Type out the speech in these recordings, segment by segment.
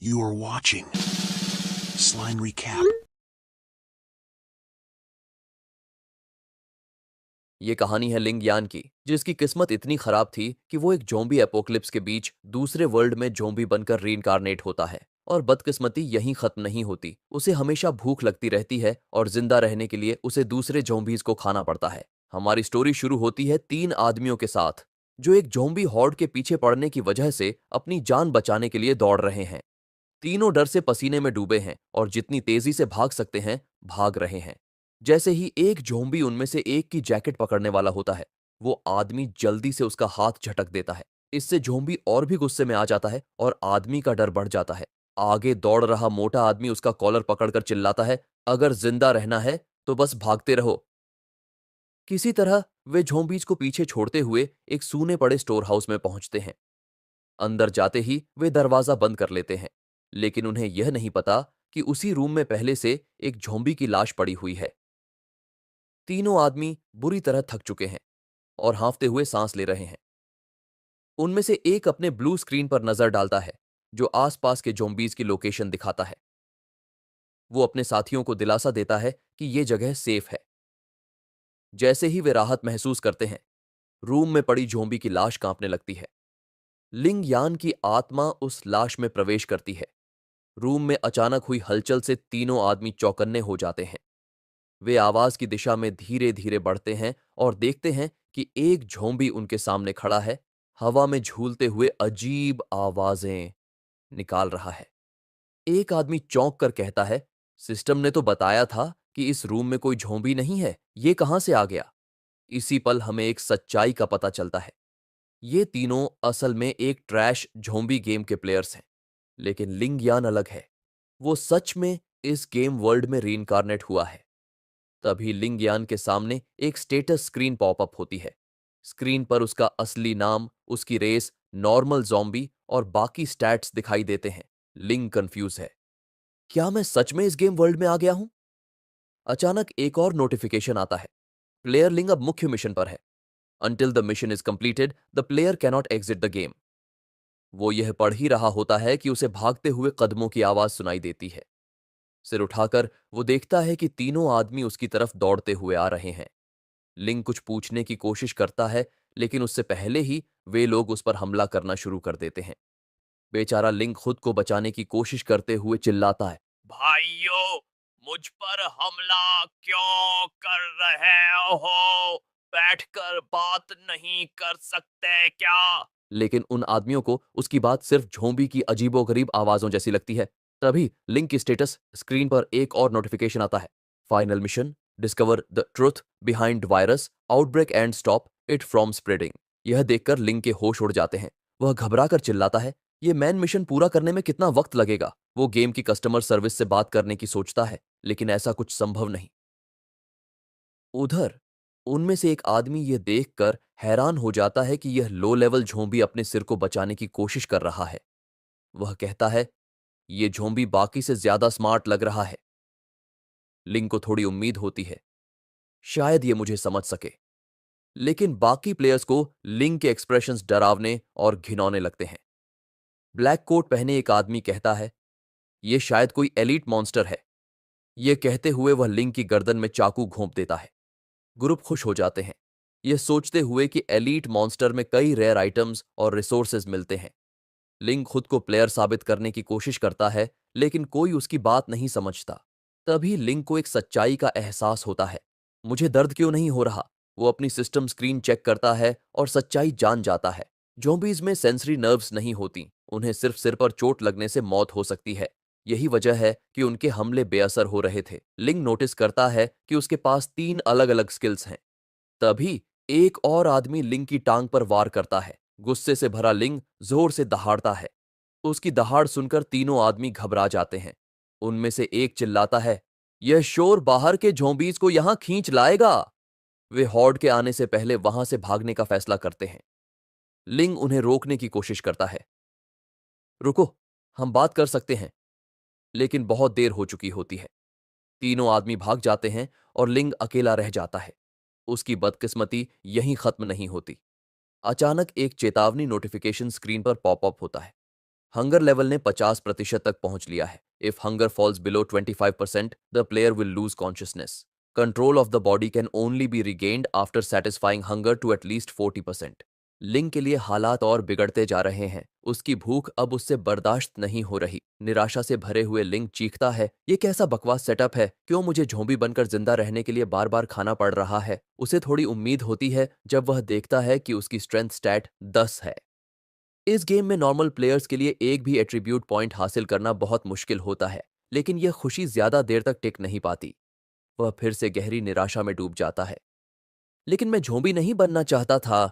You are watching Slime Recap. ये कहानी है लिंग यान की, जिसकी किस्मत इतनी खराब थी कि वो एक ज़ॉम्बी एपोकलिप्स के बीच दूसरे वर्ल्ड में ज़ॉम्बी बनकर रीइंकार्नेट होता है। और बदकिस्मती यहीं खत्म नहीं होती, उसे हमेशा भूख लगती रहती है और जिंदा रहने के लिए उसे दूसरे ज़ॉम्बीज को खाना पड़ता है। हमारी स्टोरी शुरू होती है 3 आदमियों के साथ, जो एक ज़ॉम्बी हॉर्ड के पीछे पड़ने की वजह से अपनी जान बचाने के लिए दौड़ रहे हैं। तीनों डर से पसीने में डूबे हैं और जितनी तेजी से भाग सकते हैं भाग रहे हैं। जैसे ही एक ज़ॉम्बी उनमें से एक की जैकेट पकड़ने वाला होता है, वो आदमी जल्दी से उसका हाथ झटक देता है। इससे ज़ॉम्बी और भी गुस्से में आ जाता है और आदमी का डर बढ़ जाता है। आगे दौड़ रहा मोटा आदमी उसका कॉलर पकड़कर चिल्लाता है, अगर जिंदा रहना है तो बस भागते रहो। किसी तरह वे ज़ॉम्बीज को पीछे छोड़ते हुए एक सूने पड़े स्टोर हाउस में पहुंचते हैं। अंदर जाते ही वे दरवाजा बंद कर लेते हैं, लेकिन उन्हें यह नहीं पता कि उसी रूम में पहले से एक ज़ॉम्बी की लाश पड़ी हुई है। तीनों आदमी बुरी तरह थक चुके हैं और हांफते हुए सांस ले रहे हैं। उनमें से एक अपने ब्लू स्क्रीन पर नजर डालता है, जो आसपास के ज़ॉम्बीज की लोकेशन दिखाता है। वो अपने साथियों को दिलासा देता है कि यह जगह सेफ है। जैसे ही वे राहत महसूस करते हैं, रूम में पड़ी ज़ॉम्बी की लाश कांपने लगती है। लिंग यान की आत्मा उस लाश में प्रवेश करती है। रूम में अचानक हुई हलचल से तीनों आदमी चौकन्ने हो जाते हैं। वे आवाज की दिशा में धीरे धीरे बढ़ते हैं और देखते हैं कि एक ज़ॉम्बी उनके सामने खड़ा है, हवा में झूलते हुए अजीब आवाजें निकाल रहा है। एक आदमी चौंक कर कहता है, सिस्टम ने तो बताया था कि इस रूम में कोई ज़ॉम्बी नहीं है, ये कहां से आ गया? इसी पल हमें एक सच्चाई का पता चलता है। ये तीनों असल में एक ट्रैश ज़ॉम्बी गेम के प्लेयर्स हैं, लेकिन लिंग यान अलग है। वो सच में इस गेम वर्ल्ड में रीइंकार्नेट हुआ है। तभी लिंग यान के सामने एक स्टेटस स्क्रीन पॉपअप होती है। स्क्रीन पर उसका असली नाम, उसकी रेस, नॉर्मल ज़ॉम्बी और बाकी स्टैट्स दिखाई देते हैं। लिंग कंफ्यूज है। क्या मैं सच में इस गेम वर्ल्ड में आ गया हूं? अचानक एक और नोटिफिकेशन आता है। प्लेयर लिंग अब मुख्य मिशन पर है। Until the mission is completed, the player cannot exit the game. वो यह पढ़ ही रहा होता है कि उसे भागते हुए कदमों की आवाज सुनाई देती है। सिर उठाकर वो देखता है कि तीनों आदमी उसकी तरफ दौड़ते हुए आ रहे हैं। लिंग कुछ पूछने की कोशिश करता है, लेकिन उससे पहले ही वे लोग उस पर हमला करना शुरू कर देते हैं। बेचारा लिंग खुद को बचाने की कोशिश करते हुए चिल्लाता है, भाइयों, मुझ पर हमला क्यों कर रहे हो? बैठकर बात नहीं कर सकते क्या? लेकिन उन आदमियों को उसकी बात सिर्फ झोंबी की अजीबोगरीब आवाजों जैसी लगती है। तभी लिंक की स्टेटस स्क्रीन पर एक और नोटिफिकेशन आता है। Final mission, discover the truth behind virus outbreak and stop it from spreading. यह देखकर लिंक के होश उड़ जाते हैं। वह घबरा कर चिल्लाता है, ये मैन मिशन पूरा करने में कितना वक्त लगेगा? वो गेम की कस्टमर सर्विस से बात करने की सोचता है, लेकिन ऐसा कुछ संभव नहीं। उधर उनमें से एक आदमी यह देखकर हैरान हो जाता है कि यह लो लेवल झोंबी अपने सिर को बचाने की कोशिश कर रहा है। वह कहता है, यह झोंबी बाकी से ज्यादा स्मार्ट लग रहा है। लिंग को थोड़ी उम्मीद होती है, शायद यह मुझे समझ सके। लेकिन बाकी प्लेयर्स को लिंग के एक्सप्रेशंस डरावने और घिनौने लगते हैं। ब्लैक कोट पहने एक आदमी कहता है, यह शायद कोई एलीट मॉन्स्टर है। यह कहते हुए वह लिंग की गर्दन में चाकू घोंप देता है। ग्रुप खुश हो जाते हैं, यह सोचते हुए कि एलीट मॉन्स्टर में कई रेयर आइटम्स और रिसोर्सेज मिलते हैं। लिंग खुद को प्लेयर साबित करने की कोशिश करता है, लेकिन कोई उसकी बात नहीं समझता। तभी लिंग को एक सच्चाई का एहसास होता है। मुझे दर्द क्यों नहीं हो रहा? वो अपनी सिस्टम स्क्रीन चेक करता है और सच्चाई जान जाता है। ज़ॉम्बीज़ में सेंसरी नर्व्स नहीं होती, उन्हें सिर्फ सिर पर चोट लगने से मौत हो सकती है। यही वजह है कि उनके हमले बेअसर हो रहे थे। लिंग नोटिस करता है कि उसके पास 3 अलग-अलग स्किल्स हैं। तभी एक और आदमी लिंग की टांग पर वार करता है। गुस्से से भरा लिंग जोर से दहाड़ता है। उसकी दहाड़ सुनकर तीनों आदमी घबरा जाते हैं। उनमें से एक चिल्लाता है, यह शोर बाहर के झोंबीज को यहां खींच लाएगा। वे हॉर्ड के आने से पहले वहां से भागने का फैसला करते हैं। लिंग उन्हें रोकने की कोशिश करता है। रुको, हम बात कर सकते हैं। लेकिन बहुत देर हो चुकी होती है। तीनों आदमी भाग जाते हैं और लिंग अकेला रह जाता है। उसकी बदकिस्मती यहीं खत्म नहीं होती। अचानक एक चेतावनी नोटिफिकेशन स्क्रीन पर पॉपअप होता है। हंगर लेवल ने 50% तक पहुंच लिया है। If hunger falls below 25%, the player will lose consciousness. Control of the body can only be regained after satisfying hunger to at least 40%। Ling के लिए हालात और बिगड़ते जा रहे हैं। उसकी भूख अब उससे बर्दाश्त नहीं हो रही। निराशा से भरे हुए लिंग चीखता है, ये कैसा बकवास सेटअप है, क्यों मुझे झोंबी बनकर जिंदा रहने के लिए बार बार खाना पड़ रहा है। उसे थोड़ी उम्मीद होती है जब वह देखता है कि उसकी स्ट्रेंथ स्टैट 10 है। इस गेम में नॉर्मल प्लेयर्स के लिए एक भी एट्रीब्यूट पॉइंट हासिल करना बहुत मुश्किल होता है, लेकिन यह खुशी ज्यादा देर तक टिक नहीं पाती। वह फिर से गहरी निराशा में डूब जाता है। लेकिन मैं झोंबी नहीं बनना चाहता था।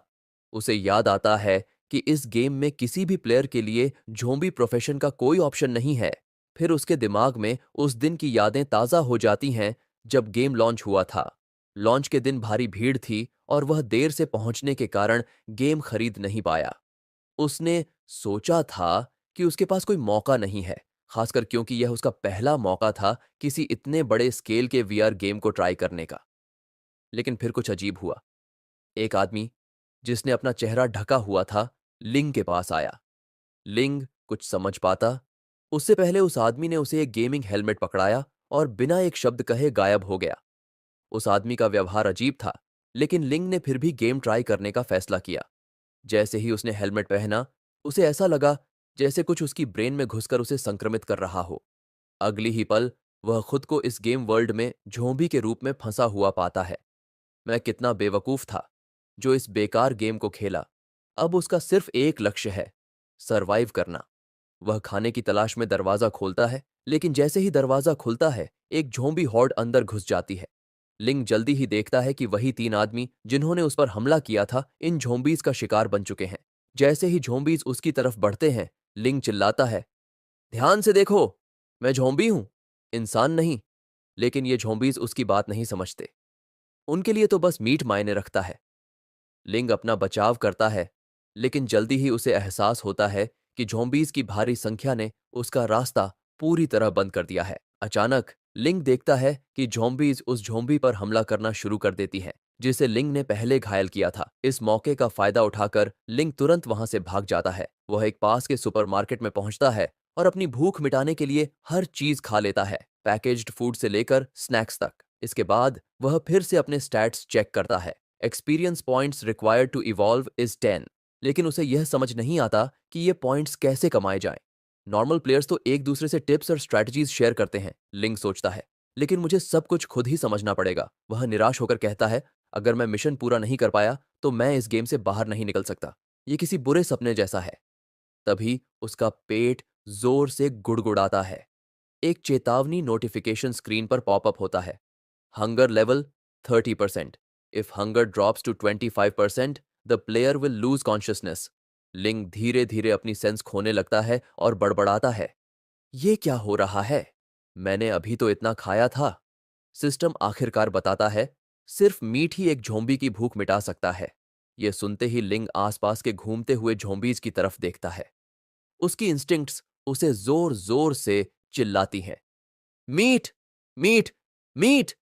उसे याद आता है कि इस गेम में किसी भी प्लेयर के लिए झोंबी प्रोफेशन का कोई ऑप्शन नहीं है। फिर उसके दिमाग में उस दिन की यादें ताज़ा हो जाती हैं जब गेम लॉन्च हुआ था। लॉन्च के दिन भारी भीड़ थी और वह देर से पहुंचने के कारण गेम खरीद नहीं पाया। उसने सोचा था कि उसके पास कोई मौका नहीं है, खासकर क्योंकि यह उसका पहला मौका था किसी इतने बड़े स्केल के वीआर गेम को ट्राई करने का। लेकिन फिर कुछ अजीब हुआ। एक आदमी जिसने अपना चेहरा ढका हुआ था, लिंग के पास आया। लिंग कुछ समझ पाता उससे पहले उस आदमी ने उसे एक गेमिंग हेलमेट पकड़ाया और बिना एक शब्द कहे गायब हो गया। उस आदमी का व्यवहार अजीब था, लेकिन लिंग ने फिर भी गेम ट्राई करने का फैसला किया। जैसे ही उसने हेलमेट पहना, उसे ऐसा लगा जैसे कुछ उसकी ब्रेन में घुसकर उसे संक्रमित कर रहा हो। अगली ही पल वह खुद को इस गेम वर्ल्ड में झोंबी के रूप में फंसा हुआ पाता है। मैं कितना बेवकूफ था जो इस बेकार गेम को खेला। अब उसका सिर्फ एक लक्ष्य है, सरवाइव करना। वह खाने की तलाश में दरवाजा खोलता है, लेकिन जैसे ही दरवाजा खुलता है, एक झोंबी हॉर्ड अंदर घुस जाती है। लिंग जल्दी ही देखता है कि वही 3 आदमी जिन्होंने उस पर हमला किया था, इन झोंबीज का शिकार बन चुके हैं। जैसे ही झोंबीज उसकी तरफ बढ़ते हैं, लिंग चिल्लाता है, ध्यान से देखो, मैं झोंबी हूं, इंसान नहीं। लेकिन ये झोंबीज उसकी बात नहीं समझते। उनके लिए तो बस मीट मायने रखता है। लिंग अपना बचाव करता है, लेकिन जल्दी ही उसे एहसास होता है कि ज़ॉम्बीज़ की भारी संख्या ने उसका रास्ता पूरी तरह बंद कर दिया है। अचानक लिंग देखता है कि ज़ॉम्बीज़ उस ज़ॉम्बी पर हमला करना शुरू कर देती है, जिसे लिंग ने पहले घायल किया था। इस मौके का फायदा उठाकर लिंग तुरंत वहां से भाग जाता है। वह एक पास के सुपरमार्केट में पहुंचता है और अपनी भूख मिटाने के लिए हर चीज खा लेता है, पैकेज्ड फूड से लेकर स्नैक्स तक। इसके बाद वह फिर से अपने स्टैट्स चेक करता है। Experience points required to evolve is 10, लेकिन उसे यह समझ नहीं आता कि ये पॉइंट्स कैसे कमाए जाएं। नॉर्मल प्लेयर्स तो एक दूसरे से टिप्स और स्ट्रैटेजीज शेयर करते हैं, लिंग सोचता है, लेकिन मुझे सब कुछ खुद ही समझना पड़ेगा। वह निराश होकर कहता है, अगर मैं मिशन पूरा नहीं कर पाया तो मैं इस गेम से बाहर नहीं निकल सकता। ये किसी बुरे सपने जैसा है। तभी उसका पेट जोर से गुड़गुड़ाता है। एक चेतावनी नोटिफिकेशन स्क्रीन पर पॉपअप होता है। Hunger level 30%। If hunger drops to 25%, the player will lose consciousness. Ling धीरे धीरे अपनी सेंस खोने लगता है और बड़बड़ाता है, ये क्या हो रहा है? मैंने अभी तो इतना खाया था। सिस्टम आखिरकार बताता है, सिर्फ मीट ही एक झोंबी की भूख मिटा सकता है। यह सुनते ही लिंग आसपास के घूमते हुए झोंबीज की तरफ देखता है। उसकी इंस्टिंक्ट्स उसे जोर जोर से चिल्लाती हैं, मीट, मीट, मीट।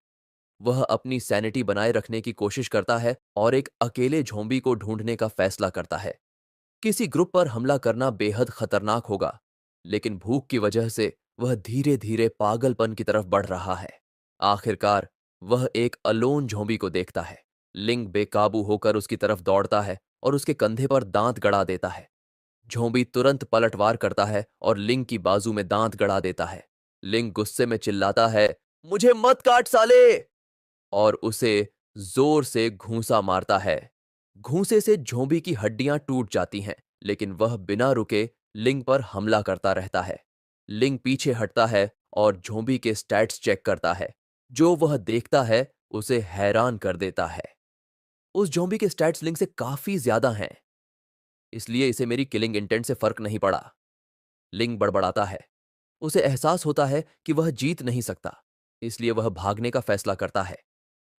वह अपनी सैनिटी बनाए रखने की कोशिश करता है और एक अकेले झोंबी को ढूंढने का फैसला करता है। किसी ग्रुप पर हमला करना बेहद खतरनाक होगा, लेकिन भूख की वजह से वह धीरे धीरे पागलपन की तरफ बढ़ रहा है। आखिरकार वह एक अलोन झोंबी को देखता है। लिंग बेकाबू होकर उसकी तरफ दौड़ता है और उसके कंधे पर दांत गड़ा देता है। झोंबी तुरंत पलटवार करता है और लिंग की बाजू में दांत गड़ा देता है। लिंग गुस्से में चिल्लाता है, मुझे मत काट साले, और उसे जोर से घूंसा मारता है। घूंसे से झोंबी की हड्डियां टूट जाती हैं, लेकिन वह बिना रुके लिंग पर हमला करता रहता है। लिंग पीछे हटता है और झोंबी के स्टैट्स चेक करता है। जो वह देखता है उसे हैरान कर देता है। उस झोंबी के स्टैट्स लिंग से काफी ज्यादा हैं, इसलिए इसे मेरी किलिंग इंटेंट से फर्क नहीं पड़ा। लिंग बड़बड़ाता है। उसे एहसास होता है कि वह जीत नहीं सकता, इसलिए वह भागने का फैसला करता है।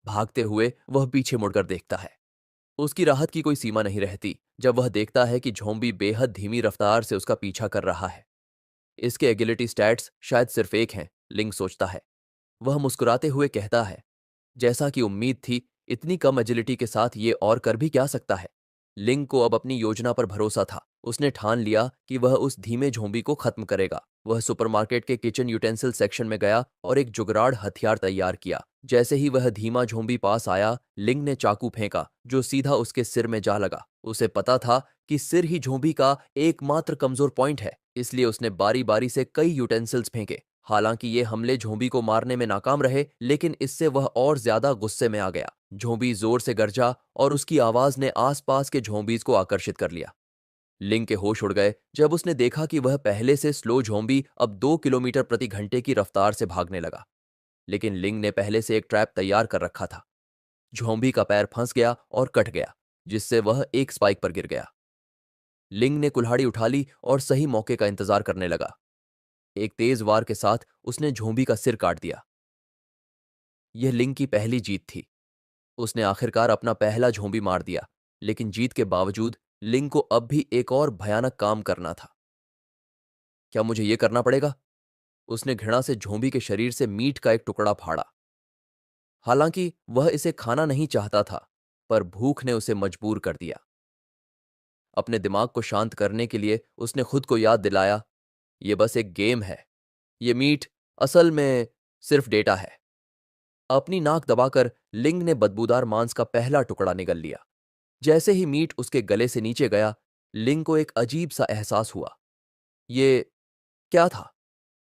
भागते हुए वह पीछे मुड़कर देखता है। उसकी राहत की कोई सीमा नहीं रहती जब वह देखता है कि झोंबी बेहद धीमी रफ्तार से उसका पीछा कर रहा है। इसके एगिलिटी स्टैट्स शायद सिर्फ एक हैं, लिंग सोचता है। वह मुस्कुराते हुए कहता है, जैसा कि उम्मीद थी, इतनी कम एजिलिटी के साथ ये और कर भी क्या सकता है। लिंग को अब अपनी योजना पर भरोसा था। उसने ठान लिया कि वह उस धीमे झोंबी को खत्म करेगा। वह सुपरमार्केट के किचन यूटेंसिल सेक्शन में गया और एक जुगराड़ हथियार तैयार किया। जैसे ही वह धीमा झोंबी पास आया, लिंग ने चाकू फेंका जो सीधा उसके सिर में जा लगा। उसे पता था कि सिर ही झोंबी का एकमात्र कमजोर पॉइंट है, इसलिए उसने बारी बारी से कई यूटेंसिल्स फेंके। हालांकि ये हमले झोंबी को मारने में नाकाम रहे, लेकिन इससे वह और ज्यादा गुस्से में आ गया। झोंबी जोर से गरजा और उसकी आवाज ने आसपास के झोंबीज को आकर्षित कर लिया। लिंग के होश उड़ गए जब उसने देखा कि वह पहले से स्लो झोंबी अब 2 किलोमीटर प्रति घंटे की रफ्तार से भागने लगा। लेकिन लिंग ने पहले से एक ट्रैप तैयार कर रखा था। झोंबी का पैर फंस गया और कट गया, जिससे वह एक स्पाइक पर गिर गया। लिंग ने कुल्हाड़ी उठा ली और सही मौके का इंतजार करने लगा। एक तेज वार के साथ उसने झोंबी का सिर काट दिया। यह लिंग की पहली जीत थी। उसने आखिरकार अपना पहला झोंबी मार दिया, लेकिन जीत के बावजूद लिंग को अब भी एक और भयानक काम करना था। क्या मुझे यह करना पड़ेगा? उसने घृणा से झोंबी के शरीर से मीट का एक टुकड़ा फाड़ा। हालांकि वह इसे खाना नहीं चाहता था, पर भूख ने उसे मजबूर कर दिया। अपने दिमाग को शांत करने के लिए उसने खुद को याद दिलाया, यह बस एक गेम है। यह मीट असल में सिर्फ डेटा है। अपनी नाक दबाकर लिंग ने बदबूदार मांस का पहला टुकड़ा निगल लिया। जैसे ही मीट उसके गले से नीचे गया, लिंग को एक अजीब सा एहसास हुआ। ये क्या था?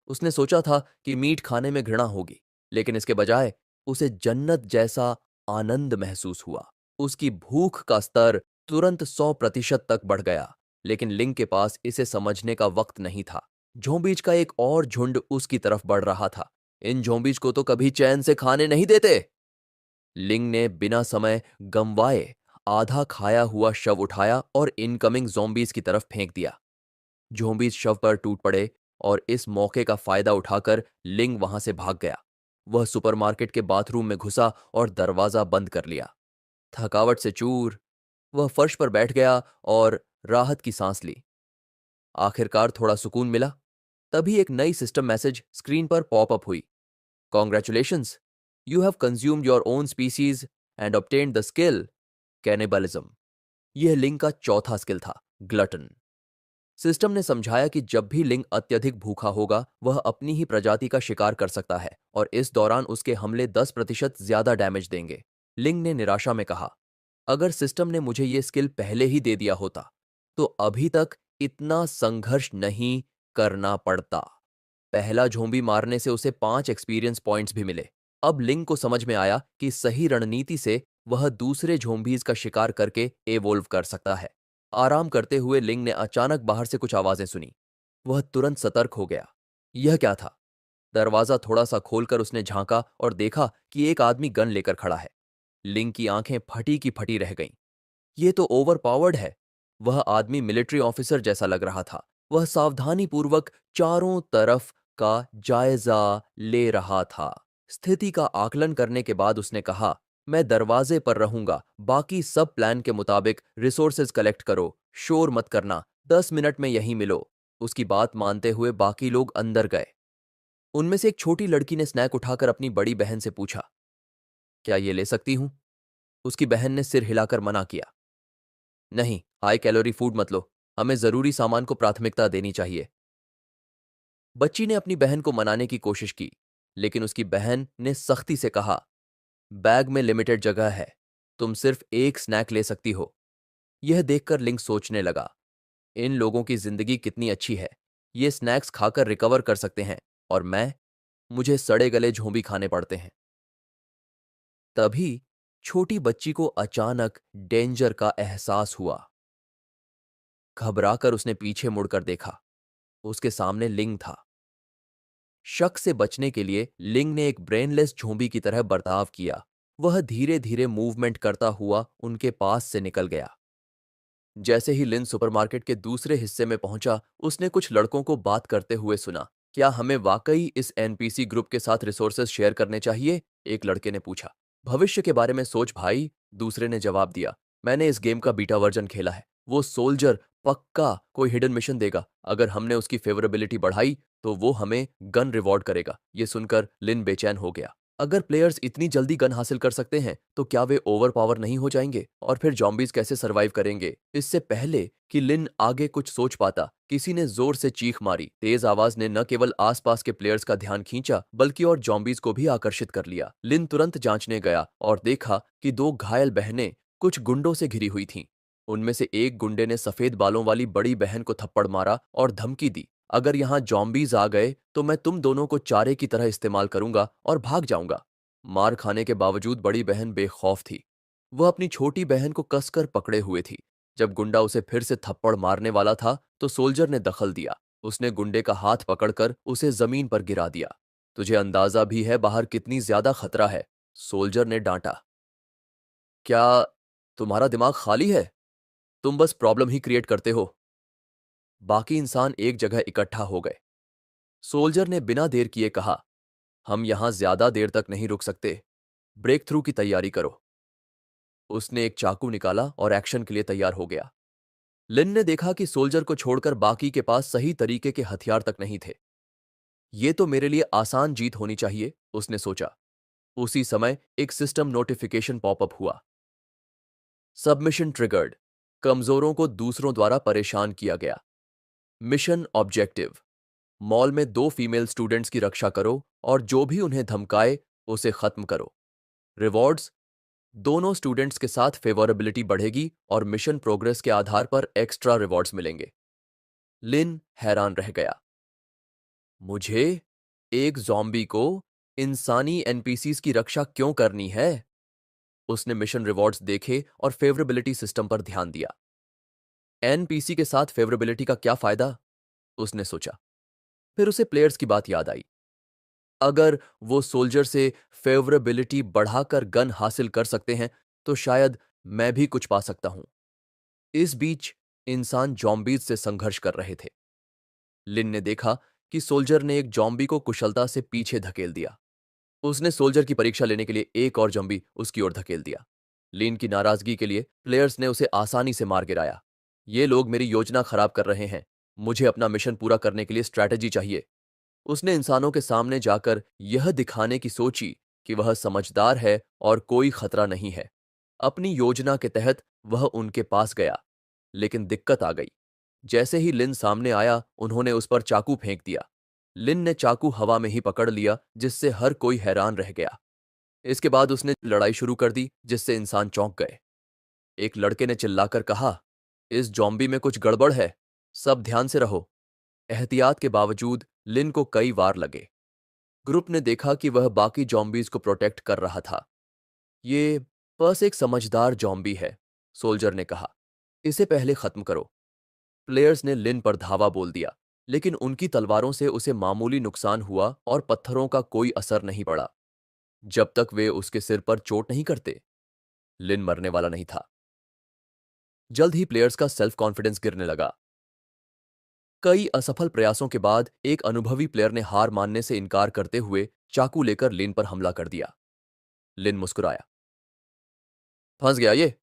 उसने सोचा था कि मीट खाने में घृणा होगी, लेकिन इसके बजाय उसे जन्नत जैसा आनंद महसूस हुआ। उसकी भूख का स्तर तुरंत 100% तक बढ़ गया, लेकिन लिंग के पास इसे समझने का वक्त नहीं था। झोंबीज का एक और झुंड उसकी तरफ बढ़ रहा था। इन झोंबीज को तो कभी चैन से खाने नहीं देते। लिंग ने बिना समय गंवाए आधा खाया हुआ शव उठाया और इनकमिंग ज़ॉम्बीज की तरफ फेंक दिया। ज़ॉम्बीज शव पर टूट पड़े और इस मौके का फायदा उठाकर लिंग वहां से भाग गया। वह सुपरमार्केट के बाथरूम में घुसा और दरवाजा बंद कर लिया। थकावट से चूर वह फर्श पर बैठ गया और राहत की सांस ली। आखिरकार थोड़ा सुकून मिला। तभी एक नई सिस्टम मैसेज स्क्रीन पर पॉप अप हुई। Congratulations, you have consumed your own species and obtained the skill cannibalism. यह लिंग का चौथा स्किल था, ग्लटन। सिस्टम ने समझाया कि जब भी लिंग अत्यधिक भूखा होगा, वह अपनी ही प्रजाति का शिकार कर सकता है और इस दौरान उसके हमले 10% ज्यादा डैमेज देंगे। लिंग ने निराशा में कहा, अगर सिस्टम ने मुझे यह स्किल पहले ही दे दिया होता, तो अभी तक इतना संघर्ष नहीं करना पड़ता। पहला झोंबी मारने से उसे 5 एक्सपीरियंस पॉइंट्स भी मिले। अब लिंग को समझ में आया कि सही रणनीति से वह दूसरे झोंबीज का शिकार करके एवोल्व कर सकता है। आराम करते हुए लिंग ने अचानक बाहर से कुछ आवाजें सुनी। वह तुरंत सतर्क हो गया। यह क्या था? दरवाजा थोड़ा सा खोलकर उसने झांका और देखा कि एक आदमी गन लेकर खड़ा है। लिंग की आंखें फटी की फटी रह गईं। ये तो ओवर पावर्ड है। वह आदमी मिलिट्री ऑफिसर जैसा लग रहा था। वह सावधानीपूर्वक चारों तरफ का जायजा ले रहा था। स्थिति का आकलन करने के बाद उसने कहा, मैं दरवाजे पर रहूंगा, बाकी सब प्लान के मुताबिक रिसोर्सेज कलेक्ट करो, शोर मत करना, 10 मिनट में यहीं मिलो। उसकी बात मानते हुए बाकी लोग अंदर गए। उनमें से एक छोटी लड़की ने स्नैक उठाकर अपनी बड़ी बहन से पूछा, क्या ये ले सकती हूं? उसकी बहन ने सिर हिलाकर मना किया। नहीं, हाई कैलोरी फूड मत लो, हमें जरूरी सामान को प्राथमिकता देनी चाहिए। बच्ची ने अपनी बहन को मनाने की कोशिश की, लेकिन उसकी बहन ने सख्ती से कहा, बैग में लिमिटेड जगह है, तुम सिर्फ एक स्नैक ले सकती हो। यह देखकर लिंग सोचने लगा, इन लोगों की जिंदगी कितनी अच्छी है। ये स्नैक्स खाकर रिकवर कर सकते हैं और मुझे सड़े गले झोंबी खाने पड़ते हैं। तभी छोटी बच्ची को अचानक डेंजर का एहसास हुआ। घबराकर उसने पीछे मुड़कर देखा। उसके सामने लिंग था। शक से बचने के लिए लिंग ने एक ब्रेनलेस झोंबी की तरह बर्ताव किया। वह धीरे धीरे मूवमेंट करता हुआ उनके पास से निकल गया। जैसे ही लिन सुपरमार्केट के दूसरे हिस्से में पहुंचा, उसने कुछ लड़कों को बात करते हुए सुना। क्या हमें वाकई इस एनपीसी ग्रुप के साथ रिसोर्सेज शेयर करने चाहिए? एक लड़के ने पूछा। भविष्य के बारे में सोच भाई, दूसरे ने जवाब दिया। मैंने इस गेम का बीटा वर्जन खेला है। वो सोल्जर पक्का कोई हिडन मिशन देगा। अगर हमने उसकी फेवरेबिलिटी बढ़ाई तो वो हमें गन रिवॉर्ड करेगा। ये सुनकर लिन बेचैन हो गया। अगर प्लेयर्स इतनी जल्दी गन हासिल कर सकते हैं तो क्या वे ओवर पावर नहीं हो जाएंगे और फिर जॉम्बीज कैसे सरवाइव करेंगे? इससे पहले कि लिन आगे कुछ सोच पाता, किसी ने जोर से चीख मारी। तेज आवाज ने न केवल आसपास के प्लेयर्स का ध्यान खींचा बल्कि और जॉम्बीज को भी आकर्षित कर लिया। लिन तुरंत जांचने गया और देखा कि दो घायल बहनें कुछ गुंडों से घिरी हुई थीं। उनमें से एक गुंडे ने सफेद बालों वाली बड़ी बहन को थप्पड़ मारा और धमकी दी, अगर यहां जॉम्बीज आ गए तो मैं तुम दोनों को चारे की तरह इस्तेमाल करूंगा और भाग जाऊंगा। मार खाने के बावजूद बड़ी बहन बेखौफ थी। वह अपनी छोटी बहन को कसकर पकड़े हुए थी। जब गुंडा उसे फिर से थप्पड़ मारने वाला था तो सोल्जर ने दखल दिया। उसने गुंडे का हाथ पकड़कर उसे जमीन पर गिरा दिया। तुझे अंदाजा भी है बाहर कितनी ज्यादा खतरा है? सोल्जर ने डांटा। क्या तुम्हारा दिमाग खाली है? तुम बस प्रॉब्लम ही क्रिएट करते हो। बाकी इंसान एक जगह इकट्ठा हो गए। सोल्जर ने बिना देर किए कहा, हम यहां ज्यादा देर तक नहीं रुक सकते। ब्रेक थ्रू की तैयारी करो। उसने एक चाकू निकाला और एक्शन के लिए तैयार हो गया। लिन ने देखा कि सोल्जर को छोड़कर बाकी के पास सही तरीके के हथियार तक नहीं थे। ये तो मेरे लिए आसान जीत होनी चाहिए, उसने सोचा। उसी समय एक सिस्टम नोटिफिकेशन पॉपअप हुआ। Submission triggered. कमजोरों को दूसरों द्वारा परेशान किया गया। Mission objective. मॉल में दो फीमेल स्टूडेंट्स की रक्षा करो और जो भी उन्हें धमकाए उसे खत्म करो। रिवॉर्ड्स। दोनों स्टूडेंट्स के साथ फेवरेबिलिटी बढ़ेगी और मिशन प्रोग्रेस के आधार पर एक्स्ट्रा रिवॉर्ड्स मिलेंगे। लिन हैरान रह गया। मुझे एक जॉम्बी को इंसानी एनपीसीज की रक्षा क्यों करनी है? उसने मिशन रिवॉर्ड्स देखे और फेवरेबिलिटी सिस्टम पर ध्यान दिया। एनपीसी के साथ फेवरेबिलिटी का क्या फायदा? उसने सोचा। फिर उसे प्लेयर्स की बात याद आई। अगर वो सोल्जर से फेवरेबिलिटी बढ़ाकर गन हासिल कर सकते हैं तो शायद मैं भी कुछ पा सकता हूं। इस बीच इंसान जॉम्बीज से संघर्ष कर रहे थे। लिन ने देखा कि सोल्जर ने एक जॉम्बी को कुशलता से पीछे धकेल दिया। उसने सोल्जर की परीक्षा लेने के लिए एक और जॉम्बी उसकी ओर धकेल दिया। लिन की नाराजगी के लिए प्लेयर्स ने उसे आसानी से मार गिराया। ये लोग मेरी योजना खराब कर रहे हैं। मुझे अपना मिशन पूरा करने के लिए स्ट्रैटेजी चाहिए। उसने इंसानों के सामने जाकर यह दिखाने की सोची कि वह समझदार है और कोई खतरा नहीं है। अपनी योजना के तहत वह उनके पास गया, लेकिन दिक्कत आ गई। जैसे ही लिन सामने आया उन्होंने उस पर चाकू फेंक दिया। लिन ने चाकू हवा में ही पकड़ लिया, जिससे हर कोई हैरान रह गया। इसके बाद उसने लड़ाई शुरू कर दी, जिससे इंसान चौंक गए। एक लड़के ने चिल्लाकर कहा, इस जॉम्बी में कुछ गड़बड़ है, सब ध्यान से रहो। एहतियात के बावजूद लिन को कई वार लगे। ग्रुप ने देखा कि वह बाकी जॉम्बीज को प्रोटेक्ट कर रहा था। ये बस एक समझदार जॉम्बी है, सोल्जर ने कहा। इसे पहले खत्म करो। प्लेयर्स ने लिन पर धावा बोल दिया, लेकिन उनकी तलवारों से उसे मामूली नुकसान हुआ और पत्थरों का कोई असर नहीं पड़ा जब तक वे उसके सिर पर चोट नहीं करते। लिन मरने वाला नहीं था। जल्द ही प्लेयर्स का सेल्फ कॉन्फिडेंस गिरने लगा। कई असफल प्रयासों के बाद एक अनुभवी प्लेयर ने हार मानने से इनकार करते हुए चाकू लेकर लिन पर हमला कर दिया। लिन मुस्कुराया। फंस गया ये,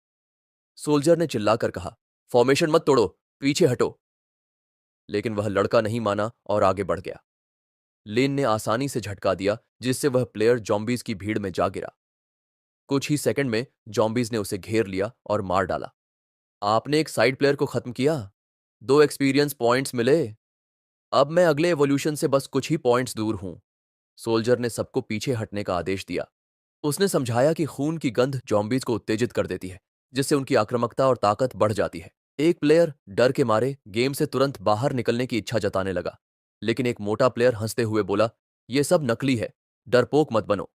सोल्जर ने चिल्लाकर कहा। फॉर्मेशन मत तोड़ो, पीछे हटो। लेकिन वह लड़का नहीं माना और आगे बढ़ गया। लिन ने आसानी से झटका दिया, जिससे वह प्लेयर जॉम्बीज की भीड़ में जा गिरा। कुछ ही सेकंड में जॉम्बीज ने उसे घेर लिया और मार डाला। आपने एक साइड प्लेयर को खत्म किया, 2 एक्सपीरियंस पॉइंट्स मिले। अब मैं अगले एवोल्यूशन से बस कुछ ही पॉइंट्स दूर हूं। सोल्जर ने सबको पीछे हटने का आदेश दिया। उसने समझाया कि खून की गंध जॉम्बीज को उत्तेजित कर देती है, जिससे उनकी आक्रामकता और ताकत बढ़ जाती है। एक प्लेयर डर के मारे गेम से तुरंत बाहर निकलने की इच्छा जताने लगा, लेकिन एक मोटा प्लेयर हंसते हुए बोला, यह सब नकली है, डरपोक मत बनो।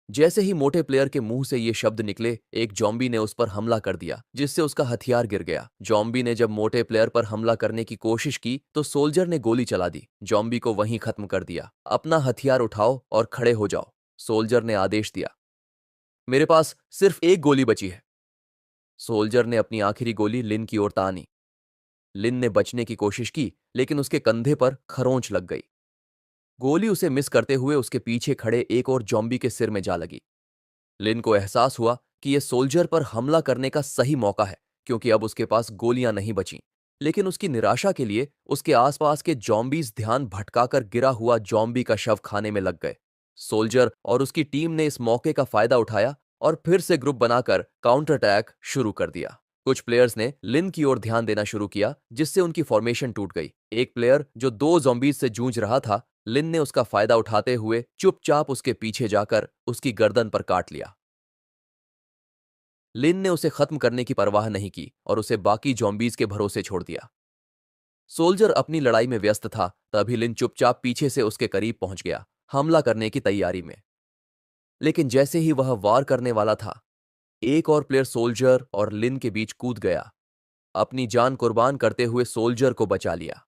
जैसे ही मोटे प्लेयर के मुंह से ये शब्द निकले, एक जॉम्बी ने उस पर हमला कर दिया, जिससे उसका हथियार गिर गया। जॉम्बी ने जब मोटे प्लेयर पर हमला करने की कोशिश की तो सोल्जर ने गोली चला दी। जॉम्बी को वहीं खत्म कर दिया। अपना हथियार उठाओ और खड़े हो जाओ, सोल्जर ने आदेश दिया। मेरे पास सिर्फ एक गोली बची है। सोल्जर ने अपनी आखिरी गोली लिन की ओर तानी। लिन ने बचने की कोशिश की, लेकिन उसके कंधे पर खरोंच लग गई। गोली उसे मिस करते हुए उसके पीछे खड़े एक और जॉम्बी के सिर में जा लगी। लिन को एहसास हुआ कि यह सोल्जर पर हमला करने का सही मौका है, क्योंकि अब उसके पास गोलियां नहीं बचीं। लेकिन उसकी निराशा के लिए उसके आसपास के जॉम्बीज ध्यान भटकाकर गिरा हुआ जॉम्बी का शव खाने में लग गए। सोल्जर और उसकी टीम ने इस मौके का फायदा उठाया और फिर से ग्रुप बनाकर काउंटर अटैक शुरू कर दिया। कुछ प्लेयर्स ने लिन की ओर ध्यान देना शुरू किया, जिससे उनकी फॉर्मेशन टूट गई। एक प्लेयर जो दो ज़ॉम्बीज से जूझ रहा था, लिन ने उसका फायदा उठाते हुए चुपचाप उसके पीछे जाकर उसकी गर्दन पर काट लिया। लिन ने उसे खत्म करने की परवाह नहीं की और उसे बाकी ज़ॉम्बीज के भरोसे छोड़ दिया। सोल्जर अपनी लड़ाई में व्यस्त था, तभी लिन चुपचाप पीछे से उसके करीब पहुंच गया, हमला करने की तैयारी में। लेकिन जैसे ही वह वार करने वाला था, एक और प्लेयर सोल्जर और लिन के बीच कूद गया। अपनी जान कुर्बान करते हुए सोल्जर को बचा लिया।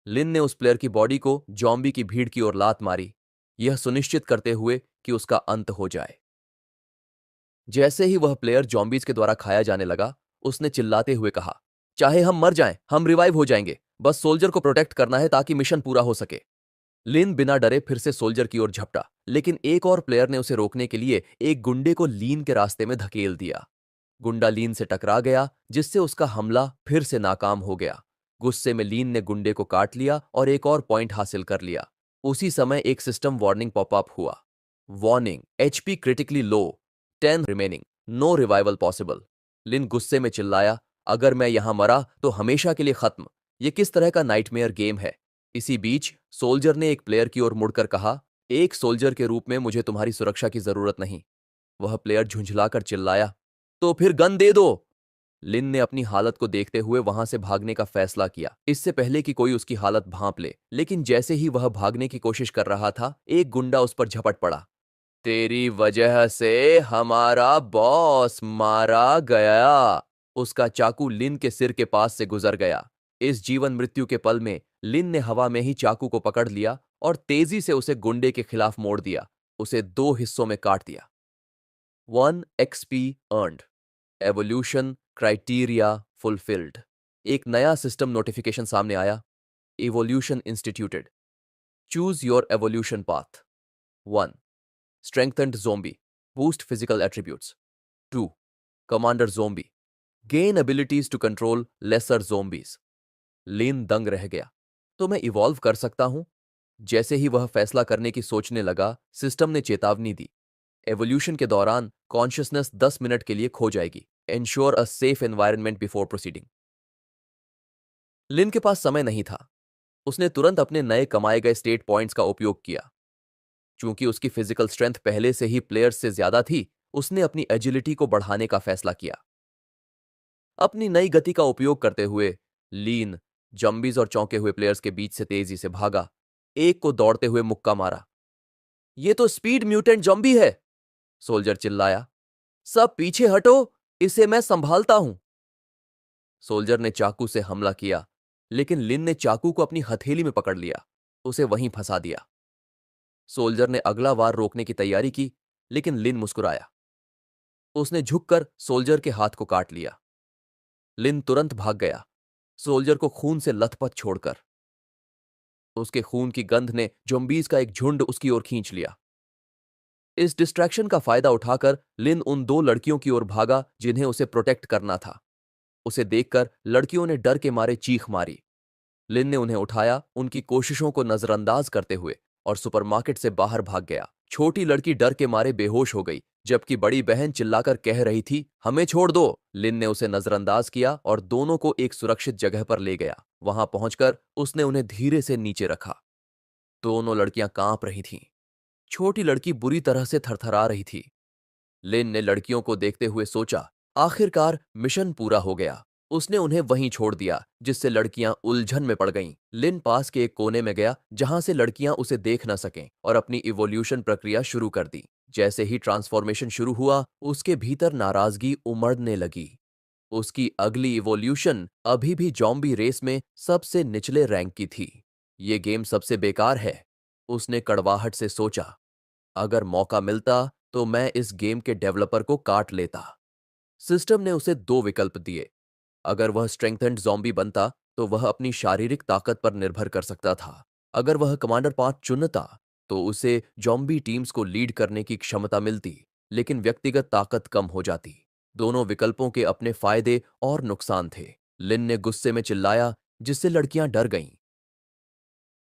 लिन ने उस प्लेयर की बॉडी को जॉम्बी की भीड़ की ओर लात मारी, यह सुनिश्चित करते हुए कि उसका अंत हो जाए। जैसे ही वह प्लेयर जॉम्बीज के द्वारा खाया जाने लगा, उसने चिल्लाते हुए कहा, चाहे हम मर जाएं, हम रिवाइव हो जाएंगे। बस सोल्जर को प्रोटेक्ट करना है ताकि मिशन पूरा हो सके। लिन बिना डरे फिर से सोल्जर की ओर झपटा, लेकिन एक और प्लेयर ने उसे रोकने के लिए एक गुंडे को लीन के रास्ते में धकेल दिया। गुंडा लीन से टकरा गया, जिससे उसका हमला फिर से नाकाम हो गया। गुस्से में लीन ने गुंडे को काट लिया और एक और पॉइंट हासिल कर लिया। उसी समय एक सिस्टम वार्निंग पॉपअप हुआ। वार्निंग, एचपी क्रिटिकली लो, 10 रिमेनिंग, नो रिवाइवल पॉसिबल। लिन गुस्से में चिल्लाया, अगर मैं यहां मरा तो हमेशा के लिए खत्म। यह किस तरह का नाइटमेयर गेम है। इसी बीच सोल्जर ने एक प्लेयर की ओर मुड़कर कहा, एक सोल्जर के रूप में मुझे तुम्हारी सुरक्षा की जरूरत नहीं। वह प्लेयर झुंझलाकर चिल्लाया, तो फिर गन दे दो। लिन ने अपनी हालत को देखते हुए वहां से भागने का फैसला किया, इससे पहले कि कोई उसकी हालत भांप ले। लेकिन जैसे ही वह भागने की कोशिश कर रहा था, एक गुंडा उस पर झपट पड़ा। तेरी वजह से हमारा बॉस मारा गया। उसका चाकू लिन के सिर के पास से गुजर गया। इस जीवन मृत्यु के पल में लिन ने हवा में ही चाकू को पकड़ लिया और तेजी से उसे गुंडे के खिलाफ मोड़ दिया। उसे दो हिस्सों में काट दिया। 1 XP earned, evolution criteria fulfilled. एक नया सिस्टम नोटिफिकेशन सामने आया। Evolution instituted, choose your evolution path. 1 strengthened zombie, boost physical attributes. 2 commander zombie, gain abilities to control lesser zombies. Lin दंग रह गया, तो मैं इवॉल्व कर सकता हूं? जैसे ही वह फैसला करने की सोचने लगा, सिस्टम ने चेतावनी दी, एवोल्यूशन के दौरान कॉन्शियसनेस 10 मिनट के लिए खो जाएगी। Ensure a safe environment before proceeding. Lin के पास समय नहीं था। उसने तुरंत अपने नए कमाए गए स्टेट पॉइंट्स का उपयोग किया। चूंकि उसकी फिजिकल स्ट्रेंथ पहले से ही प्लेयर्स से ज्यादा थी, उसने अपनी एजिलिटी को बढ़ाने का फैसला किया। अपनी नई गति का उपयोग करते हुए लीन जंबीज और चौंके हुए प्लेयर्स के बीच से तेजी से भागा। एक को दौड़ते हुए मुक्का मारा। यह तो स्पीड म्यूटेंट जॉम्बी है, सोल्जर चिल्लाया। सब पीछे हटो, इसे मैं संभालता हूं। सोल्जर ने चाकू से हमला किया, लेकिन लिन ने चाकू को अपनी हथेली में पकड़ लिया, उसे वहीं फंसा दिया। सोल्जर ने अगला वार रोकने की तैयारी की, लेकिन लिन मुस्कुराया। उसने झुककर सोल्जर के हाथ को काट लिया। लिन तुरंत भाग गया, सोल्जर को खून से लथपथ छोड़कर। उसके खून की गंध ने ज़ॉम्बीज़ का एक झुंड उसकी ओर खींच लिया। इस डिस्ट्रैक्शन का फायदा उठाकर लिन उन दो लड़कियों की ओर भागा जिन्हें उसे प्रोटेक्ट करना था। उसे देखकर लड़कियों ने डर के मारे चीख मारी। लिन ने उन्हें उठाया, उनकी कोशिशों को नजरअंदाज करते हुए, और सुपरमार्केट से बाहर भाग गया। छोटी लड़की डर के मारे बेहोश हो गई, जबकि बड़ी बहन चिल्लाकर कह रही थी, हमें छोड़ दो। लिन ने उसे नजरअंदाज किया और दोनों को एक सुरक्षित जगह पर ले गया। वहां पहुंचकर उसने उन्हें धीरे से नीचे रखा। दोनों लड़कियां कांप रही थीं। छोटी लड़की बुरी तरह से थरथरा रही थी। लिन ने लड़कियों को देखते हुए सोचा, आखिरकार मिशन पूरा हो गया। उसने उन्हें वहीं छोड़ दिया, जिससे लड़कियां उलझन में पड़ गईं। लिन पास के एक कोने में गया जहां से लड़कियां उसे देख न सकें, और अपनी इवोल्यूशन प्रक्रिया शुरू कर दी। जैसे ही ट्रांसफॉर्मेशन शुरू हुआ, उसके भीतर नाराजगी उमड़ने लगी। उसकी अगली इवोल्यूशन अभी भी जॉम्बी रेस में सबसे निचले रैंक की थी। ये गेम सबसे बेकार है, उसने कड़वाहट से सोचा। अगर मौका मिलता तो मैं इस गेम के डेवलपर को काट लेता। सिस्टम ने उसे दो विकल्प दिए। अगर वह स्ट्रेंथेंड ज़ॉम्बी बनता तो वह अपनी शारीरिक ताकत पर निर्भर कर सकता था। अगर वह कमांडर 5 चुनता तो उसे जॉम्बी टीम्स को लीड करने की क्षमता मिलती, लेकिन व्यक्तिगत ताकत कम हो जाती। दोनों विकल्पों के अपने फायदे और नुकसान थे। लिन ने गुस्से में चिल्लाया, जिससे लड़कियां डर गईं।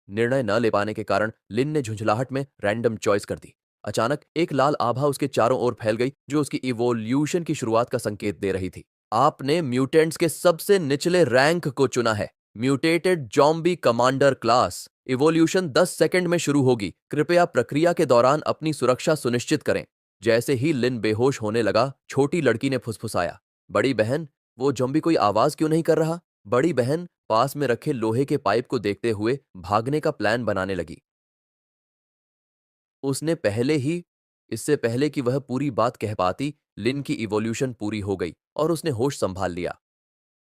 निर्णय न ले पाने के कारण लिन ने झुंझलाहट में रैंडम चॉइस कर दी। अचानक एक लाल आभा उसके चारों ओर फैल गई, जो उसकी इवोल्यूशन की शुरुआत का संकेत दे रही थी। आपने म्यूटेंट्स के सबसे निचले रैंक को चुना है, mutated zombie commander class. Evolution 10 second में शुरू होगी। कृपया प्रक्रिया के दौरान अपनी सुरक्षा सुनिश्चित करें। जैसे ही लिन बेहोश होने लगा, छोटी लड़की ने फुसफुसाया, बड़ी बहन, वो जॉम्बी कोई आवाज क्यों नहीं कर रहा? बड़ी बहन पास में रखे लोहे के पाइप को देखते हुए भागने का प्लान बनाने लगी। उसने पहले ही इससे पहले कि वह पूरी बात कह पाती, लिन की इवोल्यूशन पूरी हो गई और उसने होश संभाल लिया।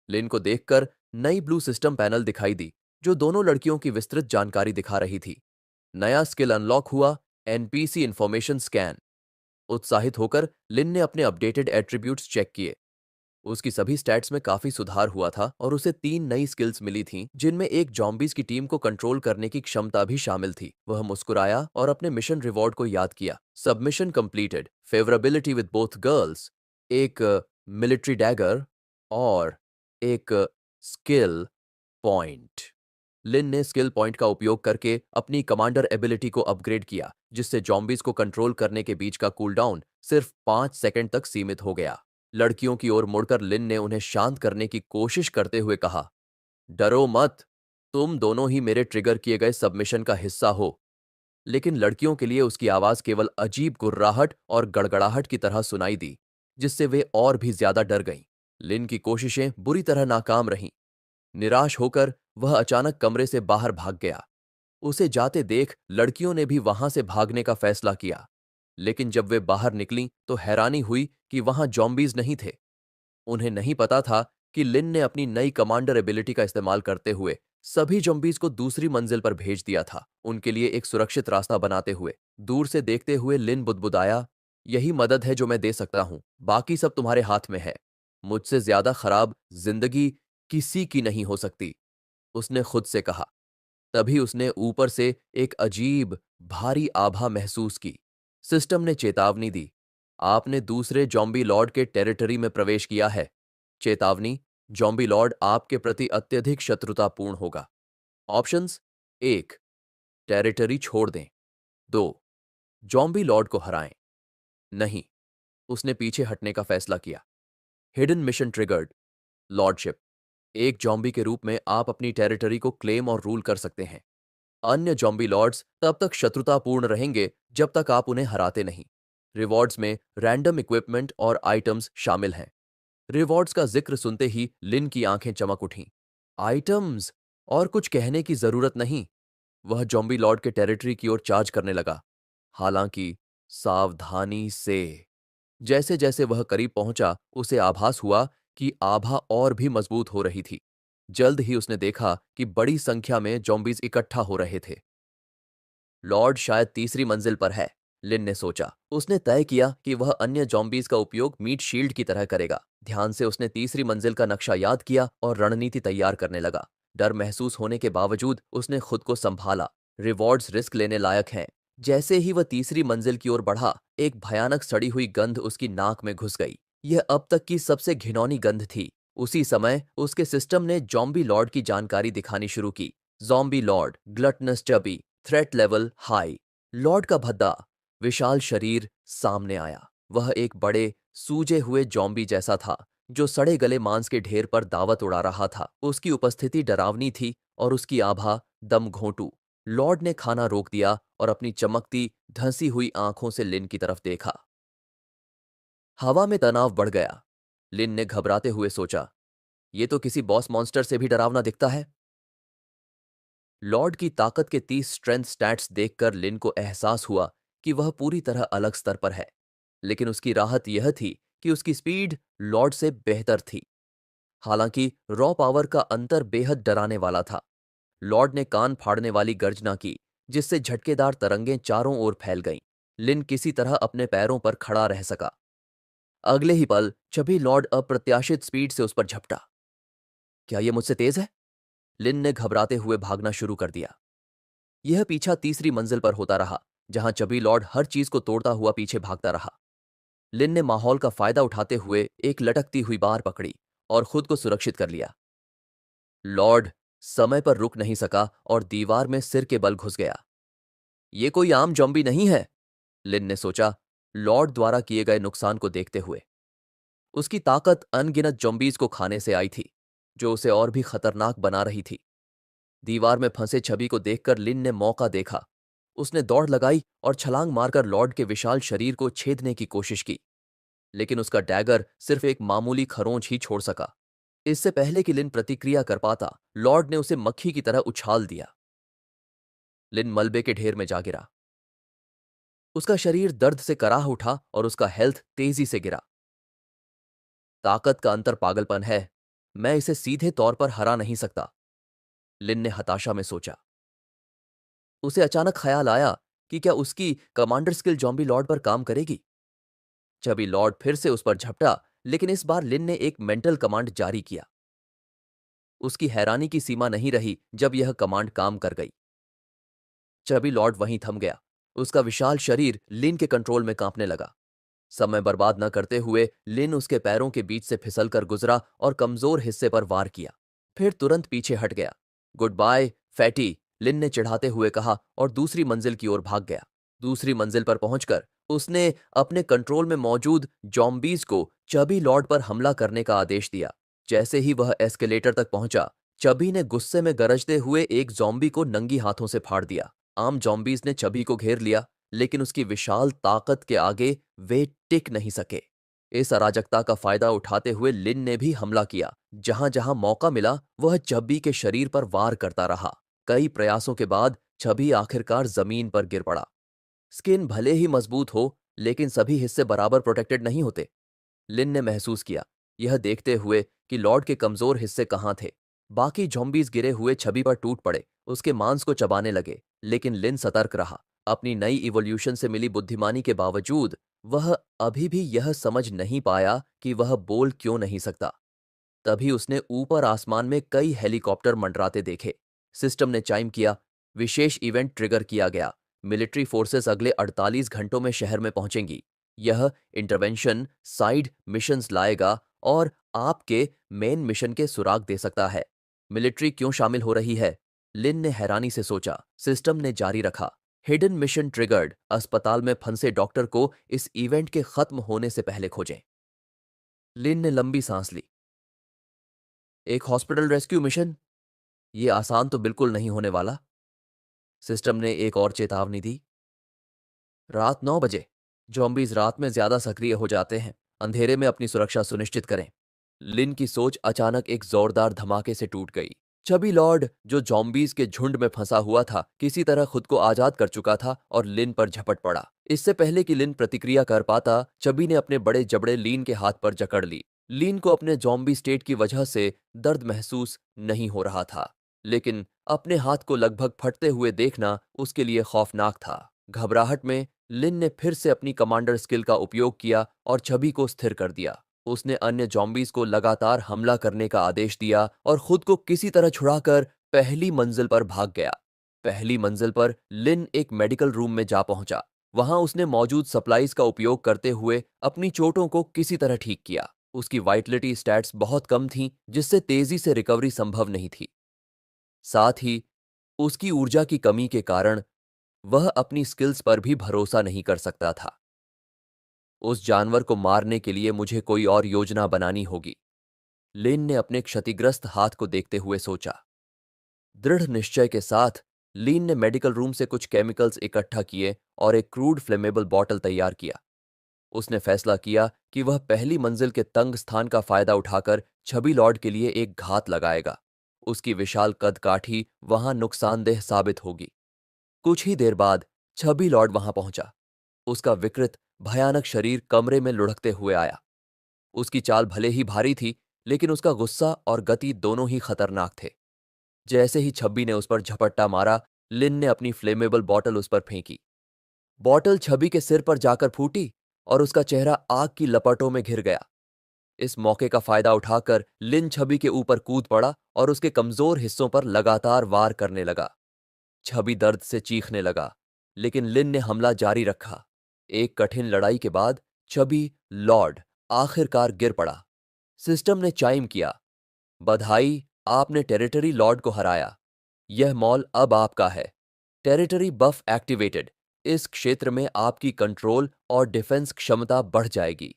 लिन को देखकर नई ब्लू सिस्टम पैनल दिखाई दी, जो दोनों लड़कियों की विस्तृत जानकारी दिखा रही थी। नया स्किल अनलॉक हुआ, एनपीसी इंफॉर्मेशन स्कैन। उत्साहित होकर लिन ने अपने अपडेटेड एट्रीब्यूट्स चेक किए। उसकी सभी स्टैट्स में काफी सुधार हुआ था और उसे 3 नई स्किल्स मिली थीं, जिनमें एक जॉम्बीज की टीम को कंट्रोल करने की क्षमता भी शामिल थी। वह मुस्कुराया और अपने मिशन रिवॉर्ड को याद किया। Submission completed, favourability with both girls, एक मिलिट्री डैगर और एक स्किल पॉइंट। लिन ने स्किल पॉइंट का उपयोग करके अपनी कमांडर एबिलिटी को अपग्रेड किया, जिससे जॉम्बीज को कंट्रोल करने के बीच का कूलडाउन सिर्फ 5 सेकंड तक सीमित हो गया। लड़कियों की ओर मुड़कर लिन ने उन्हें शांत करने की कोशिश करते हुए कहा, डरो मत, तुम दोनों ही मेरे ट्रिगर किए गए सबमिशन का हिस्सा हो। लेकिन लड़कियों के लिए उसकी आवाज केवल अजीब गुर्राहट और गड़गड़ाहट की तरह सुनाई दी, जिससे वे और भी ज्यादा डर गईं। लिन की कोशिशें बुरी तरह नाकाम रहीं। निराश होकर वह अचानक कमरे से बाहर भाग गया। उसे जाते देख लड़कियों ने भी वहां से भागने का फैसला किया, लेकिन जब वे बाहर निकलीं तो हैरानी हुई कि वहां जॉम्बीज नहीं थे। उन्हें नहीं पता था कि लिन ने अपनी नई कमांडर एबिलिटी का इस्तेमाल करते हुए सभी जॉम्बीज को दूसरी मंजिल पर भेज दिया था, उनके लिए एक सुरक्षित रास्ता बनाते हुए। दूर से देखते हुए लिन बुदबुदाया, यही मदद है जो मैं दे सकता हूं, बाकी सब तुम्हारे हाथ में है। मुझसे ज्यादा खराब जिंदगी किसी की नहीं हो सकती, उसने खुद से कहा। तभी उसने ऊपर से एक अजीब भारी आभा महसूस की। सिस्टम ने चेतावनी दी, आपने दूसरे जॉम्बी लॉर्ड के टेरिटरी में प्रवेश किया है। चेतावनी, जॉम्बी लॉर्ड आपके प्रति अत्यधिक शत्रुतापूर्ण होगा। ऑप्शंस: 1. टेरिटरी छोड़ दें। 2. जॉम्बी लॉर्ड को हराएं। नहीं, उसने पीछे हटने का फैसला किया। Hidden mission triggered. लॉर्डशिप, एक जॉम्बी के रूप में आप अपनी टेरिटरी को क्लेम और रूल कर सकते हैं। अन्य जॉम्बी लॉर्ड्स तब तक शत्रुतापूर्ण रहेंगे जब तक आप उन्हें हराते नहीं। रिवॉर्ड्स में रैंडम इक्विपमेंट और आइटम्स शामिल हैं। रिवॉर्ड्स का जिक्र सुनते ही लिन की आंखें चमक उठीं। आइटम्स? और कुछ कहने की जरूरत नहीं। वह जॉम्बी लॉर्ड के टेरिटरी की ओर चार्ज करने लगा, हालांकि सावधानी से। जैसे जैसे वह करीब पहुंचा, उसे आभास हुआ कि आभा और भी मजबूत हो रही थी। जल्द ही उसने देखा कि बड़ी संख्या में जॉम्बीज इकट्ठा हो रहे थे। लॉर्ड शायद तीसरी मंजिल पर है, लिन ने सोचा। उसने तय किया कि वह अन्य जॉम्बीज का उपयोग मीट शील्ड की तरह करेगा। ध्यान से उसने तीसरी मंजिल का नक्शा याद किया और रणनीति तैयार करने लगा। डर महसूस होने के बावजूद उसने खुद को संभाला। रिवॉर्ड्स रिस्क लेने लायक हैं। जैसे ही वह तीसरी मंजिल की ओर बढ़ा, एक भयानक सड़ी हुई गंध उसकी नाक में घुस गई। यह अब तक की सबसे घिनौनी गंध थी। उसी समय उसके सिस्टम ने जॉम्बी लॉर्ड की जानकारी दिखानी शुरू की। Zombie Lord, gluttonous chubby, threat level high. Lord का भद्दा विशाल शरीर सामने आया। वह एक बड़े सूजे हुए जॉम्बी जैसा था, जो सड़े गले मांस के ढेर पर दावत उड़ा रहा था। उसकी उपस्थिति डरावनी थी और उसकी आभा दम घोंटू। लॉर्ड ने खाना रोक दिया और अपनी चमकती धंसी हुई आंखों से लिन की तरफ देखा। हवा में तनाव बढ़ गया। लिन ने घबराते हुए सोचा, ये तो किसी बॉस मॉन्स्टर से भी डरावना दिखता है। लॉर्ड की ताकत के 30 स्ट्रेंथ स्टैट्स देखकर लिन को एहसास हुआ कि वह पूरी तरह अलग स्तर पर है। लेकिन उसकी राहत यह थी कि उसकी स्पीड लॉर्ड से बेहतर थी। हालांकि रॉ पावर का अंतर बेहद डराने वाला था। लॉर्ड ने कान फाड़ने वाली गर्जना की, जिससे झटकेदार तरंगें चारों ओर फैल गईं। लिन किसी तरह अपने पैरों पर खड़ा रह सका। अगले ही पल चबी लॉर्ड अप्रत्याशित स्पीड से उस पर झपटा। क्या यह मुझसे तेज है? लिन ने घबराते हुए भागना शुरू कर दिया। यह पीछा तीसरी मंजिल पर होता रहा, जहां चबी लॉर्ड हर चीज को तोड़ता हुआ पीछे भागता रहा। लिन ने माहौल का फायदा उठाते हुए एक लटकती हुई बार पकड़ी और खुद को सुरक्षित कर लिया। लॉर्ड समय पर रुक नहीं सका और दीवार में सिर के बल घुस गया। ये कोई आम जॉम्बी नहीं है, लिन ने सोचा, लॉर्ड द्वारा किए गए नुकसान को देखते हुए। उसकी ताकत अनगिनत जॉम्बीज को खाने से आई थी, जो उसे और भी खतरनाक बना रही थी। दीवार में फंसे छवि को देखकर लिन ने मौका देखा। उसने दौड़ लगाई और छलांग मारकर लॉर्ड के विशाल शरीर को छेदने की कोशिश की, लेकिन उसका डैगर सिर्फ एक मामूली खरोंच ही छोड़ सका। इससे पहले कि लिन प्रतिक्रिया कर पाता, लॉर्ड ने उसे मक्खी की तरह उछाल दिया। लिन मलबे के ढेर में जा गिरा। उसका शरीर दर्द से कराह उठा और उसका हेल्थ तेजी से गिरा। ताकत का अंतर पागलपन है, मैं इसे सीधे तौर पर हरा नहीं सकता, लिन ने हताशा में सोचा। उसे अचानक ख्याल आया कि क्या उसकी कमांडर स्किल जॉम्बी लॉर्ड पर काम करेगी। जब लॉर्ड फिर से उस पर झपटा, लेकिन इस बार लिन ने एक मेंटल कमांड जारी किया। उसकी हैरानी की सीमा नहीं रही जब यह कमांड काम कर गई। चबी लॉर्ड वहीं थम गया। उसका विशाल शरीर लिन के कंट्रोल में कांपने लगा। समय बर्बाद न करते हुए लिन उसके पैरों के बीच से फिसलकर गुजरा और कमजोर हिस्से पर वार किया, फिर तुरंत पीछे हट गया। गुड बाय फैटी, लिन ने चिढ़ाते हुए कहा और दूसरी मंजिल की ओर भाग गया। दूसरी मंजिल पर पहुंचकर उसने अपने कंट्रोल में मौजूद जॉम्बीज को चबी लॉर्ड पर हमला करने का आदेश दिया। जैसे ही वह एस्केलेटर तक पहुंचा, चबी ने गुस्से में गरजते हुए एक जॉम्बी को नंगी हाथों से फाड़ दिया। आम जॉम्बीज ने चबी को घेर लिया, लेकिन उसकी विशाल ताकत के आगे वे टिक नहीं सके। इस अराजकता का फायदा उठाते हुए लिन ने भी हमला किया। जहां जहां मौका मिला, वह चबी के शरीर पर वार करता रहा। कई प्रयासों के बाद चबी आखिरकार जमीन पर गिर पड़ा। स्किन भले ही मजबूत हो, लेकिन सभी हिस्से बराबर प्रोटेक्टेड नहीं होते, लिन ने महसूस किया, यह देखते हुए कि लॉर्ड के कमजोर हिस्से कहां थे। बाकी जॉम्बीज गिरे हुए छवि पर टूट पड़े, उसके मांस को चबाने लगे, लेकिन लिन सतर्क रहा। अपनी नई इवोल्यूशन से मिली बुद्धिमानी के बावजूद वह अभी भी यह समझ नहीं पाया कि वह बोल क्यों नहीं सकता। तभी उसने ऊपर आसमान में कई हेलीकॉप्टर मंडराते देखे। सिस्टम ने चाइम किया। विशेष इवेंट ट्रिगर किया गया। मिलिट्री फोर्सेस अगले 48 घंटों में शहर में पहुंचेंगी। यह इंटरवेंशन साइड मिशंस लाएगा और आपके मेन मिशन के सुराग दे सकता है। मिलिट्री क्यों शामिल हो रही है? लिन ने हैरानी से सोचा। सिस्टम ने जारी रखा। Hidden mission triggered. अस्पताल में फंसे डॉक्टर को इस इवेंट के खत्म होने से पहले खोजें। लिन ने लंबी सांस ली। एक हॉस्पिटल रेस्क्यू मिशन? ये आसान तो बिल्कुल नहीं होने वाला। सिस्टम ने एक और चेतावनी दी। रात 9 बजे। जॉम्बीज रात में ज्यादा सक्रिय हो जाते हैं। अंधेरे में अपनी सुरक्षा सुनिश्चित करें। लिन की सोच अचानक एक जोरदार धमाके से टूट गई। चबी लॉर्ड, जो जॉम्बीज के झुंड में फंसा हुआ था, किसी तरह खुद को आजाद कर चुका था और लिन पर झपट पड़ा। इससे पहले कि लिन प्रतिक्रिया कर पाता, चबी ने अपने बड़े जबड़े लीन के हाथ पर जकड़ ली। लीन को अपने जॉम्बी स्टेट की वजह से दर्द महसूस नहीं हो रहा था, लेकिन अपने हाथ को लगभग फटते हुए देखना उसके लिए खौफनाक था। घबराहट में लिन ने फिर से अपनी कमांडर स्किल का उपयोग किया और छवि को स्थिर कर दिया। उसने अन्य जॉम्बीज को लगातार हमला करने का आदेश दिया और खुद को किसी तरह छुड़ाकर पहली मंजिल पर भाग गया। पहली मंजिल पर लिन एक मेडिकल रूम में जा पहुंचा। वहां उसने मौजूद सप्लाईज का उपयोग करते हुए अपनी चोटों को किसी तरह ठीक किया। उसकी वाइटलिटी स्टैट्स बहुत कम थीं, जिससे तेजी से रिकवरी संभव नहीं थी। साथ ही उसकी ऊर्जा की कमी के कारण वह अपनी स्किल्स पर भी भरोसा नहीं कर सकता था। उस जानवर को मारने के लिए मुझे कोई और योजना बनानी होगी, लिन ने अपने क्षतिग्रस्त हाथ को देखते हुए सोचा। दृढ़ निश्चय के साथ लिन ने मेडिकल रूम से कुछ केमिकल्स इकट्ठा किए और एक क्रूड फ्लेमेबल बॉटल तैयार किया। उसने फैसला किया कि वह पहली मंजिल के तंग स्थान का फायदा उठाकर छबी लॉर्ड के लिए एक घात लगाएगा। उसकी विशाल कदकाठी वहां नुकसानदेह साबित होगी। कुछ ही देर बाद छबी लॉर्ड वहां पहुंचा। उसका विकृत भयानक शरीर कमरे में लुढ़कते हुए आया। उसकी चाल भले ही भारी थी, लेकिन उसका गुस्सा और गति दोनों ही खतरनाक थे। जैसे ही छब्बी ने उस पर झपट्टा मारा, लिन ने अपनी फ्लेमेबल बॉटल उस पर फेंकी। बॉटल छबी के सिर पर जाकर फूटी और उसका चेहरा आग की लपटों में घिर गया। इस मौके का फायदा उठाकर लिन छबी के ऊपर कूद पड़ा और उसके कमजोर हिस्सों पर लगातार वार करने लगा। छबी दर्द से चीखने लगा, लेकिन लिन ने हमला जारी रखा। एक कठिन लड़ाई के बाद छबी लॉर्ड आखिरकार गिर पड़ा। सिस्टम ने चाइम किया। बधाई, आपने टेरिटरी लॉर्ड को हराया। यह मॉल अब आपका है। टेरिटरी बफ एक्टिवेटेड। इस क्षेत्र में आपकी कंट्रोल और डिफेंस क्षमता बढ़ जाएगी।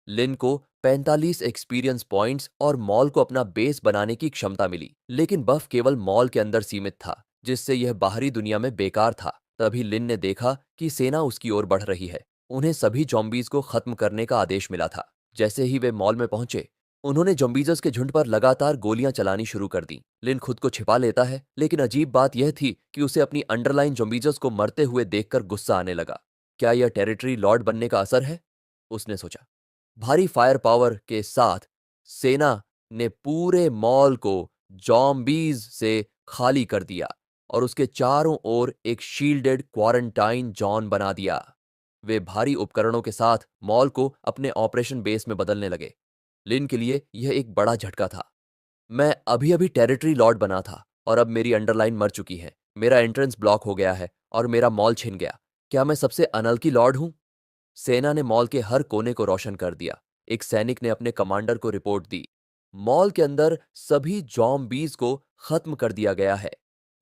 लिन को 45 एक्सपीरियंस पॉइंट्स और मॉल को अपना बेस बनाने की क्षमता मिली, लेकिन बफ केवल मॉल के अंदर सीमित था, जिससे यह बाहरी दुनिया में बेकार था। तभी लिन ने देखा कि सेना उसकी ओर बढ़ रही है। उन्हें सभी जॉम्बीज को खत्म करने का आदेश मिला था। जैसे ही वे मॉल में पहुंचे, उन्होंने जॉम्बीजर्स के झुंड पर लगातार गोलियां चलानी शुरू कर दी। लिन खुद को छिपा लेता है, लेकिन अजीब बात यह थी कि उसे अपनी अंडरलाइन जॉम्बीजर्स को मरते हुए देखकर गुस्सा आने लगा। क्या यह टेरिटरी लॉर्ड बनने का असर है? उसने सोचा। भारी फायर पावर के साथ सेना ने पूरे मॉल को जॉम्बीज से खाली कर दिया और उसके चारों ओर एक शील्डेड क्वारंटाइन जोन बना दिया। वे भारी उपकरणों के साथ मॉल को अपने ऑपरेशन बेस में बदलने लगे। लिन के लिए यह एक बड़ा झटका था। मैं अभी अभी टेरिटरी लॉर्ड बना था और अब मेरी अंडरलाइन मर चुकी है। मेरा एंट्रेंस ब्लॉक हो गया है और मेरा मॉल छिन गया। क्या मैं सबसे अनलकी लॉर्ड हूं? सेना ने मॉल के हर कोने को रोशन कर दिया। एक सैनिक ने अपने कमांडर को रिपोर्ट दी। मॉल के अंदर सभी जॉम्बीज को खत्म कर दिया गया है।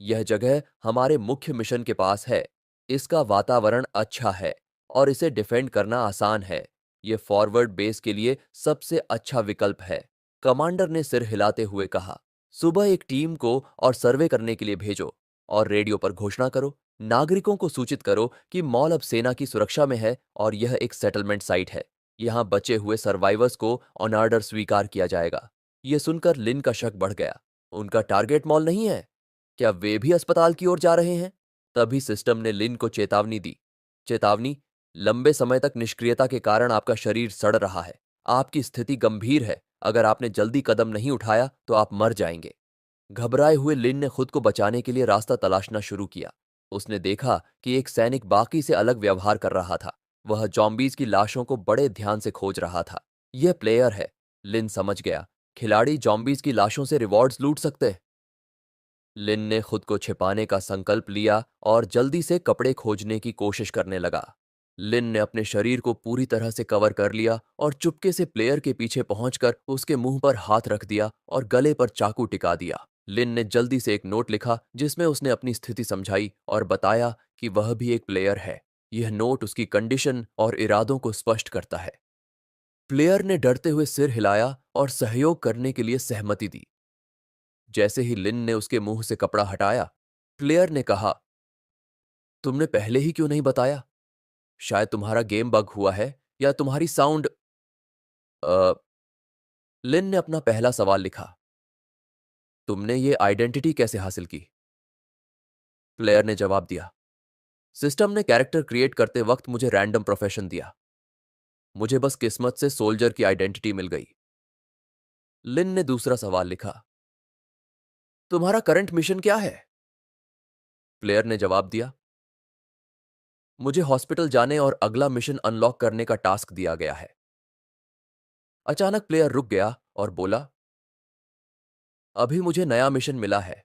यह जगह हमारे मुख्य मिशन के पास है। इसका वातावरण अच्छा है और इसे डिफेंड करना आसान है। यह फॉरवर्ड बेस के लिए सबसे अच्छा विकल्प है। कमांडर ने सिर हिलाते हुए कहा। सुबह एक टीम को और सर्वे करने के लिए भेजो और रेडियो पर घोषणा करो। नागरिकों को सूचित करो कि मॉल अब सेना की सुरक्षा में है और यह एक सेटलमेंट साइट है। यहां बचे हुए सर्वाइवर्स को ऑन ऑर्डर स्वीकार किया जाएगा। यह सुनकर लिन का शक बढ़ गया। उनका टारगेट मॉल नहीं है? क्या वे भी अस्पताल की ओर जा रहे हैं? तभी सिस्टम ने लिन को चेतावनी दी। चेतावनी, लंबे समय तक निष्क्रियता के कारण आपका शरीर सड़ रहा है। आपकी स्थिति गंभीर है। अगर आपने जल्दी कदम नहीं उठाया तो आप मर जाएंगे। घबराए हुए लिन ने खुद को बचाने के लिए रास्ता तलाशना शुरू किया। उसने देखा कि एक सैनिक बाकी से अलग व्यवहार कर रहा था। वह जॉम्बीज की लाशों को बड़े ध्यान से खोज रहा था। यह प्लेयर है, लिन समझ गया। खिलाड़ी जॉम्बीज की लाशों से रिवॉर्ड्स लूट सकते। लिन ने खुद को छिपाने का संकल्प लिया और जल्दी से कपड़े खोजने की कोशिश करने लगा। लिन ने अपने शरीर को पूरी तरह से कवर कर लिया और चुपके से प्लेयर के पीछे पहुंचकर उसके मुंह पर हाथ रख दिया और गले पर चाकू टिका दिया। लिन ने जल्दी से एक नोट लिखा जिसमें उसने अपनी स्थिति समझाई और बताया कि वह भी एक प्लेयर है। यह नोट उसकी कंडीशन और इरादों को स्पष्ट करता है। प्लेयर ने डरते हुए सिर हिलाया और सहयोग करने के लिए सहमति दी। जैसे ही लिन ने उसके मुंह से कपड़ा हटाया, प्लेयर ने कहा, तुमने पहले ही क्यों नहीं बताया? शायद तुम्हारा गेम बग हुआ है या तुम्हारी साउंड। अ, लिन ने अपना पहला सवाल लिखा। तुमने ये आइडेंटिटी कैसे हासिल की? प्लेयर ने जवाब दिया, सिस्टम ने कैरेक्टर क्रिएट करते वक्त मुझे रैंडम प्रोफेशन दिया। मुझे बस किस्मत से सोल्जर की आइडेंटिटी मिल गई। लिन ने दूसरा सवाल लिखा, तुम्हारा करंट मिशन क्या है? प्लेयर ने जवाब दिया, मुझे हॉस्पिटल जाने और अगला मिशन अनलॉक करने का टास्क दिया गया है। अचानक प्लेयर रुक गया और बोला, अभी मुझे नया मिशन मिला है।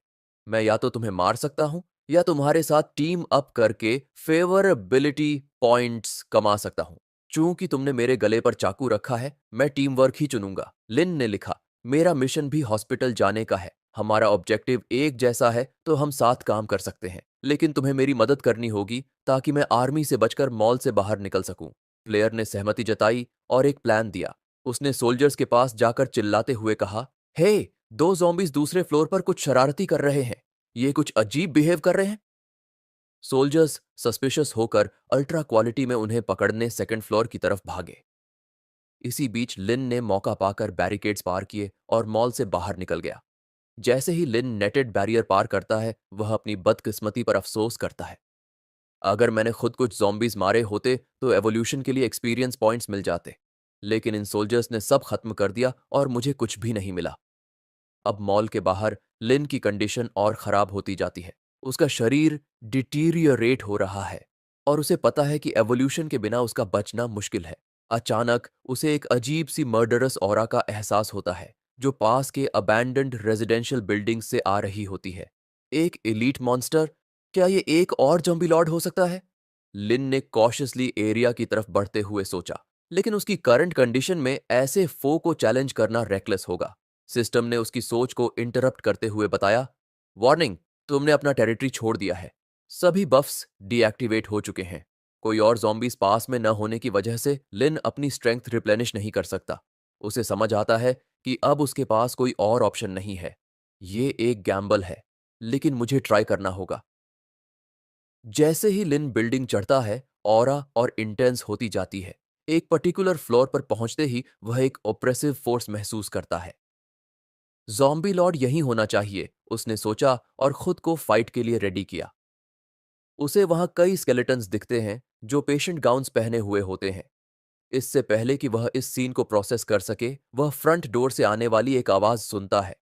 मैं या तो तुम्हें मार सकता हूं या तुम्हारे साथ टीम अप करके फेवरेबिलिटी पॉइंट्स कमा सकता हूं। चूंकि तुमने मेरे गले पर चाकू रखा है, मैं टीम वर्क ही चुनूंगा। लिन ने लिखा, मेरा मिशन भी हॉस्पिटल जाने का है। हमारा ऑब्जेक्टिव एक जैसा है तो हम साथ काम कर सकते हैं, लेकिन तुम्हें मेरी मदद करनी होगी ताकि मैं आर्मी से बचकर मॉल से बाहर निकल सकूं। प्लेयर ने सहमति जताई और एक प्लान दिया। उसने सोल्जर्स के पास जाकर चिल्लाते हुए कहा, हे, दो ज़ॉम्बीज़ दूसरे फ्लोर पर कुछ शरारती कर रहे हैं। ये कुछ अजीब बिहेव कर रहे हैं। सोल्जर्स सस्पिशियस होकर अल्ट्रा क्वालिटी में उन्हें पकड़ने सेकंड फ्लोर की तरफ भागे। इसी बीच लिन ने मौका पाकर बैरिकेड्स पार किए और मॉल से बाहर निकल गया। जैसे ही लिन नेटेड बैरियर पार करता है, वह अपनी बदकिस्मती पर अफसोस करता है। अगर मैंने खुद कुछ ज़ॉम्बीज़ मारे होते तो एवोल्यूशन के लिए एक्सपीरियंस पॉइंट्स मिल जाते, लेकिन इन सोल्जर्स ने सब खत्म कर दिया और मुझे कुछ भी नहीं मिला। अब मॉल के बाहर लिन की कंडीशन और खराब होती जाती है। उसका शरीर डिटीरियरेट हो रहा है और उसे पता है कि एवोल्यूशन के बिना उसका बचना मुश्किल है। अचानक उसे एक अजीब सी मर्डरस ऑरा का एहसास होता है जो पास के अबैंडन्ड रेजिडेंशियल बिल्डिंग से आ रही होती है। एक एलीट मॉन्स्टर? क्या ये एक और ज़ॉम्बी लॉर्ड हो सकता है? लिन ने कॉशियसली एरिया की तरफ बढ़ते हुए सोचा, लेकिन उसकी करंट कंडीशन में ऐसे फो को चैलेंज करना रेकलेस होगा। सिस्टम ने उसकी सोच को इंटरप्ट करते हुए बताया, वार्निंग, तुमने अपना टेरिटरी छोड़ दिया है। सभी बफ्स डीएक्टिवेट हो चुके हैं। कोई और zombies पास में न होने की वजह से लिन अपनी स्ट्रेंथ रिप्लेनिश नहीं कर सकता। उसे समझ आता है कि अब उसके पास कोई और ऑप्शन नहीं है। ये एक गैम्बल है, लेकिन मुझे ट्राई करना होगा। जैसे ही लिन बिल्डिंग चढ़ता है, ऑरा और इंटेंस होती जाती है। एक पर्टिकुलर फ्लोर पर पहुंचते ही वह एक ऑप्रेसिव फोर्स महसूस करता है। ज़ॉम्बी लॉर्ड यहीं होना चाहिए, उसने सोचा और खुद को फाइट के लिए रेडी किया। उसे वहां कई स्केलेटन्स दिखते हैं जो पेशेंट गाउन्स पहने हुए होते हैं। इससे पहले कि वह इस सीन को प्रोसेस कर सके, वह फ्रंट डोर से आने वाली एक आवाज सुनता है।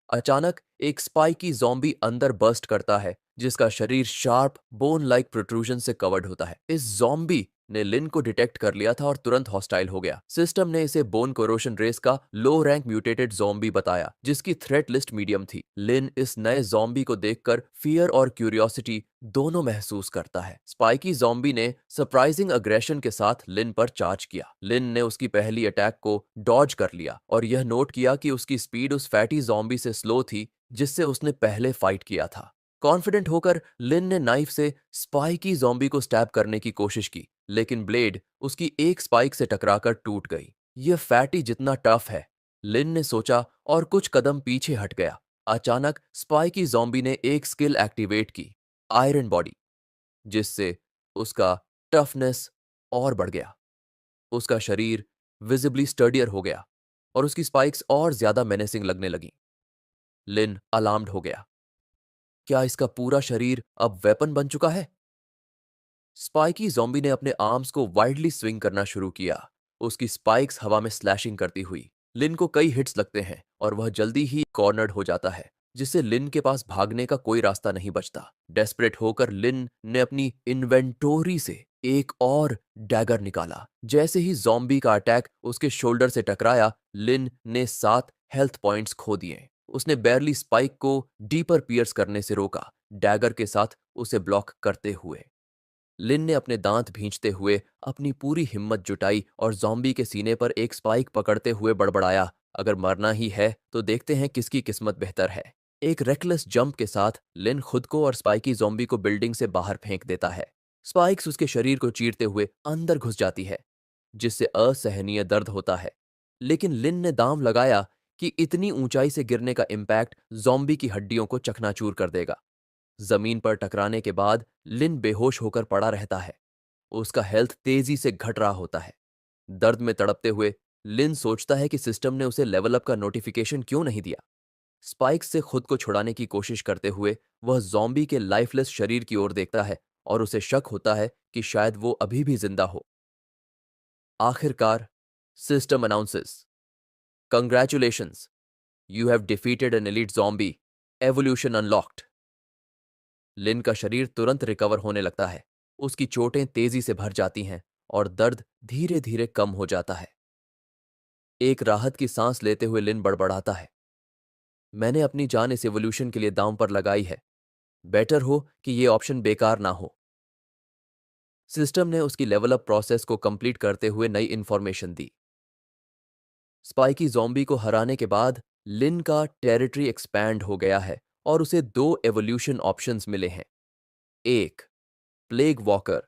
अचानक एक स्पाइकी ज़ॉम्बी अंदर बर्स्ट करता है, जिसका शरीर शार्प बोन लाइक प्रोट्रूजन से कवर्ड होता है। इस ज़ॉम्बी ने लिन को डिटेक्ट कर लिया था और तुरंत हॉस्टाइल हो गया। सिस्टम ने इसे बोन कोरोशन रेस का लो रैंक म्यूटेटेड ज़ॉम्बी बताया, जिसकी थ्रेट लिस्ट मीडियम थी। लिन इस नए ज़ॉम्बी को देखकर फियर और क्यूरियोसिटी दोनों महसूस करता है। स्पाइकी ज़ॉम्बी ने सरप्राइजिंग अग्रेशन के साथ लिन पर चार्ज किया। लिन ने उसकी पहली अटैक को डॉज कर लिया और यह नोट किया कि उसकी स्पीड उस फैटी ज़ॉम्बी से स्लो थी जिससे उसने पहले फाइट किया था। कॉन्फिडेंट होकर लिन ने नाइफ से स्पाइकी ज़ॉम्बी को स्टैब करने की कोशिश की, लेकिन ब्लेड उसकी एक स्पाइक से टकराकर टूट गई। यह फैटी जितना टफ है, लिन ने सोचा और कुछ कदम पीछे हट गया। अचानक स्पाइकी ज़ॉम्बी ने एक स्किल एक्टिवेट की, आयरन बॉडी, जिससे उसका टफनेस और बढ़ गया। उसका शरीर विजिबली स्टर्डियर हो गया और उसकी स्पाइक्स और ज्यादा मेनेसिंग लगने लगी। लिन अलार्म्ड हो गया। क्या इसका पूरा शरीर अब वेपन बन चुका है? स्पाइकी ज़ॉम्बी ने अपने आर्म्स को वाइडली स्विंग करना शुरू किया, उसकी स्पाइक्स हवा में स्लैशिंग करती हुई। लिन को कई हिट्स लगते हैं और वह जल्दी ही कॉर्नर्ड हो जाता है, जिससे लिन के पास भागने का कोई रास्ता नहीं बचता। डेस्परेट होकर लिन ने अपनी इन्वेंटोरी से एक और डैगर निकाला। जैसे ही ज़ॉम्बी का अटैक उसके शोल्डर से टकराया, लिन ने 7 हेल्थ पॉइंट्स खो दिए। उसने बैरली स्पाइक को डीपर पियर्स करने से रोका, डैगर के साथ उसे ब्लॉक करते हुए। लिन ने अपने दांत भींचते हुए अपनी पूरी हिम्मत जुटाई और ज़ॉम्बी के सीने पर एक स्पाइक पकड़ते हुए बड़बड़ाया, अगर मरना ही है तो देखते हैं किसकी किस्मत बेहतर है। एक रेकलेस जंप के साथ लिन खुद को और स्पाइकी ज़ॉम्बी को बिल्डिंग से बाहर फेंक देता है। स्पाइक्स उसके शरीर को चीरते हुए अंदर घुस जाती है, जिससे असहनीय दर्द होता है। लेकिन लिन ने दांव लगाया कि इतनी ऊंचाई से गिरने का इम्पैक्ट ज़ॉम्बी की हड्डियों को चकनाचूर कर देगा। जमीन पर टकराने के बाद लिन बेहोश होकर पड़ा रहता है। उसका हेल्थ तेजी से घट रहा होता है। दर्द में तड़पते हुए लिन सोचता है कि सिस्टम ने उसे लेवल अप का नोटिफिकेशन क्यों नहीं दिया। स्पाइक्स से खुद को छुड़ाने की कोशिश करते हुए वह ज़ॉम्बी के लाइफलेस शरीर की ओर देखता है और उसे शक होता है कि शायद वो अभी भी जिंदा हो। आखिरकार system announces, congratulations, you have defeated an elite zombie, evolution unlocked. Lin का शरीर तुरंत रिकवर होने लगता है। उसकी चोटें तेजी से भर जाती हैं और दर्द धीरे धीरे कम हो जाता है। एक राहत की सांस लेते हुए लिन बड़बड़ाता है, मैंने अपनी जान इस एवोल्यूशन के लिए दांव पर लगाई है। बेटर हो कि ये ऑप्शन बेकार ना हो। सिस्टम ने उसकी लेवल अप प्रोसेस को कंप्लीट करते हुए नई इंफॉर्मेशन दी। स्पाइकी ज़ॉम्बी को हराने के बाद लिन का टेरिटरी एक्सपैंड हो गया है और उसे 2 एवोल्यूशन ऑप्शंस मिले हैं। एक, प्लेग वॉकर,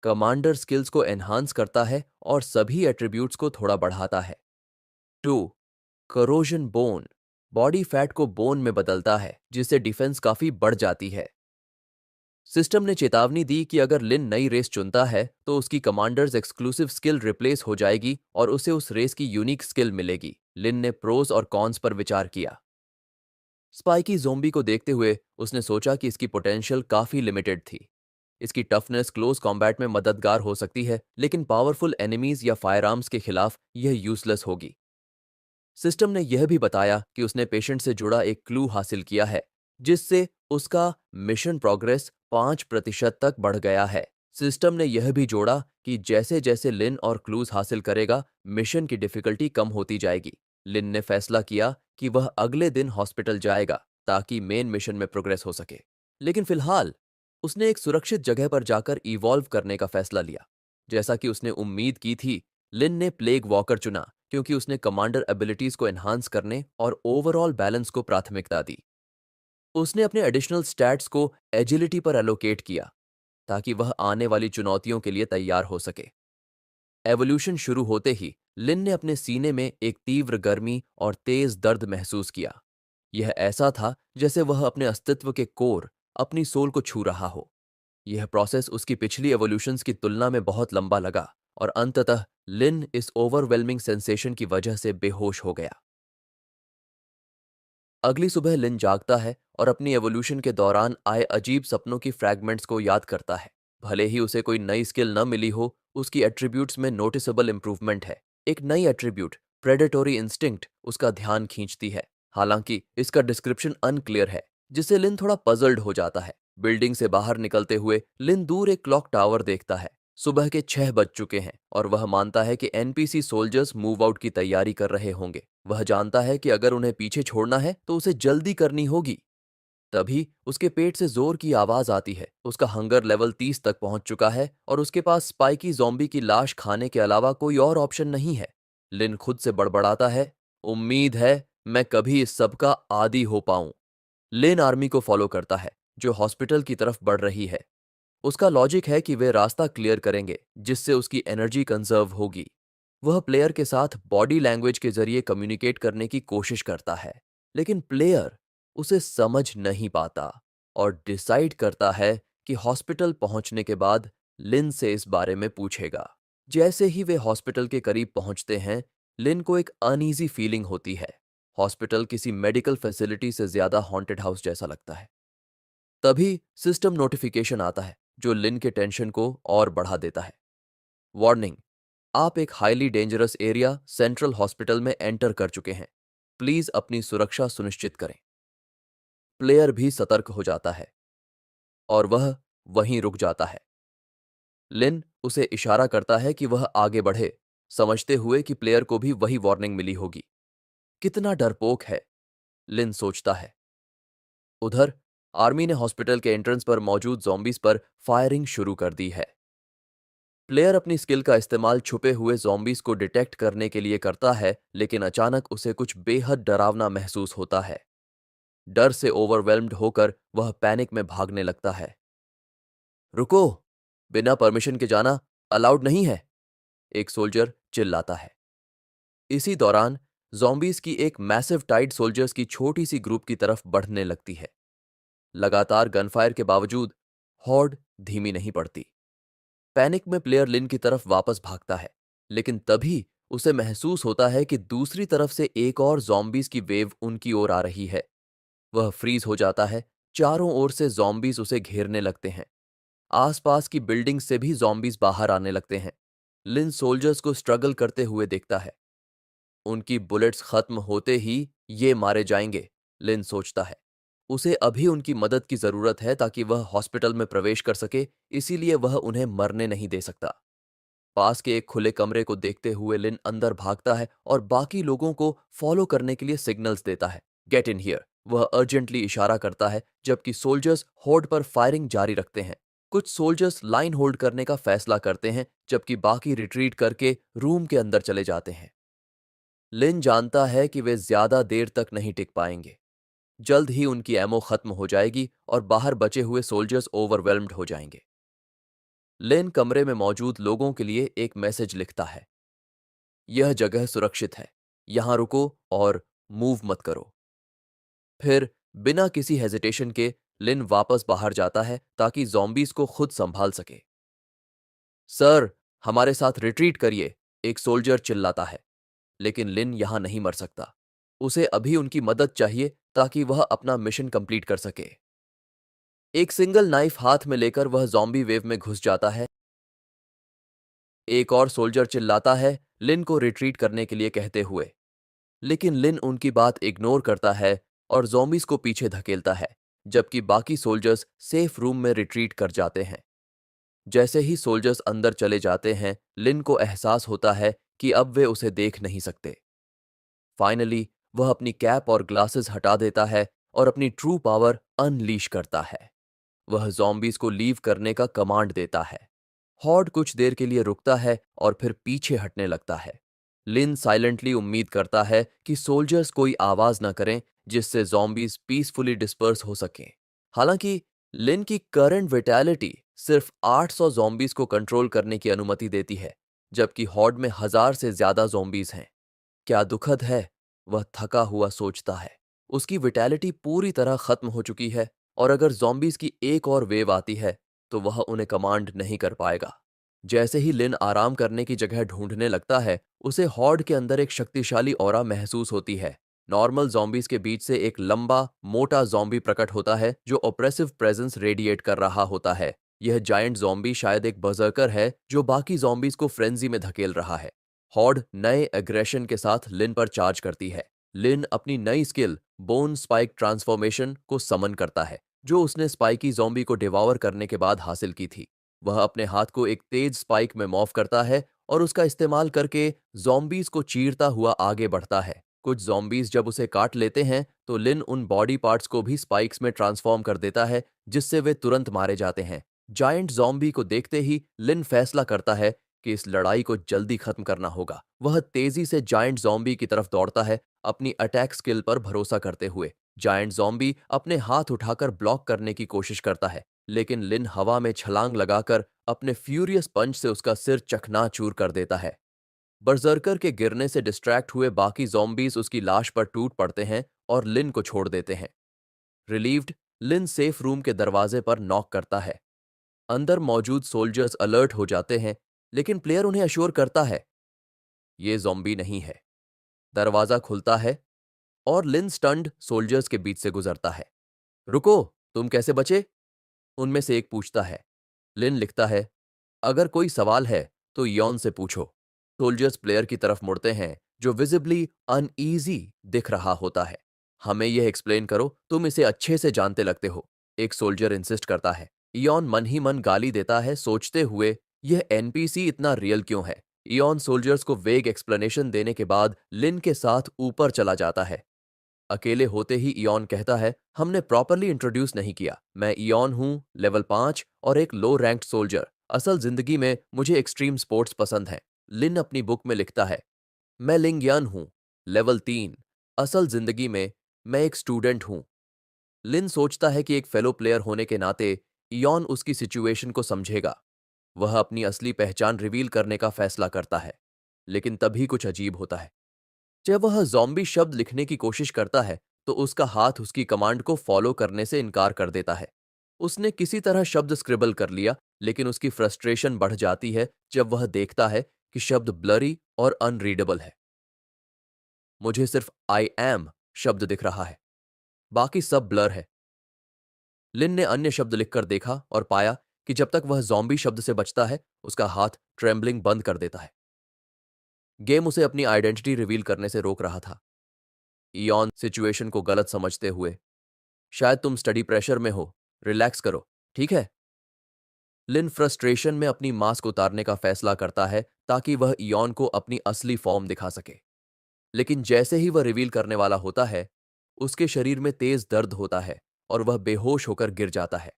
कमांडर स्किल्स को एनहांस करता है और सभी एट्रीब्यूट्स को थोड़ा बढ़ाता है। 2, करोजन बोन, बॉडी फैट को बोन में बदलता है, जिससे डिफेंस काफी बढ़ जाती है। सिस्टम ने चेतावनी दी कि अगर लिन नई रेस चुनता है तो उसकी कमांडर्स एक्सक्लूसिव स्किल रिप्लेस हो जाएगी और उसे उस रेस की यूनिक स्किल मिलेगी। लिन ने प्रोज और कॉन्स पर विचार किया। स्पाइकी ज़ोंबी को देखते हुए उसने सोचा कि इसकी पोटेंशियल काफी लिमिटेड थी। इसकी टफनेस क्लोज कॉम्बैट में मददगार हो सकती है, लेकिन पावरफुल एनिमीज या फायरआर्म्स के खिलाफ यह यूजलेस होगी। सिस्टम ने यह भी बताया कि उसने पेशेंट से जुड़ा एक क्लू हासिल किया है, जिससे उसका मिशन प्रोग्रेस 5% तक बढ़ गया है। सिस्टम ने यह भी जोड़ा कि जैसे जैसे लिन और क्लूज हासिल करेगा, मिशन की डिफिकल्टी कम होती जाएगी। लिन ने फैसला किया कि वह अगले दिन हॉस्पिटल जाएगा ताकि मेन मिशन में प्रोग्रेस हो सके। लेकिन फिलहाल उसने एक सुरक्षित जगह पर जाकर इवॉल्व करने का फैसला लिया। जैसा कि उसने उम्मीद की थी, लिन ने प्लेग वॉकर चुना, क्योंकि उसने कमांडर एबिलिटीज को एनहांस करने और ओवरऑल बैलेंस को प्राथमिकता दी। उसने अपने एडिशनल स्टैट्स को एजिलिटी पर एलोकेट किया ताकि वह आने वाली चुनौतियों के लिए तैयार हो सके। एवोल्यूशन शुरू होते ही लिन ने अपने सीने में एक तीव्र गर्मी और तेज दर्द महसूस किया। यह ऐसा था जैसे वह अपने अस्तित्व के कोर, अपनी सोल को छू रहा हो। यह प्रोसेस उसकी पिछली एवोल्यूशंस की तुलना में बहुत लंबा लगा और अंततः लिन इस ओवरवेलमिंग सेंसेशन की वजह से बेहोश हो गया। अगली सुबह लिन जागता है और अपनी एवोल्यूशन के दौरान आए अजीब सपनों की फ्रैगमेंट्स को याद करता है। भले ही उसे कोई नई स्किल न मिली हो, उसकी एट्रीब्यूट्स में नोटिसेबल इंप्रूवमेंट है। एक नई एट्रीब्यूट, प्रेडेटोरी इंस्टिंक्ट, उसका ध्यान खींचती है। हालांकि इसका डिस्क्रिप्शन अनक्लियर है, जिससे लिन थोड़ा पजल्ड हो जाता है। बिल्डिंग से बाहर निकलते हुए लिन दूर एक क्लॉक टावर देखता है। सुबह के 6 बज चुके हैं और वह मानता है कि एनपीसी सोल्जर्स मूव आउट की तैयारी कर रहे होंगे। वह जानता है कि अगर उन्हें पीछे छोड़ना है तो उसे जल्दी करनी होगी। तभी उसके पेट से जोर की आवाज आती है। उसका हंगर लेवल 30 तक पहुंच चुका है और उसके पास स्पाइकी ज़ॉम्बी की लाश खाने के अलावा कोई और ऑप्शन नहीं है। लिन खुद से बड़बड़ाता है, उम्मीद है मैं कभी इस सब का आदी हो पाऊं। लिन आर्मी को फॉलो करता है जो हॉस्पिटल की तरफ बढ़ रही है। उसका लॉजिक है कि वे रास्ता क्लियर करेंगे जिससे उसकी एनर्जी कंजर्व होगी। वह प्लेयर के साथ बॉडी लैंग्वेज के जरिए कम्युनिकेट करने की कोशिश करता है, लेकिन प्लेयर उसे समझ नहीं पाता और डिसाइड करता है कि हॉस्पिटल पहुंचने के बाद लिन से इस बारे में पूछेगा। जैसे ही वे हॉस्पिटल के करीब पहुंचते हैं, लिन को एक अनईजी फीलिंग होती है। हॉस्पिटल किसी मेडिकल फैसिलिटी से ज्यादा हॉन्टेड हाउस जैसा लगता है। तभी सिस्टम नोटिफिकेशन आता है जो लिन के टेंशन को और बढ़ा देता है। वार्निंग, आप एक highly dangerous area central hospital में एंटर कर चुके हैं। प्लीज अपनी सुरक्षा सुनिश्चित करें। प्लेयर भी सतर्क हो जाता है और वह वहीं रुक जाता है। लिन उसे इशारा करता है कि वह आगे बढ़े, समझते हुए कि प्लेयर को भी वही वार्निंग मिली होगी। कितना डरपोक है, लिन सोचता है। उधर आर्मी ने हॉस्पिटल के एंट्रेंस पर मौजूद ज़ॉम्बीज पर फायरिंग शुरू कर दी है। प्लेयर अपनी स्किल का इस्तेमाल छुपे हुए ज़ॉम्बीज को डिटेक्ट करने के लिए करता है, लेकिन अचानक उसे कुछ बेहद डरावना महसूस होता है। डर से ओवरवेल्म्ड होकर वह पैनिक में भागने लगता है। रुको, बिना परमिशन के जाना अलाउड नहीं है, एक सोल्जर चिल्लाता है। इसी दौरान ज़ॉम्बीज की एक मैसिव टाइड सोल्जर्स की छोटी सी ग्रुप की तरफ बढ़ने लगती है। लगातार गनफायर के बावजूद हॉर्ड धीमी नहीं पड़ती। पैनिक में प्लेयर लिन की तरफ वापस भागता है, लेकिन तभी उसे महसूस होता है कि दूसरी तरफ से एक और ज़ॉम्बीज की वेव उनकी ओर आ रही है। वह फ्रीज हो जाता है। चारों ओर से ज़ॉम्बीज उसे घेरने लगते हैं। आसपास की बिल्डिंग से भी ज़ॉम्बीज बाहर आने लगते हैं। लिन सोल्जर्स को स्ट्रगल करते हुए देखता है। उनकी बुलेट्स खत्म होते ही ये मारे जाएंगे, लिन सोचता है। उसे अभी उनकी मदद की जरूरत है ताकि वह हॉस्पिटल में प्रवेश कर सके, इसीलिए वह उन्हें मरने नहीं दे सकता। पास के एक खुले कमरे को देखते हुए लिन अंदर भागता है और बाकी लोगों को फॉलो करने के लिए सिग्नल्स देता है। गेट इन हियर, वह अर्जेंटली इशारा करता है, जबकि सोल्जर्स होर्ड पर फायरिंग जारी रखते हैं। कुछ सोल्जर्स लाइन होल्ड करने का फैसला करते हैं, जबकि बाकी रिट्रीट करके रूम के अंदर चले जाते हैं। लिन जानता है कि वे ज्यादा देर तक नहीं टिक पाएंगे। जल्द ही उनकी एमो खत्म हो जाएगी और बाहर बचे हुए सोल्जर्स ओवरवेल्म्ड हो जाएंगे। लिन कमरे में मौजूद लोगों के लिए एक मैसेज लिखता है। यह जगह सुरक्षित है, यहां रुको और मूव मत करो। फिर बिना किसी हेजिटेशन के लिन वापस बाहर जाता है ताकि ज़ॉम्बीज को खुद संभाल सके। सर, हमारे साथ रिट्रीट करिए, एक सोल्जर चिल्लाता है। लेकिन लिन यहां नहीं मर सकता। उसे अभी उनकी मदद चाहिए ताकि वह अपना मिशन कंप्लीट कर सके। एक सिंगल नाइफ हाथ में लेकर वह ज़ॉम्बी वेव में घुस जाता है। एक और सोल्जर चिल्लाता है, लिन को रिट्रीट करने के लिए कहते हुए। लेकिन लिन उनकी बात इग्नोर करता है और ज़ॉम्बीज को पीछे धकेलता है, जबकि बाकी सोल्जर्स सेफ रूम में रिट्रीट कर जाते हैं। जैसे ही सोल्जर्स अंदर चले जाते हैं, लिन को एहसास होता है कि अब वे उसे देख नहीं सकते। फाइनली वह अपनी कैप और ग्लासेस हटा देता है और अपनी ट्रू पावर अनलीश करता है। वह ज़ॉम्बीज को लीव करने का कमांड देता है। हॉर्ड कुछ देर के लिए रुकता है और फिर पीछे हटने लगता है। लिन साइलेंटली उम्मीद करता है कि सोल्जर्स कोई आवाज ना करें जिससे ज़ॉम्बीज पीसफुली डिस्पर्स हो सकें। हालांकि लिन की करंट विटैलिटी सिर्फ 800 ज़ॉम्बीज को कंट्रोल करने की अनुमति देती है, जबकि हॉर्ड में 1000 से ज्यादा ज़ॉम्बीज हैं। क्या दुखद है, वह थका हुआ सोचता है। उसकी विटैलिटी पूरी तरह खत्म हो चुकी है और अगर ज़ॉम्बीज की एक और वेव आती है तो वह उन्हें कमांड नहीं कर पाएगा। जैसे ही लिन आराम करने की जगह ढूंढने लगता है, उसे हॉर्ड के अंदर एक शक्तिशाली ऑरा महसूस होती है। नॉर्मल ज़ॉम्बीज के बीच से एक लंबा, मोटा ज़ॉम्बी प्रकट होता है जो ऑप्रेसिव प्रेजेंस रेडिएट कर रहा होता है। यह जायंट ज़ॉम्बी शायद एक बर्जर्कर है जो बाकी ज़ॉम्बीज को फ्रेंजी में धकेल रहा है। हॉर्ड नए एग्रेशन के साथ लिन पर चार्ज करती है। लिन अपनी नई स्किल बोन स्पाइक ट्रांसफॉर्मेशन को समन करता है, जो उसने स्पाइकी ज़ॉम्बी को डिवावर करने के बाद हासिल की थी। वह अपने हाथ को एक तेज स्पाइक में मॉर्फ करता है और उसका इस्तेमाल करके ज़ॉम्बीज को चीरता हुआ आगे बढ़ता है। कुछ ज़ॉम्बीज जब उसे काट लेते हैं तो लिन उन बॉडी पार्ट्स को भी स्पाइक्स में ट्रांसफॉर्म कर देता है, जिससे वे तुरंत मारे जाते हैं। जायंट ज़ॉम्बी को देखते ही लिन फैसला करता है कि इस लड़ाई को जल्दी खत्म करना होगा। वह तेजी से जायंट ज़ॉम्बी की तरफ दौड़ता है, अपनी अटैक स्किल पर भरोसा करते हुए। जायंट ज़ॉम्बी अपने हाथ उठाकर ब्लॉक करने की कोशिश करता है, लेकिन लिन हवा में छलांग लगाकर अपने फ्यूरियस पंच से उसका सिर चकनाचूर कर देता है। बर्जर्कर के गिरने से डिस्ट्रैक्ट हुए बाकी ज़ॉम्बीज उसकी लाश पर टूट पड़ते हैं और लिन को छोड़ देते हैं। रिलीव्ड, लिन सेफ रूम के दरवाजे पर नॉक करता है। अंदर मौजूद सोल्जर्स अलर्ट हो जाते हैं, लेकिन प्लेयर उन्हें अश्योर करता है ये ज़ॉम्बी नहीं है। दरवाजा खुलता है और लिन स्टन्ड सोल्जर्स के बीच से गुजरता है। रुको, तुम कैसे बचे? उनमें से एक पूछता है। लिन लिखता है, अगर कोई सवाल है तो यॉन से पूछो। सोल्जर्स प्लेयर की तरफ मुड़ते हैं, जो विजिबली अनईजी दिख रहा होता है। हमें यह एक्सप्लेन करो, तुम इसे अच्छे से जानते लगते हो, एक सोल्जर इंसिस्ट करता है। इयॉन मन ही मन गाली देता है, सोचते हुए यह एनपीसी इतना रियल क्यों है। इयॉन सोल्जर्स को वेग एक्सप्लेनेशन देने के बाद लिन के साथ ऊपर चला जाता है। अकेले होते ही इयॉन कहता है, हमने प्रॉपरली इंट्रोड्यूस नहीं किया। मैं इयॉन हूं, लेवल 5 और एक लो रैंक्ड सोल्जर। असल जिंदगी में मुझे एक्सट्रीम स्पोर्ट्स पसंद हैं। लिन अपनी बुक में लिखता है, मैं लिंगयान हूं, लेवल 3। असल जिंदगी में मैं एक स्टूडेंट हूं। लिन सोचता है कि एक फेलो प्लेयर होने के नाते इयॉन उसकी सिचुएशन को समझेगा। वह अपनी असली पहचान रिवील करने का फैसला करता है, लेकिन तभी कुछ अजीब होता है। जब वह ज़ॉम्बी शब्द लिखने की कोशिश करता है तो उसका हाथ उसकी कमांड को फॉलो करने से इनकार कर देता है। उसने किसी तरह शब्द स्क्रिबल कर लिया, लेकिन उसकी फ्रस्ट्रेशन बढ़ जाती है जब वह देखता है कि शब्द ब्लरी और अनरीडेबल है। मुझे सिर्फ आई एम शब्द दिख रहा है, बाकी सब ब्लर है। लिन ने अन्य शब्द लिखकर देखा और पाया कि जब तक वह ज़ॉम्बी शब्द से बचता है, उसका हाथ ट्रेम्बलिंग बंद कर देता है। गेम उसे अपनी आइडेंटिटी रिवील करने से रोक रहा था। इयॉन सिचुएशन को गलत समझते हुए, शायद तुम स्टडी प्रेशर में हो, रिलैक्स करो, ठीक है? लिन फ्रस्ट्रेशन में अपनी मास्क उतारने का फैसला करता है ताकि वह इयॉन को अपनी असली फॉर्म दिखा सके। लेकिन जैसे ही वह रिवील करने वाला होता है, उसके शरीर में तेज दर्द होता है और वह बेहोश होकर गिर जाता है।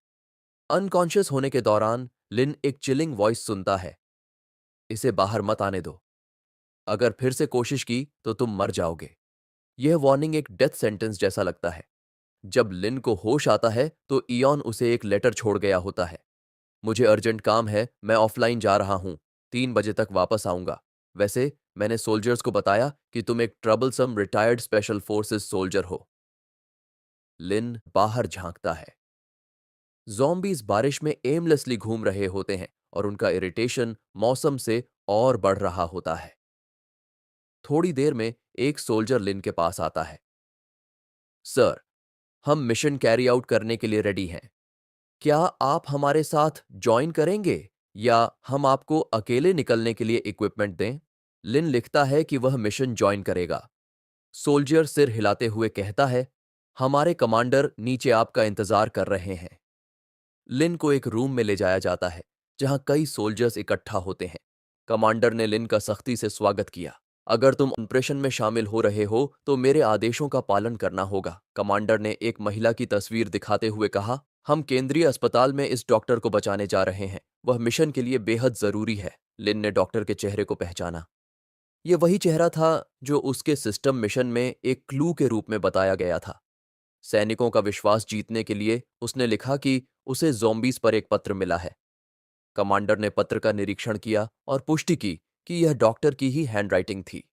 अनकॉन्शियस होने के दौरान लिन एक चिलिंग वॉइस सुनता है, इसे बाहर मत आने दो। अगर फिर से कोशिश की तो तुम मर जाओगे। यह वार्निंग एक डेथ सेंटेंस जैसा लगता है। जब लिन को होश आता है तो इयॉन उसे एक लेटर छोड़ गया होता है। मुझे अर्जेंट काम है, मैं ऑफलाइन जा रहा हूं, 3 बजे तक वापस आऊंगा। वैसे मैंने सोल्जर्स को बताया कि तुम एक troublesome retired special forces soldier हो। लिन बाहर झांकता है। ज़ॉम्बीज बारिश में एमलेसली घूम रहे होते हैं और उनका इरिटेशन मौसम से और बढ़ रहा होता है। थोड़ी देर में एक सोल्जर लिन के पास आता है। सर, हम मिशन कैरी आउट करने के लिए रेडी हैं। क्या आप हमारे साथ ज्वाइन करेंगे या हम आपको अकेले निकलने के लिए इक्विपमेंट दें? लिन लिखता है कि वह मिशन ज्वाइन करेगा। सोल्जर सिर हिलाते हुए कहता है, हमारे कमांडर नीचे आपका इंतजार कर रहे हैं। लिन को एक रूम में ले जाया जाता है जहां कई सोल्जर्स इकट्ठा होते हैं। कमांडर ने लिन का सख्ती से स्वागत किया। अगर तुम ऑपरेशन में शामिल हो रहे हो तो मेरे आदेशों का पालन करना होगा। कमांडर ने एक महिला की तस्वीर दिखाते हुए कहा, हम केंद्रीय अस्पताल में इस डॉक्टर को बचाने जा रहे हैं। वह मिशन के लिए बेहद जरूरी है। लिन ने डॉक्टर के चेहरे को पहचाना। ये वही चेहरा था जो उसके सिस्टम मिशन में एक क्लू के रूप में बताया गया था। सैनिकों का विश्वास जीतने के लिए उसने लिखा कि उसे ज़ॉम्बीज पर एक पत्र मिला है। कमांडर ने पत्र का निरीक्षण किया और पुष्टि की कि यह डॉक्टर की ही हैंडराइटिंग थी।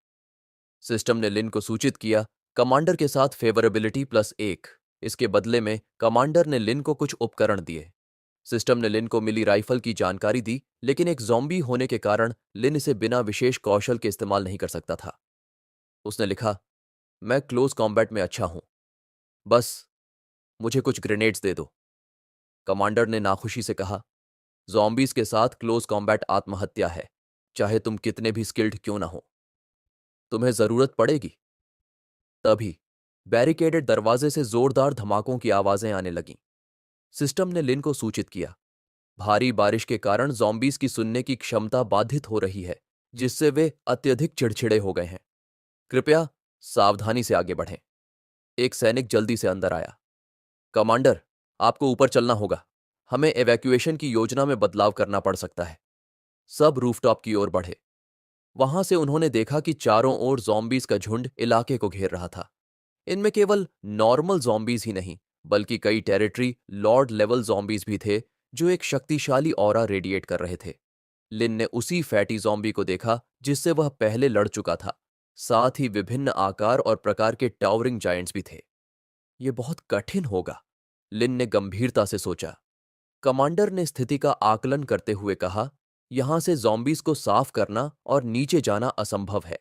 सिस्टम ने लिन को सूचित किया, कमांडर के साथ फेवरेबिलिटी +1। इसके बदले में कमांडर ने लिन को कुछ उपकरण दिए। सिस्टम ने लिन को मिली राइफल की जानकारी दी, लेकिन एक ज़ॉम्बी होने के कारण लिन इसे बिना विशेष कौशल के इस्तेमाल नहीं कर सकता था। उसने लिखा, मैं क्लोज कॉम्बैट में अच्छा हूं, बस मुझे कुछ ग्रेनेड्स दे दो। कमांडर ने नाखुशी से कहा, ज़ॉम्बीज के साथ क्लोज कॉम्बैट आत्महत्या है, चाहे तुम कितने भी स्किल्ड क्यों ना हो। तुम्हें जरूरत पड़ेगी। तभी बैरिकेडेड दरवाजे से जोरदार धमाकों की आवाजें आने लगीं। सिस्टम ने लिन को सूचित किया, भारी बारिश के कारण ज़ॉम्बीज की सुनने की क्षमता बाधित हो रही है, जिससे वे अत्यधिक चिड़चिड़े हो गए हैं। कृपया सावधानी से आगे बढ़ें। एक सैनिक जल्दी से अंदर आया। कमांडर, आपको ऊपर चलना होगा। हमें एवैक्यूएशन की योजना में बदलाव करना पड़ सकता है। सब रूफटॉप की ओर बढ़े। वहां से उन्होंने देखा कि चारों ओर ज़ॉम्बीज का झुंड इलाके को घेर रहा था। इनमें केवल नॉर्मल ज़ॉम्बीज ही नहीं, बल्कि कई टेरिटरी लॉर्ड लेवल ज़ॉम्बीज भी थे, जो एक शक्तिशाली ऑरा रेडिएट कर रहे थे। लिन ने उसी फैटी ज़ॉम्बी को देखा जिससे वह पहले लड़ चुका था। साथ ही विभिन्न आकार और प्रकार के टावरिंग जायंट्स भी थे। यह बहुत कठिन होगा, लिन ने गंभीरता से सोचा। कमांडर ने स्थिति का आकलन करते हुए कहा, यहां से ज़ॉम्बीज को साफ करना और नीचे जाना असंभव है।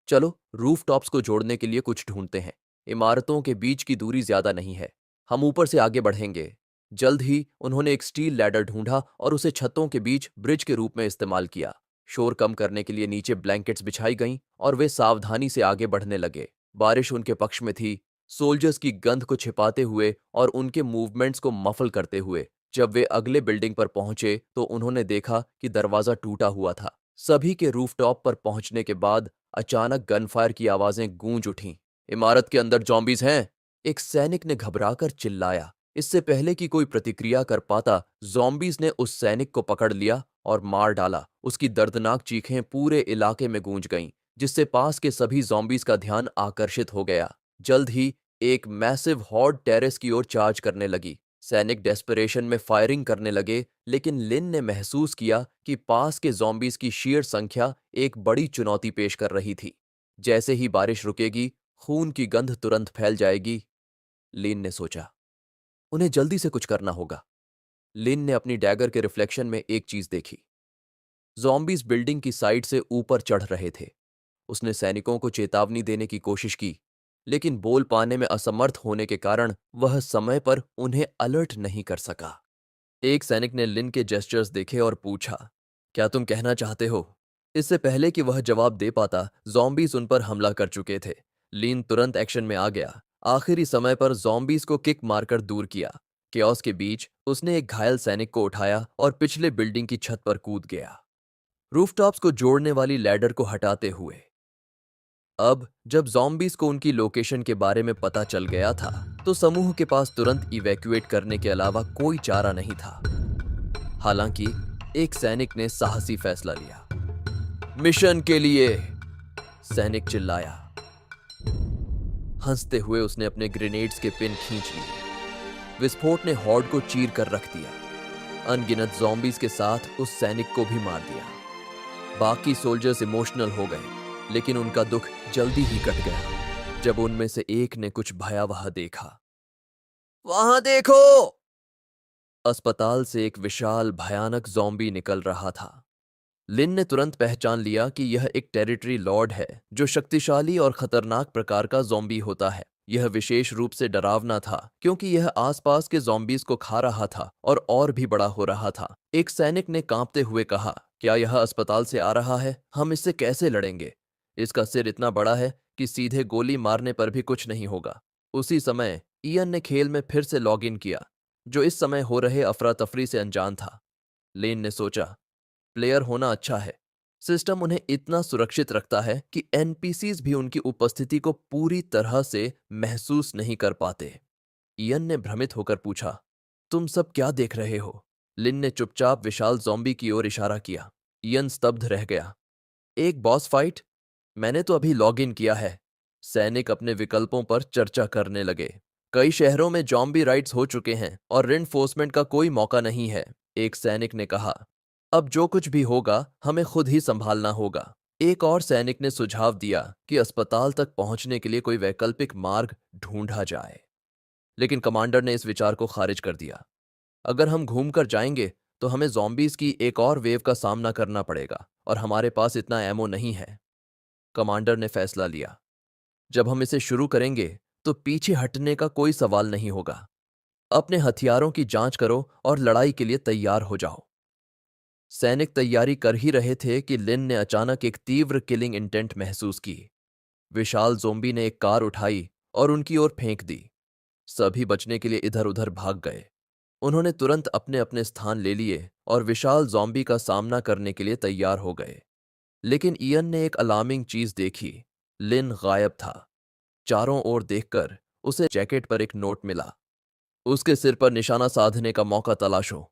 चलो रूफटॉप्स को जोड़ने के लिए कुछ ढूंढते हैं। इमारतों के बीच की दूरी ज्यादा नहीं है, हम ऊपर से आगे बढ़ेंगे। जल्द ही उन्होंने एक स्टील लैडर ढूंढा और उसे छतों के बीच ब्रिज के रूप में इस्तेमाल किया। शोर कम करने के लिए नीचे ब्लैंकेट्स बिछाई गईं और वे सावधानी से आगे बढ़ने लगे। बारिश उनके पक्ष में थी। सोल्जर्स की गंध को छिपाते हुए और उनके मूवमेंट्स को मफल करते हुए जब वे अगले बिल्डिंग पर पहुंचे तो उन्होंने देखा कि दरवाजा टूटा हुआ था। सभी के रूफटॉप पर पहुंचने के बाद अचानक गनफायर की आवाजें गूंज उठीं। इमारत के अंदर ज़ॉम्बीज हैं, एक सैनिक ने घबराकर चिल्लाया। इससे पहले कि कोई प्रतिक्रिया कर पाता, ज़ॉम्बीज ने उस सैनिक को पकड़ लिया और मार डाला। उसकी दर्दनाक चीखें पूरे इलाके में गूंज गईं, जिससे पास के सभी ज़ॉम्बीज का ध्यान आकर्षित हो गया। जल्द ही एक मैसिव हॉर्ड टेरेस की ओर चार्ज करने लगी। सैनिक डेस्परेशन में फायरिंग करने लगे, लेकिन लिन ने महसूस किया कि पास के ज़ॉम्बीज की शीर संख्या एक बड़ी चुनौती पेश कर रही थी। जैसे ही बारिश रुकेगी, खून की गंध तुरंत फैल जाएगी, लिन ने सोचा। उन्हें जल्दी से कुछ करना होगा। लिन ने अपनी डैगर के रिफ्लेक्शन में एक चीज देखी। ज़ॉम्बीज बिल्डिंग की साइड से ऊपर चढ़ रहे थे। उसने सैनिकों को चेतावनी देने की कोशिश की, लेकिन बोल पाने में असमर्थ होने के कारण वह समय पर उन्हें अलर्ट नहीं कर सका। एक सैनिक ने लिन के जेस्चर्स देखे और पूछा, क्या तुम कहना चाहते हो? इससे पहले कि वह जवाब दे पाता, ज़ॉम्बीज उन पर हमला कर चुके थे। लिन तुरंत एक्शन में आ गया। आखिरी समय पर ज़ॉम्बीज को किक मारकर दूर किया। केओस के बीच उसने एक घायल सैनिक को उठाया और पिछले बिल्डिंग की छत पर कूद गया, रूफटॉप्स को जोड़ने वाली लैडर को हटाते हुए। अब जब ज़ॉम्बीज को उनकी लोकेशन के बारे में पता चल गया था, तो समूह के पास तुरंत इवैक्यूएट करने के अलावा कोई चारा नहीं था। हालांकि एक सैनिक ने साहसी फैसला लिया। मिशन के लिए, सैनिक चिल्लाया। हंसते हुए उसने अपने ग्रेनेड्स के पिन खींच लिए। विस्फोट ने हॉर्ड को चीर कर रख दिया। अनगिनत ज़ॉम्बीज के साथ उस सैनिक को भी मार दिया। बाकी सोल्जर्स इमोशनल हो गए, लेकिन उनका दुख जल्दी ही कट गया जब उनमें से एक ने कुछ भयावह देखा। वहां देखो! अस्पताल से एक विशाल भयानक ज़ॉम्बी निकल रहा था। लिन ने तुरंत पहचान लिया कि यह एक टेरिटरी लॉर्ड है, जो शक्तिशाली और खतरनाक प्रकार का ज़ॉम्बी होता है। यह विशेष रूप से डरावना था क्योंकि यह आसपास के ज़ॉम्बीज को खा रहा था और भी बड़ा हो रहा था। एक सैनिक ने कांपते हुए कहा, क्या यह अस्पताल से आ रहा है? हम इससे कैसे लड़ेंगे? इसका सिर इतना बड़ा है कि सीधे गोली मारने पर भी कुछ नहीं होगा। उसी समय इयन ने खेल में फिर से लॉग इन किया, जो इस समय हो रहे अफरा तफरी से अनजान था। लेन ने सोचा, प्लेयर होना अच्छा है। सिस्टम उन्हें इतना सुरक्षित रखता है कि एनपीसीज भी उनकी उपस्थिति को पूरी तरह से महसूस नहीं कर पाते। इयन ने भ्रमित होकर पूछा, तुम सब क्या देख रहे हो? लिन ने चुपचाप विशाल ज़ॉम्बी की ओर इशारा किया। इयन स्तब्ध रह गया। एक बॉस फाइट? मैंने तो अभी लॉग इन किया है। सैनिक अपने विकल्पों पर चर्चा करने लगे। कई शहरों में जॉम्बी राइड्स हो चुके हैं और रिइंफोर्समेंट का कोई मौका नहीं है, एक सैनिक ने कहा। अब जो कुछ भी होगा हमें खुद ही संभालना होगा। एक और सैनिक ने सुझाव दिया कि अस्पताल तक पहुंचने के लिए कोई वैकल्पिक मार्ग ढूंढा जाए, लेकिन कमांडर ने इस विचार को खारिज कर दिया। अगर हम घूमकर जाएंगे तो हमें जॉम्बीज की एक और वेव का सामना करना पड़ेगा और हमारे पास इतना एमो नहीं है। कमांडर ने फैसला लिया, जब हम इसे शुरू करेंगे तो पीछे हटने का कोई सवाल नहीं होगा। अपने हथियारों की जांच करो और लड़ाई के लिए तैयार हो जाओ। सैनिक तैयारी कर ही रहे थे कि लिन ने अचानक एक तीव्र किलिंग इंटेंट महसूस की। विशाल जोम्बी ने एक कार उठाई और उनकी ओर फेंक दी। सभी बचने के लिए इधर उधर भाग गए। उन्होंने तुरंत अपने अपने स्थान ले लिए और विशाल जॉम्बी का सामना करने के लिए तैयार हो गए। लेकिन इयन ने एक अलार्मिंग चीज देखी। लिन गायब था। चारों ओर देखकर उसे जैकेट पर एक नोट मिला। उसके सिर पर निशाना साधने का मौका तलाशो।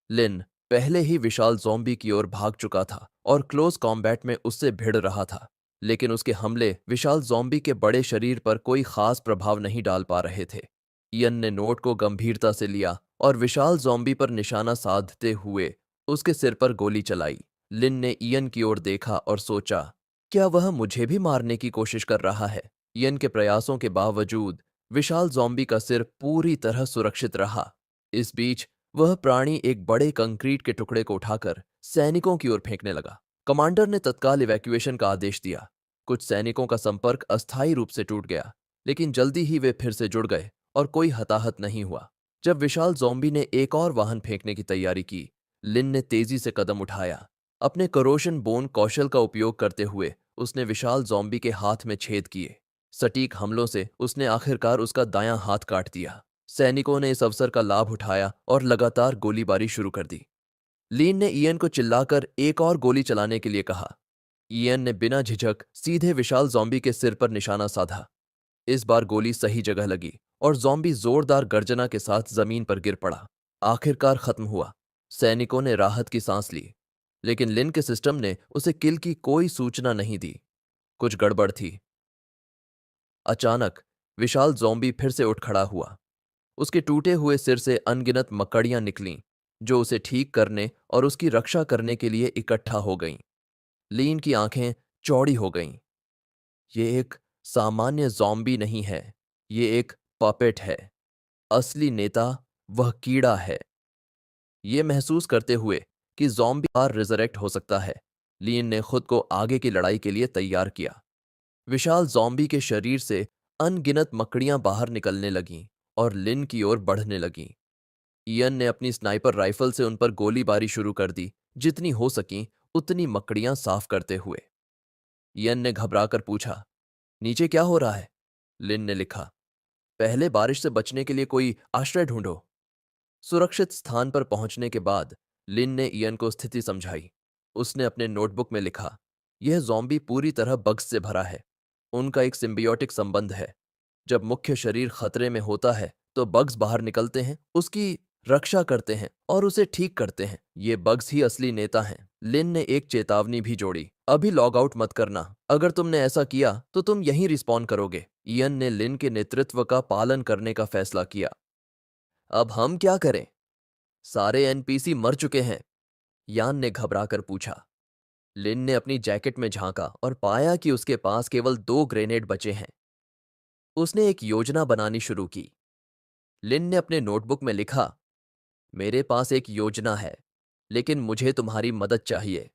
लिन पहले ही विशाल ज़ॉम्बी की ओर भाग चुका था और क्लोज कॉम्बैट में उससे भिड़ रहा था, लेकिन उसके हमले विशाल ज़ॉम्बी के बड़े शरीर पर कोई खास प्रभाव नहीं डाल पा रहे थे। इयन ने नोट को गंभीरता से लिया और विशाल ज़ॉम्बी पर निशाना साधते हुए उसके सिर पर गोली चलाई। लिन ने इयन की ओर देखा और सोचा, क्या वह मुझे भी मारने की कोशिश कर रहा है? इयन के प्रयासों के बावजूद विशाल ज़ॉम्बी का सिर पूरी तरह सुरक्षित रहा। इस बीच वह प्राणी एक बड़े कंक्रीट के टुकड़े को उठाकर सैनिकों की ओर फेंकने लगा। कमांडर ने तत्काल इवैक्यूएशन का आदेश दिया। कुछ सैनिकों का संपर्क अस्थायी रूप से टूट गया, लेकिन जल्दी ही वे फिर से जुड़ गए और कोई हताहत नहीं हुआ। जब विशाल ज़ॉम्बी ने एक और वाहन फेंकने की तैयारी की, लिन ने तेजी से कदम उठाया। अपने करोशन बोन कौशल का उपयोग करते हुए उसने विशाल ज़ॉम्बी के हाथ में छेद किए। सटीक हमलों से उसने आखिरकार उसका दायां हाथ काट दिया। सैनिकों ने इस अवसर का लाभ उठाया और लगातार गोलीबारी शुरू कर दी। लीन ने इयन को चिल्लाकर एक और गोली चलाने के लिए कहा। इयन ने बिना झिझक सीधे विशाल ज़ॉम्बी के सिर पर निशाना साधा। इस बार गोली सही जगह लगी और ज़ॉम्बी जोरदार गर्जना के साथ जमीन पर गिर पड़ा। आखिरकार खत्म हुआ। सैनिकों ने राहत की सांस ली, लेकिन लिन के सिस्टम ने उसे किल की कोई सूचना नहीं दी। कुछ गड़बड़ थी। अचानक विशाल ज़ॉम्बी फिर से उठ खड़ा हुआ। उसके टूटे हुए सिर से अनगिनत मकड़ियां निकलीं, जो उसे ठीक करने और उसकी रक्षा करने के लिए इकट्ठा हो गईं। लीन की आंखें चौड़ी हो गईं। ये एक सामान्य ज़ॉम्बी नहीं है, ये एक पपेट है। असली नेता वह कीड़ा है। ये महसूस करते हुए कि ज़ॉम्बी बार रिजरेक्ट हो सकता है, लीन ने खुद को आगे की लड़ाई के लिए तैयार किया। विशाल ज़ॉम्बी के शरीर से अनगिनत मकड़ियां बाहर निकलने लगीं और लिन की ओर बढ़ने लगीं। इयन ने अपनी स्नाइपर राइफल से उन पर गोलीबारी शुरू कर दी, जितनी हो सकी उतनी मकड़ियां साफ करते हुए। इयन ने घबराकर पूछा, नीचे क्या हो रहा है? लिन ने लिखा, पहले बारिश से बचने के लिए कोई आश्रय ढूंढो। सुरक्षित स्थान पर पहुंचने के बाद लिन ने इयन को स्थिति समझाई। उसने अपने नोटबुक में लिखा, यह ज़ॉम्बी पूरी तरह बग्स से भरा है। उनका एक सिम्बियोटिक संबंध है। जब मुख्य शरीर खतरे में होता है तो बग्स बाहर निकलते हैं, उसकी रक्षा करते हैं और उसे ठीक करते हैं। ये बग्स ही असली नेता हैं। लिन ने एक चेतावनी भी जोड़ी, अभी लॉग आउट मत करना। अगर तुमने ऐसा किया तो तुम यहीं रिस्पॉन करोगे। इयन ने लिन के नेतृत्व का पालन करने का फैसला किया। अब हम क्या करें? सारे एनपीसी मर चुके हैं, यान ने घबराकर पूछा। लिन ने अपनी जैकेट में झांका और पाया कि उसके पास केवल 2 ग्रेनेड बचे हैं। उसने एक योजना बनानी शुरू की। लिन ने अपने नोटबुक में लिखा, मेरे पास एक योजना है, लेकिन मुझे तुम्हारी मदद चाहिए।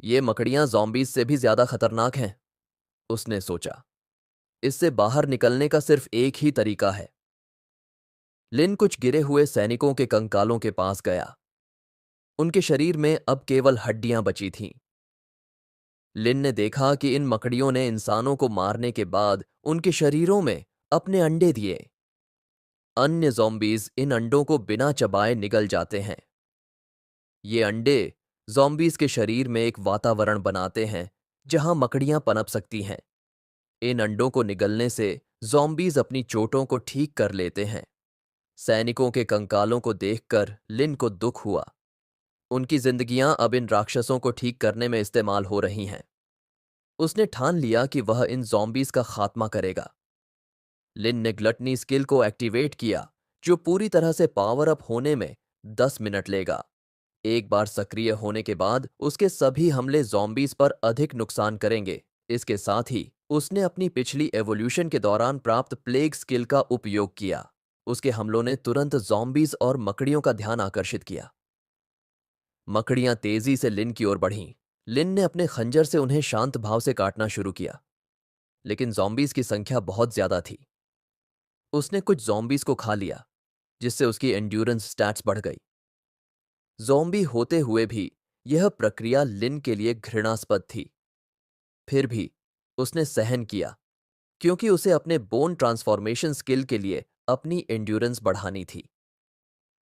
ये मकड़ियां ज़ॉम्बीज से भी ज्यादा खतरनाक हैं, उसने सोचा। इससे बाहर निकलने का सिर्फ एक ही तरीका है। लिन कुछ गिरे हुए सैनिकों के कंकालों के पास गया। उनके शरीर में अब केवल हड्डियां बची थीं। लिन ने देखा कि इन मकड़ियों ने इंसानों को मारने के बाद उनके शरीरों में अपने अंडे दिए। अन्य ज़ॉम्बीज इन अंडों को बिना चबाए निगल जाते हैं। ये अंडे ज़ॉम्बीज के शरीर में एक वातावरण बनाते हैं जहां मकड़ियां पनप सकती हैं। इन अंडों को निगलने से ज़ॉम्बीज अपनी चोटों को ठीक कर लेते हैं। सैनिकों के कंकालों को देखकर लिन को दुख हुआ। उनकी जिंदगियां अब इन राक्षसों को ठीक करने में इस्तेमाल हो रही हैं। उसने ठान लिया कि वह इन ज़ॉम्बीज का खात्मा करेगा। लिन ने ग्लटनी स्किल को एक्टिवेट किया, जो पूरी तरह से पावर अप होने में 10 मिनट लेगा। एक बार सक्रिय होने के बाद उसके सभी हमले ज़ॉम्बीज पर अधिक नुकसान करेंगे। इसके साथ ही उसने अपनी पिछली एवोल्यूशन के दौरान प्राप्त प्लेग स्किल का उपयोग किया। उसके हमलों ने तुरंत ज़ॉम्बीज और मकड़ियों का ध्यान आकर्षित किया। मकड़ियां तेजी से लिन की ओर बढ़ीं। लिन ने अपने खंजर से उन्हें शांत भाव से काटना शुरू किया, लेकिन ज़ॉम्बीज की संख्या बहुत ज्यादा थी। उसने कुछ ज़ॉम्बीज को खा लिया, जिससे उसकी एंड्योरेंस स्टैट्स बढ़ गई। ज़ॉम्बी होते हुए भी यह प्रक्रिया लिन के लिए घृणास्पद थी। फिर भी उसने सहन किया, क्योंकि उसे अपने बोन ट्रांसफॉर्मेशन स्किल के लिए अपनी एंड्योरेंस बढ़ानी थी।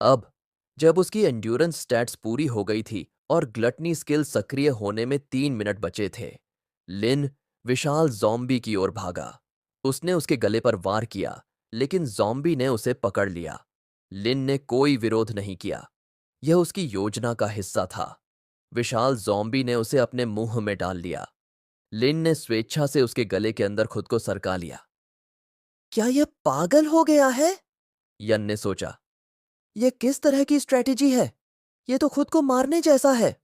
अब जब उसकी एंड्योरेंस स्टैट्स पूरी हो गई थी और ग्लटनी स्किल सक्रिय होने में 3 मिनट बचे थे, लिन विशाल ज़ॉम्बी की ओर भागा। उसने उसके गले पर वार किया, लेकिन ज़ॉम्बी ने उसे पकड़ लिया। लिन ने कोई विरोध नहीं किया। यह उसकी योजना का हिस्सा था। विशाल ज़ॉम्बी ने उसे अपने मुंह में डाल लिया। लिन ने स्वेच्छा से उसके गले के अंदर खुद को सरका लिया। क्या यह पागल हो गया है? यन ने सोचा। यह किस तरह की स्ट्रेटेजी है? यह तो खुद को मारने जैसा है।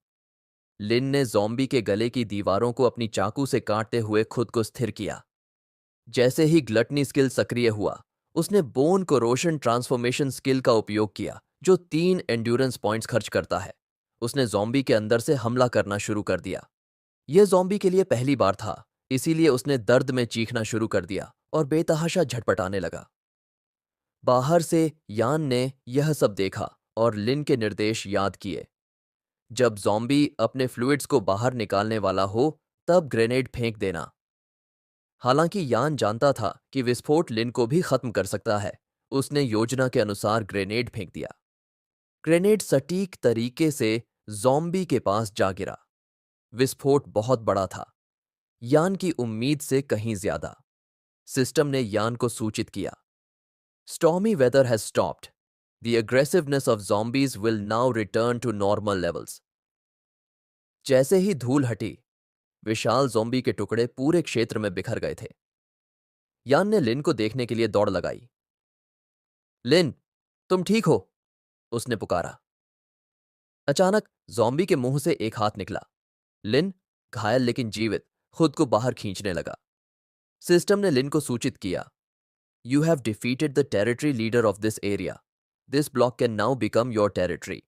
लिन ने ज़ॉम्बी के गले की दीवारों को अपनी चाकू से काटते हुए खुद को स्थिर किया। जैसे ही ग्लटनी स्किल सक्रिय हुआ, उसने बोन कोरोशन ट्रांसफॉर्मेशन स्किल का उपयोग किया, जो 3 एंड्योरेंस पॉइंट्स खर्च करता है। उसने ज़ॉम्बी के अंदर से हमला करना शुरू कर दिया। यह ज़ॉम्बी के लिए पहली बार था, इसीलिए उसने दर्द में चीखना शुरू कर दिया और बेतहाशा झटपटाने लगा। बाहर से यान ने यह सब देखा और लिन के निर्देश याद किए। जब ज़ॉम्बी अपने फ्लूइड्स को बाहर निकालने वाला हो, तब ग्रेनेड फेंक देना। हालांकि यान जानता था कि विस्फोट लिन को भी खत्म कर सकता है, उसने योजना के अनुसार ग्रेनेड फेंक दिया। ग्रेनेड सटीक तरीके से ज़ॉम्बी के पास जा गिरा। विस्फोट बहुत बड़ा था, यान की उम्मीद से कहीं ज्यादा। सिस्टम ने यान को सूचित किया, Stormy weather has stopped. The aggressiveness of zombies will now return to normal levels. जैसे ही धूल हटी, विशाल ज़ॉम्बी के टुकड़े पूरे क्षेत्र में बिखर गए थे। यान ने लिन को देखने के लिए दौड़ लगाई। लिन, तुम ठीक हो? उसने पुकारा। अचानक ज़ॉम्बी के मुंह से एक हाथ निकला। लिन, घायल लेकिन जीवित, खुद को बाहर खींचने लगा। सिस्टम ने लिन को सूचित किया, You have defeated the territory leader of this area. This block can now become your territory.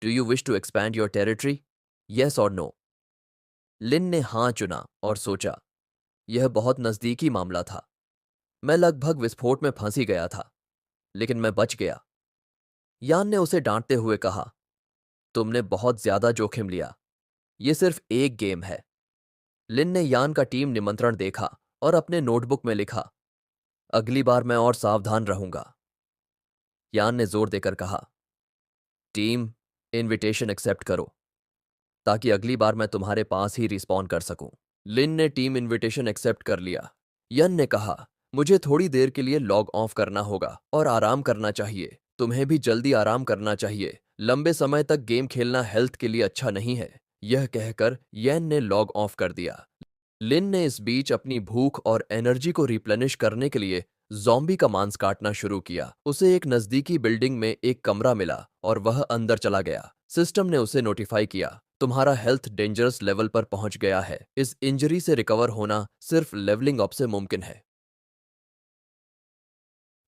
Do you wish to expand your territory? Yes or no? लिन ने हाँ चुना और सोचा, यह बहुत नजदीकी मामला था। मैं लगभग विस्फोट में फंस ही गया था, लेकिन मैं बच गया। यान ने उसे डांटते हुए कहा, तुमने बहुत ज्यादा जोखिम लिया। यह सिर्फ एक गेम है। लिन ने यान का टीम निमंत्रण देखा और अपने नोटबुक में लिखा, अगली बार मैं और सावधान रहूंगा। यान ने जोर देकर कहा, टीम, इनविटेशन एक्सेप्ट करो, ताकि अगली बार मैं तुम्हारे पास ही रिस्पॉन्ड कर सकूं। लिन ने टीम इनविटेशन एक्सेप्ट कर लिया। यन ने कहा, मुझे थोड़ी देर के लिए लॉग ऑफ करना होगा और आराम करना चाहिए। तुम्हें भी जल्दी आराम करना चाहिए। लंबे समय तक गेम खेलना हेल्थ के लिए अच्छा नहीं है। यह कहकर येन ने लॉग ऑफ कर दिया। लिन ने इस बीच अपनी भूख और एनर्जी को रिप्लेनिश करने के लिए ज़ॉम्बी का मांस काटना शुरू किया। उसे एक नजदीकी बिल्डिंग में एक कमरा मिला और वह अंदर चला गया। सिस्टम ने उसे नोटिफाई किया, तुम्हारा हेल्थ डेंजरस लेवल पर पहुंच गया है। इस इंजरी से रिकवर होना सिर्फ लेवलिंग अप से मुमकिन है।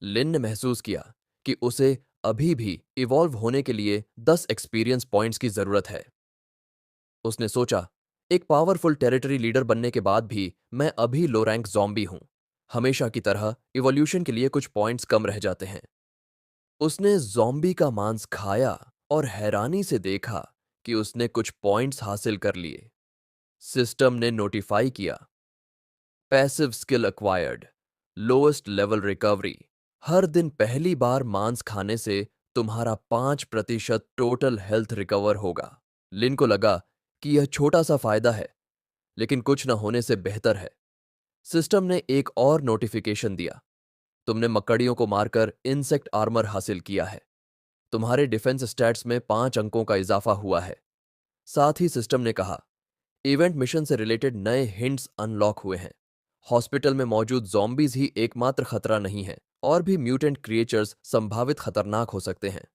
लिन ने महसूस किया कि उसे अभी भी इवॉल्व होने के लिए 10 एक्सपीरियंस पॉइंट्स की जरूरत है। उसने सोचा, एक पावरफुल टेरिटरी लीडर बनने के बाद भी मैं अभी लो रैंक ज़ॉम्बी हूं। हमेशा की तरह इवोल्यूशन के लिए कुछ पॉइंट्स कम रह जाते हैं। उसने ज़ॉम्बी का मांस खाया और हैरानी से देखा कि उसने कुछ पॉइंट्स हासिल कर लिए। सिस्टम ने नोटिफाई किया, passive skill acquired, lowest level recovery. हर दिन पहली बार मांस खाने से तुम्हारा 5% टोटल हेल्थ रिकवर होगा। लिन को लगा कि यह छोटा सा फायदा है, लेकिन कुछ न होने से बेहतर है। सिस्टम ने एक और नोटिफिकेशन दिया, तुमने मकड़ियों को मारकर इंसेक्ट आर्मर हासिल किया है। तुम्हारे डिफेंस स्टैट्स में 5 अंकों का इजाफा हुआ है। साथ ही सिस्टम ने कहा, इवेंट मिशन से रिलेटेड नए हिंट्स अनलॉक हुए हैं। हॉस्पिटल में मौजूद zombies ही एकमात्र खतरा नहीं है, और भी म्यूटेंट क्रिएचर्स संभावित खतरनाक हो सकते हैं।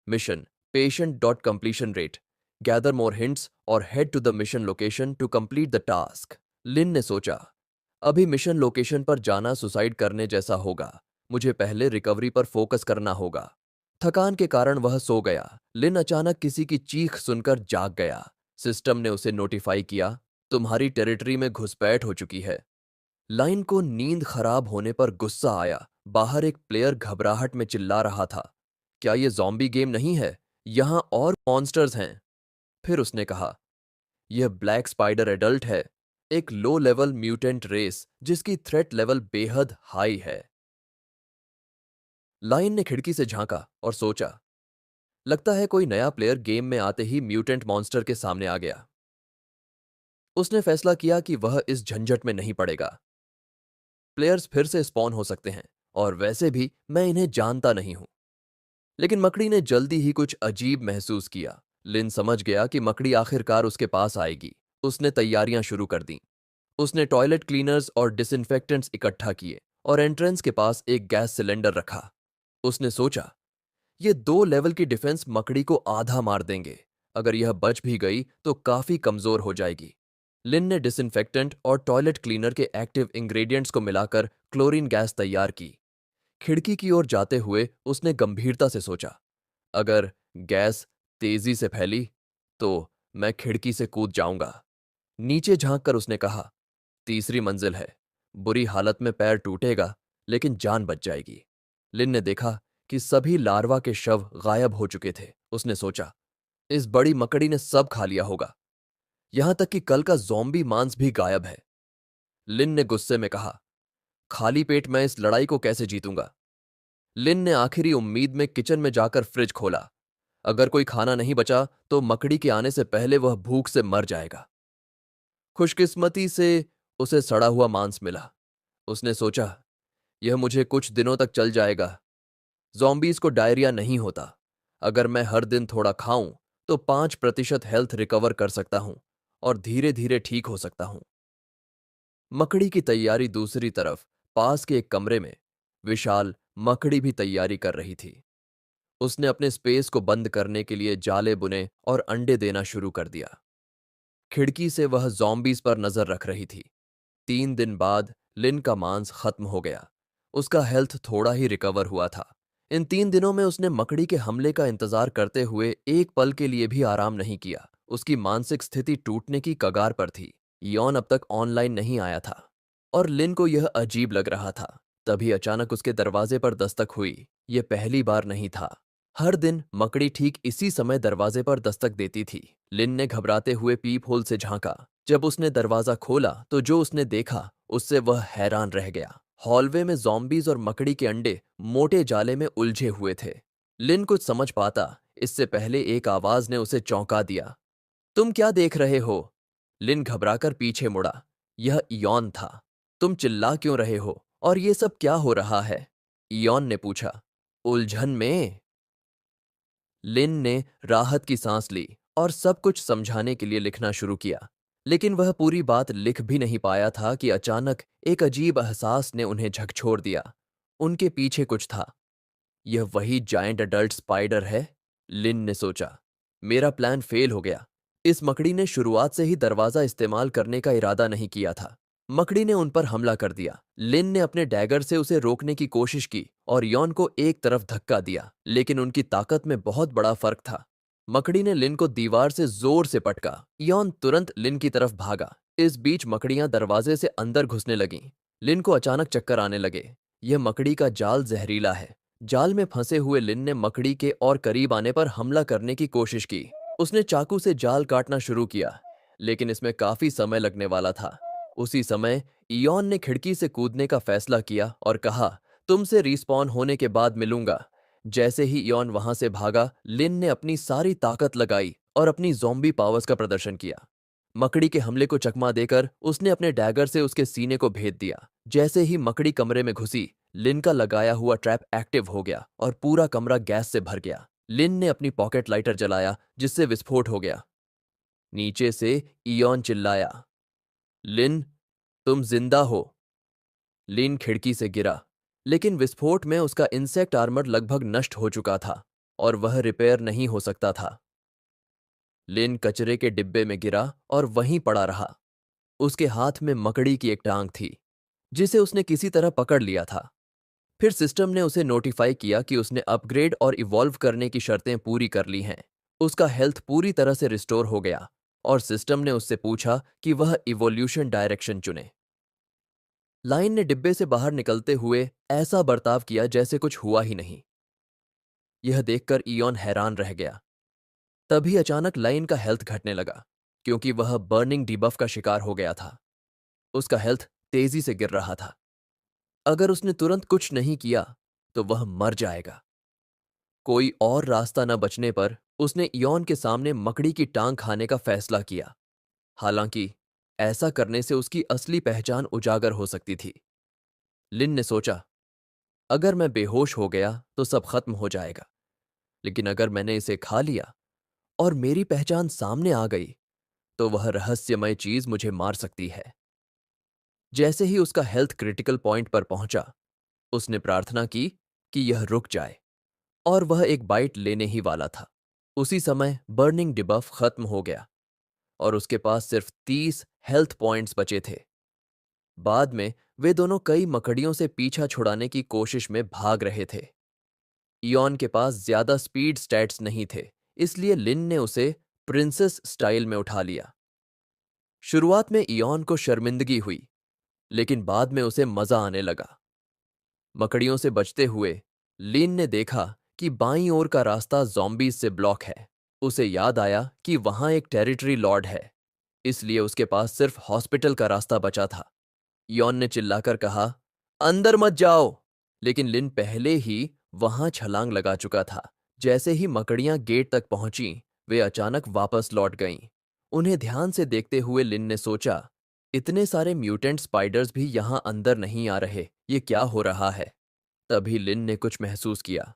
Mission patient dot completion rate, gather more hints और head to the mission location to complete the task. Lin ने सोचा, अभी मिशन लोकेशन पर जाना सुसाइड करने जैसा होगा। मुझे पहले रिकवरी पर फोकस करना होगा। थकान के कारण वह सो गया। लिन अचानक किसी की चीख सुनकर जाग गया। सिस्टम ने उसे नोटिफाई किया, तुम्हारी टेरिटरी में घुसपैठ हो चुकी है। लाइन को नींद खराब होने पर गुस्सा आया। बाहर एक प्लेयर घबराहट में चिल्ला रहा था, क्या ये ज़ॉम्बी गेम नहीं है? यहां और मॉन्स्टर्स हैं। फिर उसने कहा, यह ब्लैक स्पाइडर एडल्ट है, एक लो लेवल म्यूटेंट रेस जिसकी थ्रेट लेवल बेहद हाई है। लाइन ने खिड़की से झांका और सोचा, लगता है कोई नया प्लेयर गेम में आते ही म्यूटेंट मॉन्स्टर के सामने आ गया। उसने फैसला किया कि वह इस झंझट में नहीं पड़ेगा। प्लेयर्स फिर से स्पॉन हो सकते हैं, और वैसे भी मैं इन्हें जानता नहीं हूं। लेकिन मकड़ी ने जल्दी ही कुछ अजीब महसूस किया। लिन समझ गया कि मकड़ी आखिरकार उसके पास आएगी। उसने तैयारियां शुरू कर दी। उसने टॉयलेट क्लीनर्स और डिसइंफेक्टेंट्स इकट्ठा किए और एंट्रेंस के पास एक गैस सिलेंडर रखा। उसने सोचा, ये 2 लेवल की डिफेंस मकड़ी को आधा मार देंगे। अगर यह बच भी गई तो काफी कमजोर हो जाएगी। लिन ने डिसइंफेक्टेंट और टॉयलेट क्लीनर के एक्टिव इंग्रेडिएंट्स को मिलाकर क्लोरीन गैस तैयार की। खिड़की की ओर जाते हुए उसने गंभीरता से सोचा, अगर गैस तेजी से फैली तो मैं खिड़की से कूद जाऊंगा। नीचे झांककर उसने कहा, तीसरी मंजिल है, बुरी हालत में पैर टूटेगा लेकिन जान बच जाएगी। लिन ने देखा कि सभी लार्वा के शव गायब हो चुके थे। उसने सोचा, इस बड़ी मकड़ी ने सब खा लिया होगा, यहां तक कि कल का ज़ॉम्बी मांस भी गायब है। लिन ने गुस्से में कहा, खाली पेट मैं इस लड़ाई को कैसे जीतूंगा। लिन ने आखिरी उम्मीद में किचन में जाकर फ्रिज खोला। अगर कोई खाना नहीं बचा तो मकड़ी के आने से पहले वह भूख से मर जाएगा। खुशकिस्मती से उसे सड़ा हुआ मांस मिला। उसने सोचा, यह मुझे कुछ दिनों तक चल जाएगा। ज़ॉम्बीज को डायरिया नहीं होता। अगर मैं हर दिन थोड़ा खाऊं तो 5% हेल्थ रिकवर कर सकता हूं और धीरे धीरे ठीक हो सकता हूं। मकड़ी की तैयारी दूसरी तरफ पास के एक कमरे में विशाल मकड़ी भी तैयारी कर रही थी। उसने अपने स्पेस को बंद करने के लिए जाले बुने और अंडे देना शुरू कर दिया। खिड़की से वह ज़ॉम्बीज पर नजर रख रही थी। 3 दिन बाद लिन का मांस खत्म हो गया। उसका हेल्थ थोड़ा ही रिकवर हुआ था। इन 3 दिनों में उसने मकड़ी के हमले का इंतजार करते हुए एक पल के लिए भी आराम नहीं किया। उसकी मानसिक स्थिति टूटने की कगार पर थी। यॉन अब तक ऑनलाइन नहीं आया था और लिन को यह अजीब लग रहा था। तभी अचानक उसके दरवाजे पर दस्तक हुई। यह पहली बार नहीं था। हर दिन मकड़ी ठीक इसी समय दरवाजे पर दस्तक देती थी। लिन ने घबराते हुए पीप होल से झांका। जब उसने दरवाजा खोला तो जो उसने देखा उससे वह हैरान रह गया। हॉलवे में ज़ॉम्बीज और मकड़ी के अंडे मोटे जाले में उलझे हुए थे। लिन कुछ समझ पाता इससे पहले एक आवाज ने उसे चौंका दिया। तुम क्या देख रहे हो? लिन घबराकर पीछे मुड़ा। यह इयॉन था। तुम चिल्ला क्यों रहे हो और ये सब क्या हो रहा है? इयॉन ने पूछा। उलझन में? लिन ने राहत की सांस ली और सब कुछ समझाने के लिए लिखना शुरू किया। लेकिन वह पूरी बात लिख भी नहीं पाया था कि अचानक एक अजीब एहसास ने उन्हें झकझोर दिया। उनके पीछे कुछ था। यह वही जायंट अडल्ट स्पाइडर है, लिन ने सोचा। मेरा प्लान फेल हो गया। इस मकड़ी ने शुरुआत से ही दरवाजा इस्तेमाल करने का इरादा नहीं किया था। मकड़ी ने उन पर हमला कर दिया। लिन ने अपने डैगर से उसे रोकने की कोशिश की और यॉन को एक तरफ धक्का दिया, लेकिन उनकी ताकत में बहुत बड़ा फर्क था। मकड़ी ने लिन को दीवार से जोर से पटका। यॉन तुरंत लिन की तरफ भागा। इस बीच मकड़ियां दरवाजे से अंदर घुसने लगीं। लिन को अचानक चक्कर आने लगे। यह मकड़ी का जाल जहरीला है। जाल में फंसे हुए लिन ने मकड़ी के और करीब आने पर हमला करने की कोशिश की। उसने चाकू से जाल काटना शुरू किया, लेकिन इसमें काफी समय लगने वाला था। उसी समय इयॉन ने खिड़की से कूदने का फैसला किया और कहा, तुमसे रिस्पॉन होने के बाद मिलूंगा। जैसे ही इयॉन वहां से भागा, लिन ने अपनी सारी ताकत लगाई और अपनी ज़ॉम्बी पावर्स का प्रदर्शन किया। मकड़ी के हमले को चकमा देकर उसने अपने डैगर से उसके सीने को भेद दिया। जैसे ही मकड़ी कमरे में घुसी, लिन का लगाया हुआ ट्रैप एक्टिव हो गया और पूरा कमरा गैस से भर गया। लिन ने अपनी पॉकेट लाइटर जलाया जिससे विस्फोट हो गया। नीचे से इयॉन चिल्लाया, लिन, तुम जिंदा हो। लिन खिड़की से गिरा, लेकिन विस्फोट में उसका इंसेक्ट आर्मर लगभग नष्ट हो चुका था और वह रिपेयर नहीं हो सकता था। लिन कचरे के डिब्बे में गिरा और वहीं पड़ा रहा। उसके हाथ में मकड़ी की एक टांग थी, जिसे उसने किसी तरह पकड़ लिया था। फिर सिस्टम ने उसे नोटिफाई किया कि उसने अपग्रेड और इवॉल्व करने की शर्तें पूरी कर ली हैं। उसका हेल्थ पूरी तरह से रिस्टोर हो गया और सिस्टम ने उससे पूछा कि वह इवोल्यूशन डायरेक्शन चुने। लाइन ने डिब्बे से बाहर निकलते हुए ऐसा बर्ताव किया जैसे कुछ हुआ ही नहीं। यह देखकर इयॉन हैरान रह गया। तभी अचानक लाइन का हेल्थ घटने लगा, क्योंकि वह बर्निंग डिबफ का शिकार हो गया था। उसका हेल्थ तेजी से गिर रहा था। अगर उसने तुरंत कुछ नहीं किया तो वह मर जाएगा। कोई और रास्ता न बचने पर उसने इयॉन के सामने मकड़ी की टांग खाने का फैसला किया। हालांकि ऐसा करने से उसकी असली पहचान उजागर हो सकती थी। लिन ने सोचा, अगर मैं बेहोश हो गया तो सब खत्म हो जाएगा, लेकिन अगर मैंने इसे खा लिया और मेरी पहचान सामने आ गई तो वह रहस्यमय चीज मुझे मार सकती है। जैसे ही उसका हेल्थ क्रिटिकल पॉइंट पर पहुंचा, उसने प्रार्थना की कि यह रुक जाए, और वह एक बाइट लेने ही वाला था। उसी समय बर्निंग डिबफ खत्म हो गया और उसके पास सिर्फ 30 हेल्थ पॉइंट्स बचे थे। बाद में वे दोनों कई मकड़ियों से पीछा छुड़ाने की कोशिश में भाग रहे थे। इयॉन के पास ज्यादा स्पीड स्टैट्स नहीं थे, इसलिए लिन ने उसे प्रिंसेस स्टाइल में उठा लिया। शुरुआत में इयॉन को शर्मिंदगी हुई, लेकिन बाद में उसे मजा आने लगा। मकड़ियों से बचते हुए लिन ने देखा कि बाईं ओर का रास्ता ज़ॉम्बीज से ब्लॉक है। उसे याद आया कि वहां एक टेरिटरी लॉर्ड है, इसलिए उसके पास सिर्फ हॉस्पिटल का रास्ता बचा था। यॉन ने चिल्लाकर कहा, अंदर मत जाओ, लेकिन लिन पहले ही वहां छलांग लगा चुका था। जैसे ही मकड़ियां गेट तक पहुंची, वे अचानक वापस लौट गईं। उन्हें ध्यान से देखते हुए लिन ने सोचा, इतने सारे म्यूटेंट स्पाइडर्स भी यहां अंदर नहीं आ रहे, ये क्या हो रहा है? तभी लिन ने कुछ महसूस किया।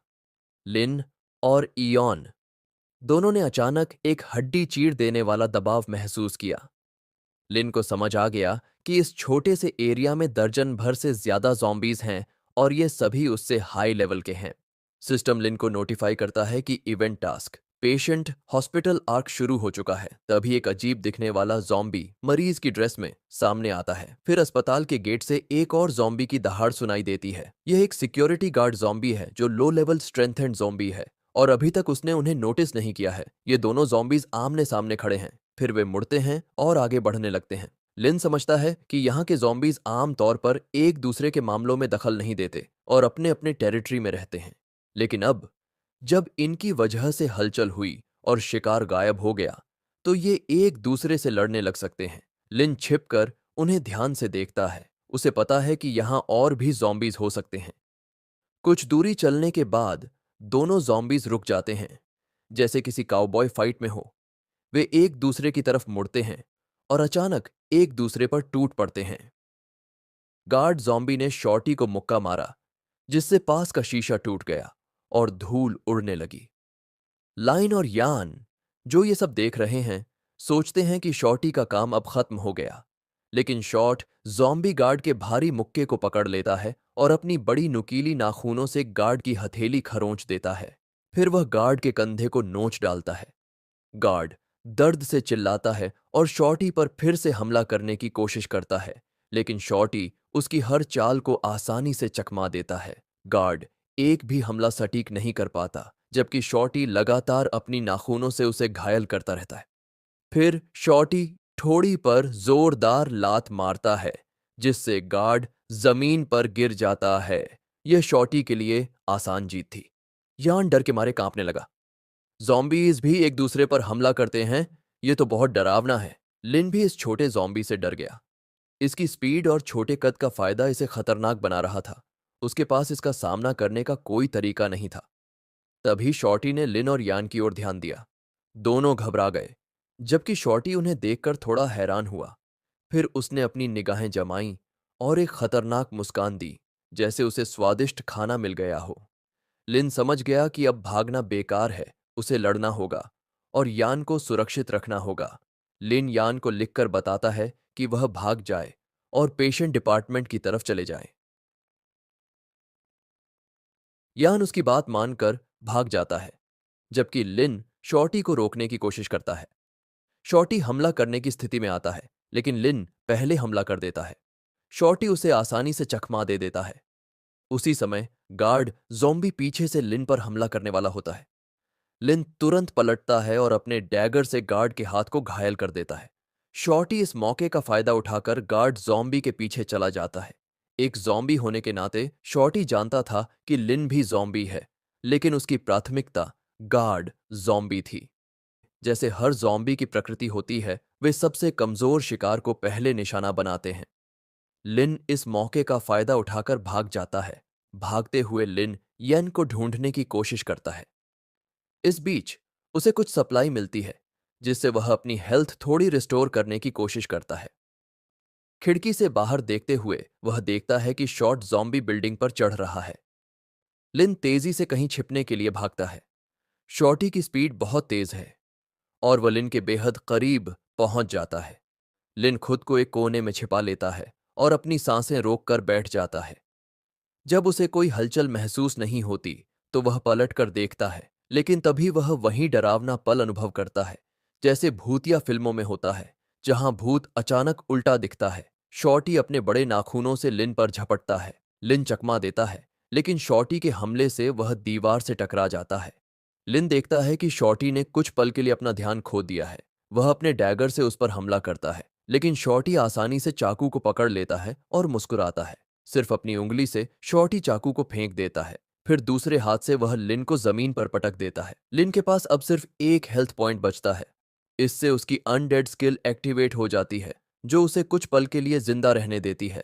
लिन और इयॉन दोनों ने अचानक एक हड्डी चीर देने वाला दबाव महसूस किया। लिन को समझ आ गया कि इस छोटे से एरिया में दर्जन भर से ज्यादा ज़ॉम्बीज हैं और ये सभी उससे हाई लेवल के हैं। सिस्टम लिन को नोटिफाई करता है कि event task patient hospital arc शुरू हो चुका है। तभी एक अजीब दिखने वाला ज़ॉम्बी मरीज की ड्रेस में सामने आता है। फिर अस्पताल के गेट से एक और ज़ॉम्बी की दहाड़ सुनाई देती है। यह एक सिक्योरिटी गार्ड ज़ॉम्बी है जो लो लेवल स्ट्रेंथेंड ज़ॉम्बी है और अभी तक उसने उन्हें नोटिस नहीं किया है। ये दोनों ज़ॉम्बीज आमने सामने खड़े हैं। फिर वे मुड़ते हैं और आगे बढ़ने लगते हैं। लिन समझता है कि यहाँ के ज़ॉम्बीज आम तौर पर एक दूसरे के मामलों में दखल नहीं देते और अपने अपने टेरिटरी में रहते हैं। लेकिन अब जब इनकी वजह से हलचल हुई और शिकार गायब हो गया, तो ये एक दूसरे से लड़ने लग सकते हैं। लिन छिपकर उन्हें ध्यान से देखता है। उसे पता है कि यहाँ और भी ज़ॉम्बीज हो सकते हैं। कुछ दूरी चलने के बाद दोनों ज़ॉम्बीज रुक जाते हैं, जैसे किसी काउबॉय फाइट में हो। वे एक दूसरे की तरफ मुड़ते हैं और अचानक एक दूसरे पर टूट पड़ते हैं। गार्ड ज़ॉम्बी ने शॉर्टी को मुक्का मारा, जिससे पास का शीशा टूट गया और धूल उड़ने लगी। लाइन और यान, जो ये सब देख रहे हैं, सोचते हैं कि शॉर्टी का काम अब खत्म हो गया। लेकिन शॉर्ट ज़ॉम्बी गार्ड के भारी मुक्के को पकड़ लेता है और अपनी बड़ी नुकीली नाखूनों से गार्ड की हथेली खरोंच देता है। फिर वह गार्ड के कंधे को नोच डालता है। गार्ड दर्द से चिल्लाता है और शॉर्टी पर फिर से हमला करने की कोशिश करता है, लेकिन शॉर्टी उसकी हर चाल को आसानी से चकमा देता है। गार्ड एक भी हमला सटीक नहीं कर पाता, जबकि शॉर्टी लगातार अपनी नाखूनों से उसे घायल करता रहता है। फिर शॉर्टी ठोड़ी पर जोरदार लात मारता है, जिससे गार्ड जमीन पर गिर जाता है। यह शॉर्टी के लिए आसान जीत थी। यान डर के मारे कांपने लगा। ज़ॉम्बीज भी एक दूसरे पर हमला करते हैं, ये तो बहुत डरावना है। लिन भी इस छोटे ज़ॉम्बी से डर गया। इसकी स्पीड और छोटे कद का फायदा इसे खतरनाक बना रहा था। उसके पास इसका सामना करने का कोई तरीका नहीं था। तभी शॉर्टी ने लिन और यान की ओर ध्यान दिया। दोनों घबरा गए, जबकि शॉर्टी उन्हें देखकर थोड़ा हैरान हुआ। फिर उसने अपनी निगाहें जमाईं और एक खतरनाक मुस्कान दी, जैसे उसे स्वादिष्ट खाना मिल गया हो। लिन समझ गया कि अब भागना बेकार है, उसे लड़ना होगा और यान को सुरक्षित रखना होगा। लिन यान को लिखकर बताता है कि वह भाग जाए और पेशेंट डिपार्टमेंट की तरफ चले जाए। यान उसकी बात मानकर भाग जाता है, जबकि लिन शॉर्टी को रोकने की कोशिश करता है। शॉर्टी हमला करने की स्थिति में आता है, लेकिन लिन पहले हमला कर देता है। शॉर्टी उसे आसानी से चकमा दे देता है। उसी समय गार्ड ज़ॉम्बी पीछे से लिन पर हमला करने वाला होता है। लिन तुरंत पलटता है और अपने डैगर से गार्ड के हाथ को घायल कर देता है। शॉर्टी इस मौके का फायदा उठाकर गार्ड ज़ॉम्बी के पीछे चला जाता है। एक ज़ॉम्बी होने के नाते शॉर्टी जानता था कि लिन भी ज़ॉम्बी है, लेकिन उसकी प्राथमिकता गार्ड ज़ॉम्बी थी। जैसे हर ज़ॉम्बी की प्रकृति होती है, वे सबसे कमजोर शिकार को पहले निशाना बनाते हैं। लिन इस मौके का फायदा उठाकर भाग जाता है। भागते हुए लिन येन को ढूंढने की कोशिश करता है। इस बीच उसे कुछ सप्लाई मिलती है, जिससे वह अपनी हेल्थ थोड़ी रिस्टोर करने की कोशिश करता है। खिड़की से बाहर देखते हुए वह देखता है कि शॉट ज़ॉम्बी बिल्डिंग पर चढ़ रहा है। लिन तेजी से कहीं छिपने के लिए भागता है। शॉर्टी की स्पीड बहुत तेज है और वह लिन के बेहद करीब पहुंच जाता है। लिन खुद को एक कोने में छिपा लेता है और अपनी सांसें रोककर बैठ जाता है। जब उसे कोई हलचल महसूस नहीं होती, तो वह पलट कर देखता है, लेकिन तभी वह वही डरावना पल अनुभव करता है, जैसे भूतिया फिल्मों में होता है, जहां भूत अचानक उल्टा दिखता है। शॉर्टी अपने बड़े नाखूनों से लिन पर झपटता है। लिन चकमा देता है, लेकिन शॉर्टी के हमले से वह दीवार से टकरा जाता है। लिन देखता है कि शॉर्टी ने कुछ पल के लिए अपना ध्यान खो दिया है। वह अपने डैगर से उस पर हमला करता है, लेकिन शॉर्टी आसानी से चाकू को पकड़ लेता है और मुस्कुराता है। सिर्फ अपनी उंगली से शॉर्टी चाकू को फेंक देता है। फिर दूसरे हाथ से वह लिन को जमीन पर पटक देता है। लिन के पास अब सिर्फ एक हेल्थ पॉइंट बचता है। इससे उसकी अनडेड स्किल एक्टिवेट हो जाती है, जो उसे कुछ पल के लिए जिंदा रहने देती है।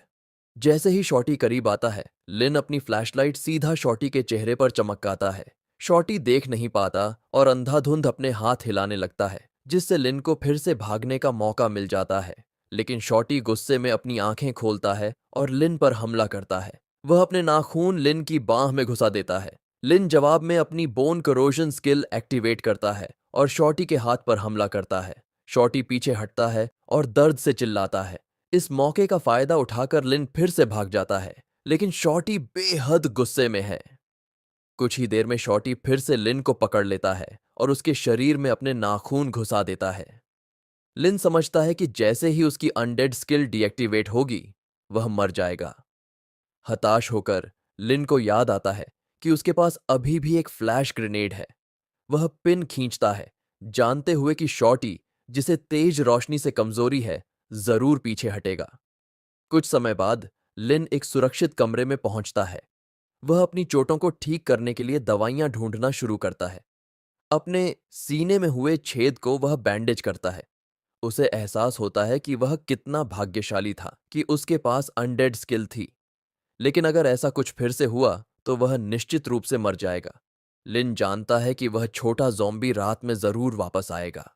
जैसे ही शॉर्टी करीब आता है, लिन अपनी फ्लैशलाइट सीधा शॉर्टी के चेहरे पर चमकाता है। शॉर्टी देख नहीं पाता और अंधाधुंध अपने हाथ हिलाने लगता है, जिससे लिन को फिर से भागने का मौका मिल जाता है। लेकिन शॉर्टी गुस्से में अपनी आंखें खोलता है और लिन पर हमला करता है। वह अपने नाखून लिन की बांह में घुसा देता है। लिन जवाब में अपनी बोन करोजन स्किल एक्टिवेट करता है और शॉर्टी के हाथ पर हमला करता है। शॉर्टी पीछे हटता है और दर्द से चिल्लाता है। इस मौके का फायदा उठाकर लिन फिर से भाग जाता है, लेकिन शॉर्टी बेहद गुस्से में है। कुछ ही देर में शॉर्टी फिर से लिन को पकड़ लेता है और उसके शरीर में अपने नाखून घुसा देता है। लिन समझता है कि जैसे ही उसकी अनडेड स्किल डीएक्टिवेट होगी, वह मर जाएगा। हताश होकर लिन को याद आता है कि उसके पास अभी भी एक फ्लैश ग्रेनेड है। वह पिन खींचता है, जानते हुए कि शॉर्टी, जिसे तेज रोशनी से कमजोरी है, जरूर पीछे हटेगा। कुछ समय बाद लिन एक सुरक्षित कमरे में पहुंचता है। वह अपनी चोटों को ठीक करने के लिए दवाइयां ढूंढना शुरू करता है। अपने सीने में हुए छेद को वह बैंडेज करता है। उसे एहसास होता है कि वह कितना भाग्यशाली था कि उसके पास अनडेड स्किल थी। लेकिन अगर ऐसा कुछ फिर से हुआ, तो वह निश्चित रूप से मर जाएगा। लिन जानता है कि वह छोटा ज़ॉम्बी रात में जरूर वापस आएगा,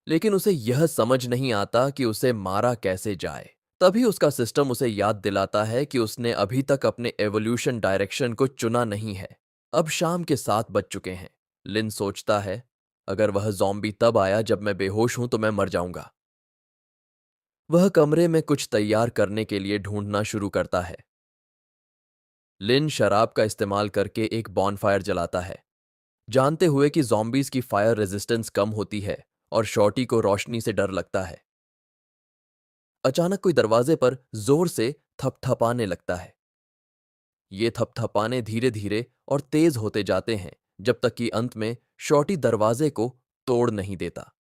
लेकिन उसे यह समझ नहीं आता कि उसे मारा कैसे जाए। तभी उसका सिस्टम उसे याद दिलाता है कि उसने अभी तक अपने एवोल्यूशन डायरेक्शन को चुना नहीं है। अब शाम के 7 बज चुके हैं। लिन सोचता है, अगर वह ज़ॉम्बी तब आया जब मैं बेहोश हूं तो मैं मर जाऊंगा। वह कमरे में कुछ तैयार करने के लिए ढूंढना शुरू करता है। लिन शराब का इस्तेमाल करके एक बॉनफायर जलाता है, जानते हुए कि ज़ॉम्बीज की फायर रेजिस्टेंस कम होती है और शॉर्टी को रोशनी से डर लगता है। अचानक कोई दरवाजे पर जोर से थपथपाने लगता है। ये थपथपाने धीरे धीरे और तेज होते जाते हैं, जब तक कि अंत में शॉर्टी दरवाजे को तोड़ नहीं देता।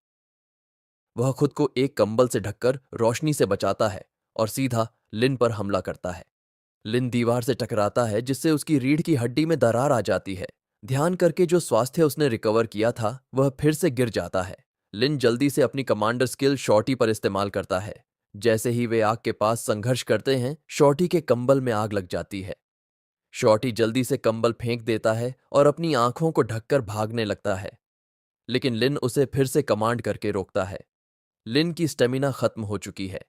वह खुद को एक कंबल से ढककर रोशनी से बचाता है और सीधा लिन पर हमला करता है। लिन दीवार से टकराता है, जिससे उसकी रीढ़ की हड्डी में दरार आ जाती है। ध्यान करके जो स्वास्थ्य उसने रिकवर किया था, वह फिर से गिर जाता है। लिन जल्दी से अपनी कमांडर स्किल शॉर्टी पर इस्तेमाल करता है। जैसे ही वे आग के पास संघर्ष करते हैं, शॉर्टी के कंबल में आग लग जाती है। शॉर्टी जल्दी से कंबल फेंक देता है और अपनी आंखों को ढककर भागने लगता है, लेकिन लिन उसे फिर से कमांड करके रोकता है। लिन की स्टेमिना खत्म हो चुकी है।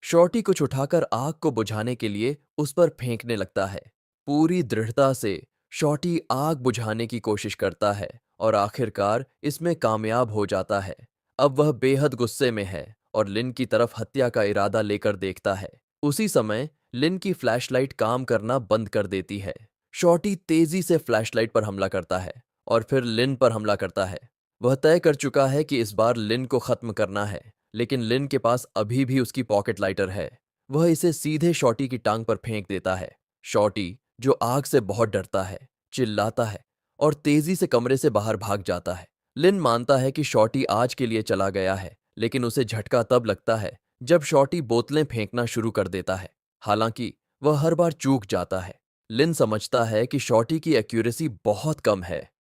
शॉर्टी कुछ उठाकर आग को बुझाने के लिए उस पर फेंकने लगता है। पूरी दृढ़ता से शॉर्टी आग बुझाने की कोशिश करता है और आखिरकार इसमें कामयाब हो जाता है। अब वह बेहद गुस्से में है और लिन की तरफ हत्या का इरादा लेकर देखता है। उसी समय लिन की फ्लैशलाइट काम करना बंद कर देती है। शॉर्टी तेजी से फ्लैशलाइट पर हमला करता है और फिर लिन पर हमला करता है। वह तय कर चुका है कि इस बार लिन को खत्म करना है, लेकिन लिन के पास अभी भी उसकी पॉकेट लाइटर है। वह इसे सीधे शॉर्टी की टांग पर फेंक देता है। शॉर्टी, जो आग से बहुत डरता है, चिल्लाता है और तेजी से कमरे से बाहर भाग जाता है। लिन मानता है कि शॉर्टी आज के लिए चला गया है, लेकिन उसे झटका तब लगता है जब शॉर्टी बोतलें फेंकना शुरू कर देता है। हालांकि वह हर बार चूक जाता है। लिन समझता है कि शॉर्टी की एक्यूरेसी बहुत कम है,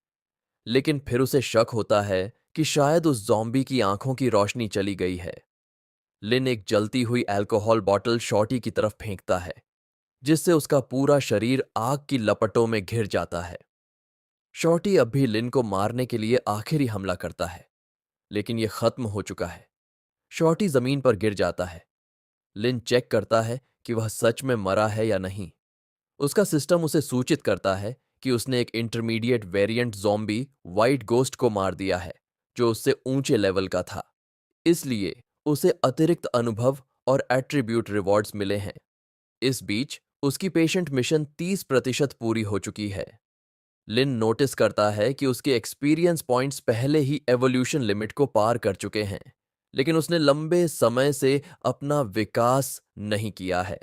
लेकिन फिर उसे शक होता है कि शायद उस ज़ॉम्बी की आंखों की रोशनी चली गई है। लिन एक जलती हुई अल्कोहल बॉटल शॉर्टी की तरफ फेंकता है, जिससे उसका पूरा शरीर आग की लपटों में घिर जाता है। शॉर्टी अब भी लिन को मारने के लिए आखिरी हमला करता है, लेकिन यह खत्म हो चुका है। शॉर्टी जमीन पर गिर जाता है। लिन चेक करता है कि वह सच में मरा है या नहीं। उसका सिस्टम उसे सूचित करता है कि उसने एक intermediate variant zombie white ghost को मार दिया है, जो उससे ऊंचे लेवल का था। इसलिए उसे अतिरिक्त अनुभव और एट्रीब्यूट रिवॉर्ड्स मिले हैं। इस बीच उसकी पेशेंट मिशन 30% पूरी हो चुकी है। लिन नोटिस करता है कि उसके एक्सपीरियंस पॉइंट्स पहले ही एवोल्यूशन लिमिट को पार कर चुके हैं, लेकिन उसने लंबे समय से अपना विकास नहीं किया है।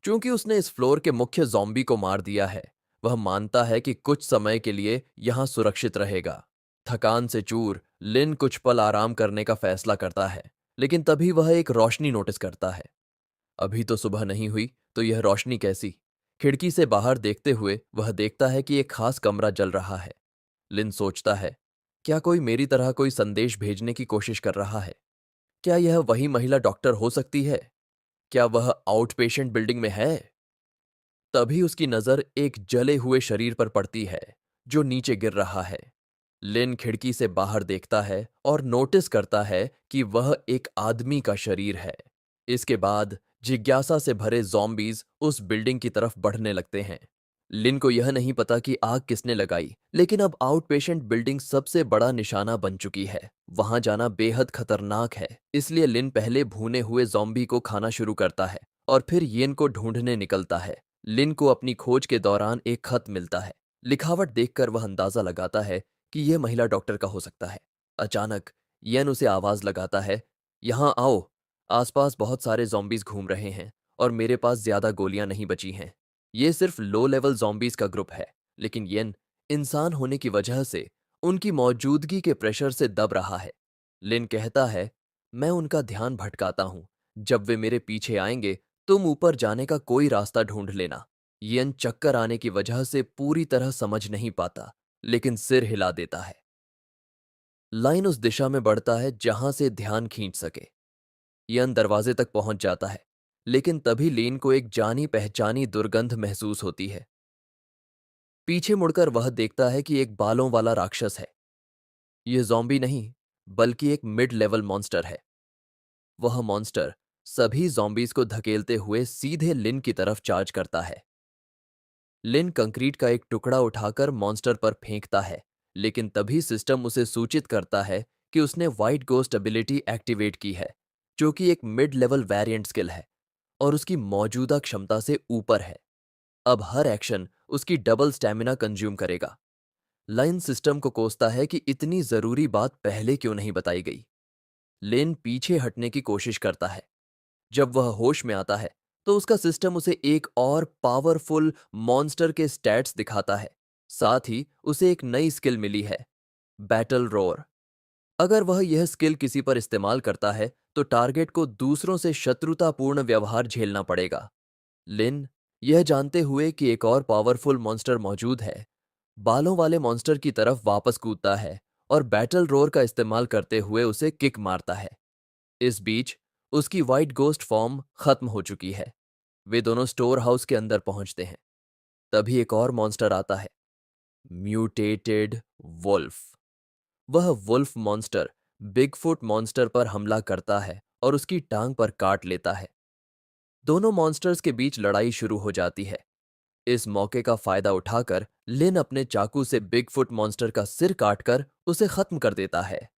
चूंकि उसने इस फ्लोर के मुख्य ज़ॉम्बी को मार दिया है, वह मानता है कि कुछ समय के लिए यहां सुरक्षित रहेगा। थकान से चूर लिन कुछ पल आराम करने का फैसला करता है, लेकिन तभी वह एक रोशनी नोटिस करता है। अभी तो सुबह नहीं हुई, तो यह रोशनी कैसी? खिड़की से बाहर देखते हुए वह देखता है कि एक खास कमरा जल रहा है। लिन सोचता है, क्या कोई मेरी तरह कोई संदेश भेजने की कोशिश कर रहा है? क्या यह वही महिला डॉक्टर हो सकती है? क्या वह आउटपेशेंट बिल्डिंग में है? तभी उसकी नजर एक जले हुए शरीर पर पड़ती है, जो नीचे गिर रहा है। लिन खिड़की से बाहर देखता है और नोटिस करता है कि वह एक आदमी का शरीर है। इसके बाद जिज्ञासा से भरे ज़ॉम्बीज उस बिल्डिंग की तरफ बढ़ने लगते हैं। लिन को यह नहीं पता कि आग किसने लगाई, लेकिन अब आउटपेशेंट बिल्डिंग सबसे बड़ा निशाना बन चुकी है। वहां जाना बेहद खतरनाक है, इसलिए लिन पहले भुने हुए ज़ॉम्बी को खाना शुरू करता है और फिर येन को ढूंढने निकलता है। लिन को अपनी खोज के दौरान एक खत मिलता है। लिखावट देखकर वह अंदाजा लगाता है कि यह महिला डॉक्टर का हो सकता है। अचानक येन उसे आवाज लगाता है, यहां आओ, आसपास बहुत सारे ज़ॉम्बीज घूम रहे हैं और मेरे पास ज्यादा गोलियां नहीं बची हैं। ये सिर्फ लो लेवल ज़ॉम्बीज का ग्रुप है, लेकिन येन इंसान होने की वजह से उनकी मौजूदगी के प्रेशर से दब रहा है। लिन कहता है, मैं उनका ध्यान भटकाता हूं। जब वे मेरे पीछे आएंगे, तुम ऊपर जाने का कोई रास्ता ढूंढ लेना। येन चक्कर आने की वजह से पूरी तरह समझ नहीं पाता, लेकिन सिर हिला देता है। लाइन उस दिशा में बढ़ता है जहां से ध्यान खींच सके। यन दरवाजे तक पहुंच जाता है, लेकिन तभी लेन को एक जानी पहचानी दुर्गंध महसूस होती है। पीछे मुड़कर वह देखता है कि एक बालों वाला राक्षस है। यह ज़ॉम्बी नहीं, बल्कि एक मिड लेवल मॉन्स्टर है। वह मॉन्स्टर सभी ज़ॉम्बीज को धकेलते हुए सीधे लिन की तरफ चार्ज करता है। लिन कंक्रीट का एक टुकड़ा उठाकर मॉन्स्टर पर फेंकता है, लेकिन तभी सिस्टम उसे सूचित करता है कि उसने व्हाइट गोस्ट एबिलिटी एक्टिवेट की है, जो कि एक मिड लेवल वेरिएंट स्किल है और उसकी मौजूदा क्षमता से ऊपर है। अब हर एक्शन उसकी डबल स्टैमिना कंज्यूम करेगा। लाइन सिस्टम को कोसता है कि इतनी जरूरी बात पहले क्यों नहीं बताई गई। लिन पीछे हटने की कोशिश करता है। जब वह होश में आता है, तो उसका सिस्टम उसे एक और पावरफुल मॉन्स्टर के स्टैट्स दिखाता है। साथ ही उसे एक नई स्किल मिली है, बैटल रोर। अगर वह यह स्किल किसी पर इस्तेमाल करता है, तो टारगेट को दूसरों से शत्रुतापूर्ण व्यवहार झेलना पड़ेगा। लिन, यह जानते हुए कि एक और पावरफुल मॉन्स्टर मौजूद है, बालों वाले मॉन्स्टर की तरफ वापस कूदता है और बैटल रोर का इस्तेमाल करते हुए उसे किक मारता है। इस बीच उसकी व्हाइट गोस्ट फॉर्म खत्म हो चुकी है। वे दोनों स्टोर हाउस के अंदर पहुंचते हैं। तभी एक और मॉन्स्टर आता है, म्यूटेटेड वुल्फ। वह वुल्फ मॉन्स्टर बिगफुट मॉन्स्टर पर हमला करता है और उसकी टांग पर काट लेता है। दोनों मॉन्स्टर्स के बीच लड़ाई शुरू हो जाती है। इस मौके का फायदा उठाकर लिन अपने चाकू से बिगफुट मॉन्स्टर का सिर काटकर उसे खत्म कर देता है।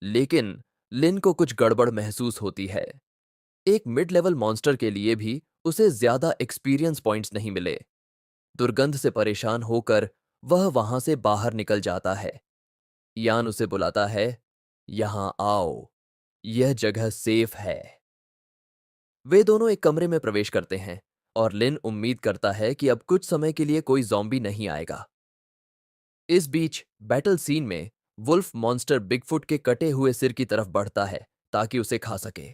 लेकिन लिन को कुछ गड़बड़ महसूस होती है। एक मिड लेवल मॉन्स्टर के लिए भी उसे ज्यादा एक्सपीरियंस पॉइंट्स नहीं मिले। दुर्गंध से परेशान होकर वह वहां से बाहर निकल जाता है। यान उसे बुलाता है, यहां आओ, यह जगह सेफ है। वे दोनों एक कमरे में प्रवेश करते हैं और लिन उम्मीद करता है कि अब कुछ समय के लिए कोई ज़ॉम्बी नहीं आएगा। इस बीच बैटल सीन में वुल्फ मॉन्स्टर बिगफुट के कटे हुए सिर की तरफ बढ़ता है ताकि उसे खा सके।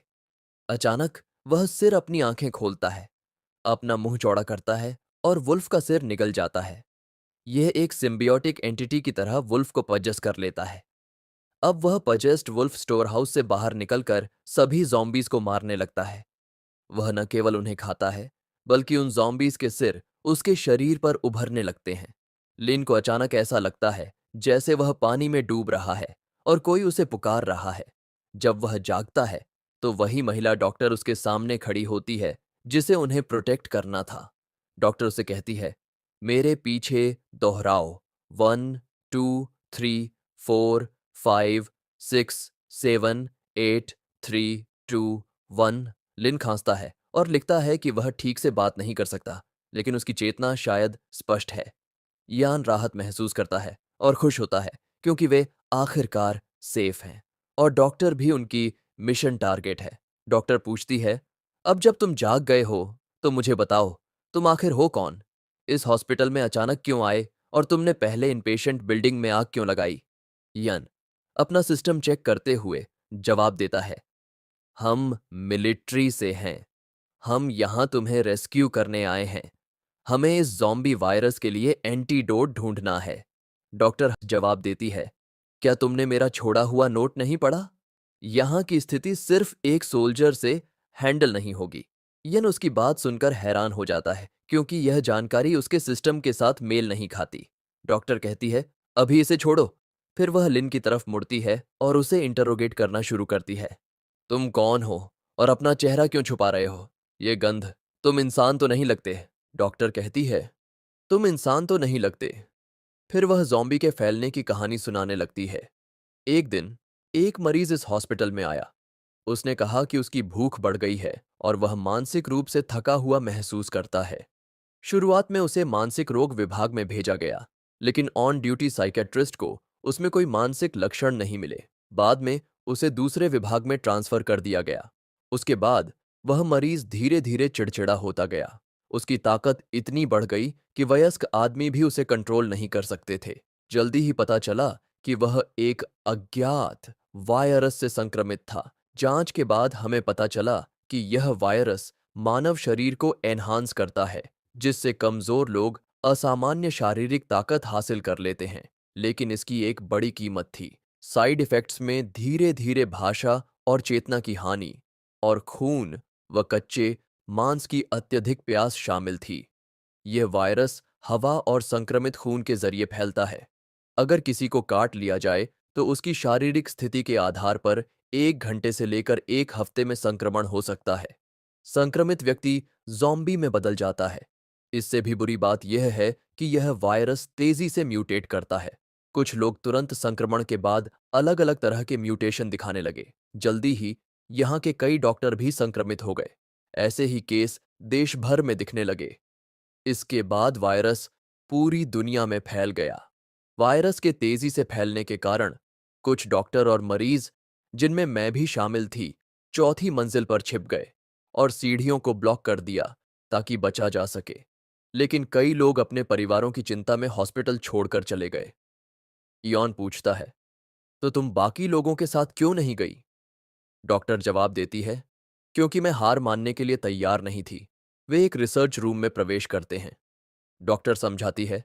अचानक वह सिर अपनी आंखें खोलता है, अपना मुंह चौड़ा करता है और वुल्फ का सिर निगल जाता है। यह एक सिम्बियोटिक एंटिटी की तरह वुल्फ को पजेस कर लेता है। अब वह पजेस्ड वुल्फ स्टोर हाउस से बाहर निकलकर सभी ज़ॉम्बीज को मारने लगता है। वह न केवल उन्हें खाता है, बल्कि उन ज़ॉम्बीज के सिर उसके शरीर पर उभरने लगते हैं। लिन को अचानक ऐसा लगता है जैसे वह पानी में डूब रहा है और कोई उसे पुकार रहा है। जब वह जागता है तो वही महिला डॉक्टर उसके सामने खड़ी होती है जिसे उन्हें प्रोटेक्ट करना था। डॉक्टर उसे कहती है, मेरे पीछे दोहराओ, 1 2 3 4 5 6 7 8 3 2 1। लिन खांसता है और लिखता है कि वह ठीक से बात नहीं कर सकता, लेकिन उसकी चेतना शायद स्पष्ट है। यान राहत महसूस करता है और खुश होता है क्योंकि वे आखिरकार सेफ हैं और डॉक्टर भी उनकी मिशन टारगेट है। डॉक्टर पूछती है, अब जब तुम जाग गए हो तो मुझे बताओ, तुम आखिर हो कौन? इस हॉस्पिटल में अचानक क्यों आए और तुमने पहले इनपेशेंट बिल्डिंग में आग क्यों लगाई? यन अपना सिस्टम चेक करते हुए जवाब देता है, हम मिलिट्री से हैं। हम यहां तुम्हें रेस्क्यू करने आए हैं। हमें इस ज़ॉम्बी वायरस के लिए एंटीडोट ढूंढना है। डॉक्टर जवाब देती है, क्या तुमने मेरा छोड़ा हुआ नोट नहीं पढ़ा? यहां की स्थिति सिर्फ एक सोल्जर से हैंडल नहीं होगी। यन उसकी बात सुनकर हैरान हो जाता है क्योंकि यह जानकारी उसके सिस्टम के साथ मेल नहीं खाती। डॉक्टर कहती है, अभी इसे छोड़ो। फिर वह लिन की तरफ मुड़ती है और उसे इंटरोगेट करना शुरू करती है। तुम कौन हो और अपना चेहरा क्यों छुपा रहे हो? ये गंध, तुम इंसान तो नहीं लगते। डॉक्टर कहती है, तुम इंसान तो नहीं लगते। फिर वह ज़ॉम्बी के फैलने की कहानी सुनाने लगती है। एक दिन एक मरीज इस हॉस्पिटल में आया। उसने कहा कि उसकी भूख बढ़ गई है और वह मानसिक रूप से थका हुआ महसूस करता है। शुरुआत में उसे मानसिक रोग विभाग में भेजा गया, लेकिन ऑन ड्यूटी साइकेट्रिस्ट को उसमें कोई मानसिक लक्षण नहीं मिले। बाद में उसे दूसरे विभाग में ट्रांसफर कर दिया गया। उसके बाद वह मरीज धीरे धीरे चिड़चिड़ा होता गया। उसकी ताकत इतनी बढ़ गई कि वयस्क आदमी भी उसे कंट्रोल नहीं कर सकते थे। जल्दी ही पता चला कि वह एक अज्ञात वायरस से संक्रमित था। जांच के बाद हमें पता चला कि यह वायरस मानव शरीर को एनहांस करता है, जिससे कमजोर लोग असामान्य शारीरिक ताकत हासिल कर लेते हैं। लेकिन इसकी एक बड़ी कीमत थी। साइड इफेक्ट्स में धीरे धीरे भाषा और चेतना की हानि और खून व कच्चे मांस की अत्यधिक प्यास शामिल थी। यह वायरस हवा और संक्रमित खून के जरिए फैलता है। अगर किसी को काट लिया जाए तो उसकी शारीरिक स्थिति के आधार पर 1 घंटे से लेकर 1 हफ्ते में संक्रमण हो सकता है। संक्रमित व्यक्ति ज़ॉम्बी में बदल जाता है। इससे भी बुरी बात यह है कि यह वायरस तेजी से म्यूटेट करता है। कुछ लोग तुरंत संक्रमण के बाद अलग अलग तरह के म्यूटेशन दिखाने लगे। जल्दी ही यहाँ के कई डॉक्टर भी संक्रमित हो गए। ऐसे ही केस देश भर में दिखने लगे। इसके बाद वायरस पूरी दुनिया में फैल गया। वायरस के तेजी से फैलने के कारण कुछ डॉक्टर और मरीज, जिनमें मैं भी शामिल थी, चौथी मंजिल पर छिप गए और सीढ़ियों को ब्लॉक कर दिया ताकि बचा जा सके। लेकिन कई लोग अपने परिवारों की चिंता में हॉस्पिटल छोड़कर चले गए। इयॉन पूछता है, तो तुम बाकी लोगों के साथ क्यों नहीं गई? डॉक्टर जवाब देती है, क्योंकि मैं हार मानने के लिए तैयार नहीं थी। वे एक रिसर्च रूम में प्रवेश करते हैं। डॉक्टर समझाती है,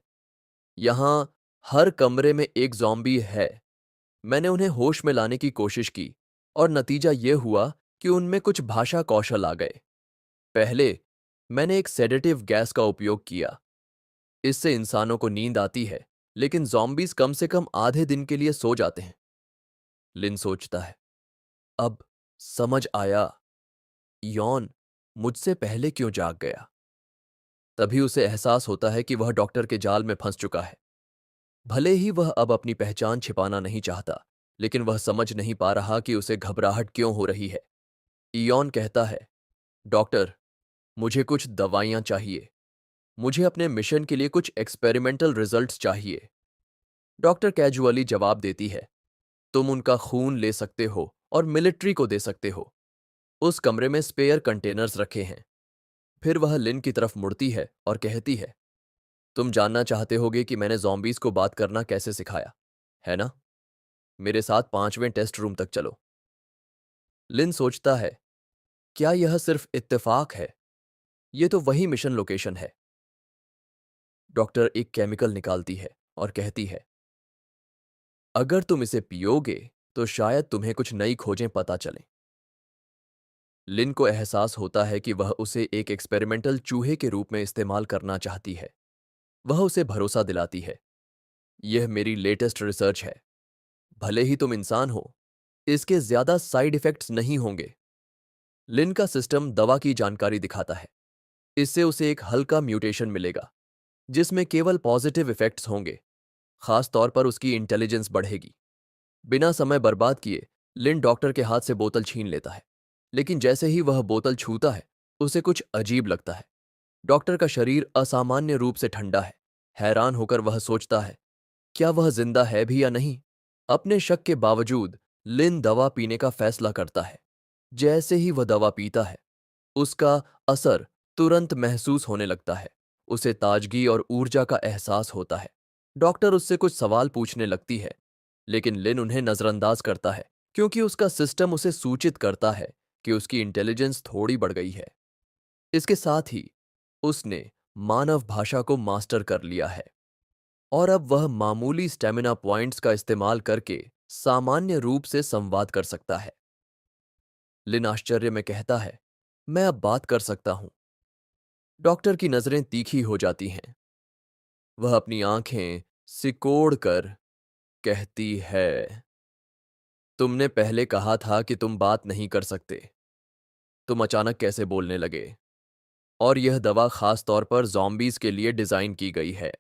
यहां हर कमरे में एक ज़ॉम्बी है। मैंने उन्हें होश में लाने की कोशिश की और नतीजा यह हुआ कि उनमें कुछ भाषा कौशल आ गए। पहले मैंने एक सेडेटिव गैस का उपयोग किया। इससे इंसानों को नींद आती है, लेकिन ज़ॉम्बीज कम से कम आधे दिन के लिए सो जाते हैं। लिन सोचता है, अब समझ आया, यॉन मुझसे पहले क्यों जाग गया। तभी उसे एहसास होता है कि वह डॉक्टर के जाल में फंस चुका है। भले ही वह अब अपनी पहचान छिपाना नहीं चाहता, लेकिन वह समझ नहीं पा रहा कि उसे घबराहट क्यों हो रही है। इयॉन कहता है, डॉक्टर, मुझे कुछ दवाइयां चाहिए। मुझे अपने मिशन के लिए कुछ एक्सपेरिमेंटल रिजल्ट्स चाहिए। डॉक्टर कैजुअली जवाब देती है, तुम उनका खून ले सकते हो और मिलिट्री को दे सकते हो। उस कमरे में स्पेयर कंटेनर्स रखे हैं। फिर वह लिन की तरफ मुड़ती है और कहती है, तुम जानना चाहते होगे कि मैंने ज़ॉम्बीज को बात करना कैसे सिखाया, है ना? मेरे साथ 5वें टेस्ट रूम तक चलो। लिन सोचता है, क्या यह सिर्फ इत्तेफाक है? ये तो वही मिशन लोकेशन है। डॉक्टर एक केमिकल निकालती है और कहती है, अगर तुम इसे पियोगे तो शायद तुम्हें कुछ नई खोजें पता चलें। लिन को एहसास होता है कि वह उसे एक एक्सपेरिमेंटल चूहे के रूप में इस्तेमाल करना चाहती है। वह उसे भरोसा दिलाती है, यह मेरी लेटेस्ट रिसर्च है। भले ही तुम इंसान हो, इसके ज्यादा साइड इफेक्ट्स नहीं होंगे। लिन का सिस्टम दवा की जानकारी दिखाता है। इससे उसे एक हल्का म्यूटेशन मिलेगा जिसमें केवल पॉजिटिव इफेक्ट्स होंगे। खास तौर पर उसकी इंटेलिजेंस बढ़ेगी। बिना समय बर्बाद किए लिन डॉक्टर के हाथ से बोतल छीन लेता है, लेकिन जैसे ही वह बोतल छूता है उसे कुछ अजीब लगता है। डॉक्टर का शरीर असामान्य रूप से ठंडा है। हैरान होकर वह सोचता है, क्या वह जिंदा है भी या नहीं? अपने शक के बावजूद लिन दवा पीने का फैसला करता है। जैसे ही वह दवा पीता है उसका असर तुरंत महसूस होने लगता है। उसे ताजगी और ऊर्जा का एहसास होता है। डॉक्टर उससे कुछ सवाल पूछने लगती है, लेकिन लिन उन्हें नजरअंदाज करता है क्योंकि उसका सिस्टम उसे सूचित करता है कि उसकी इंटेलिजेंस थोड़ी बढ़ गई है। इसके साथ ही उसने मानव भाषा को मास्टर कर लिया है और अब वह मामूली स्टेमिना पॉइंट्स का इस्तेमाल करके सामान्य रूप से संवाद कर सकता है। लिन आश्चर्य में कहता है, मैं अब बात कर सकता हूं। डॉक्टर की नजरें तीखी हो जाती हैं। वह अपनी आंखें सिकोड़ कर कहती है, तुमने पहले कहा था कि तुम बात नहीं कर सकते। तुम अचानक कैसे बोलने लगे? और यह दवा खास तौर पर ज़ॉम्बीज के लिए डिजाइन की गई है।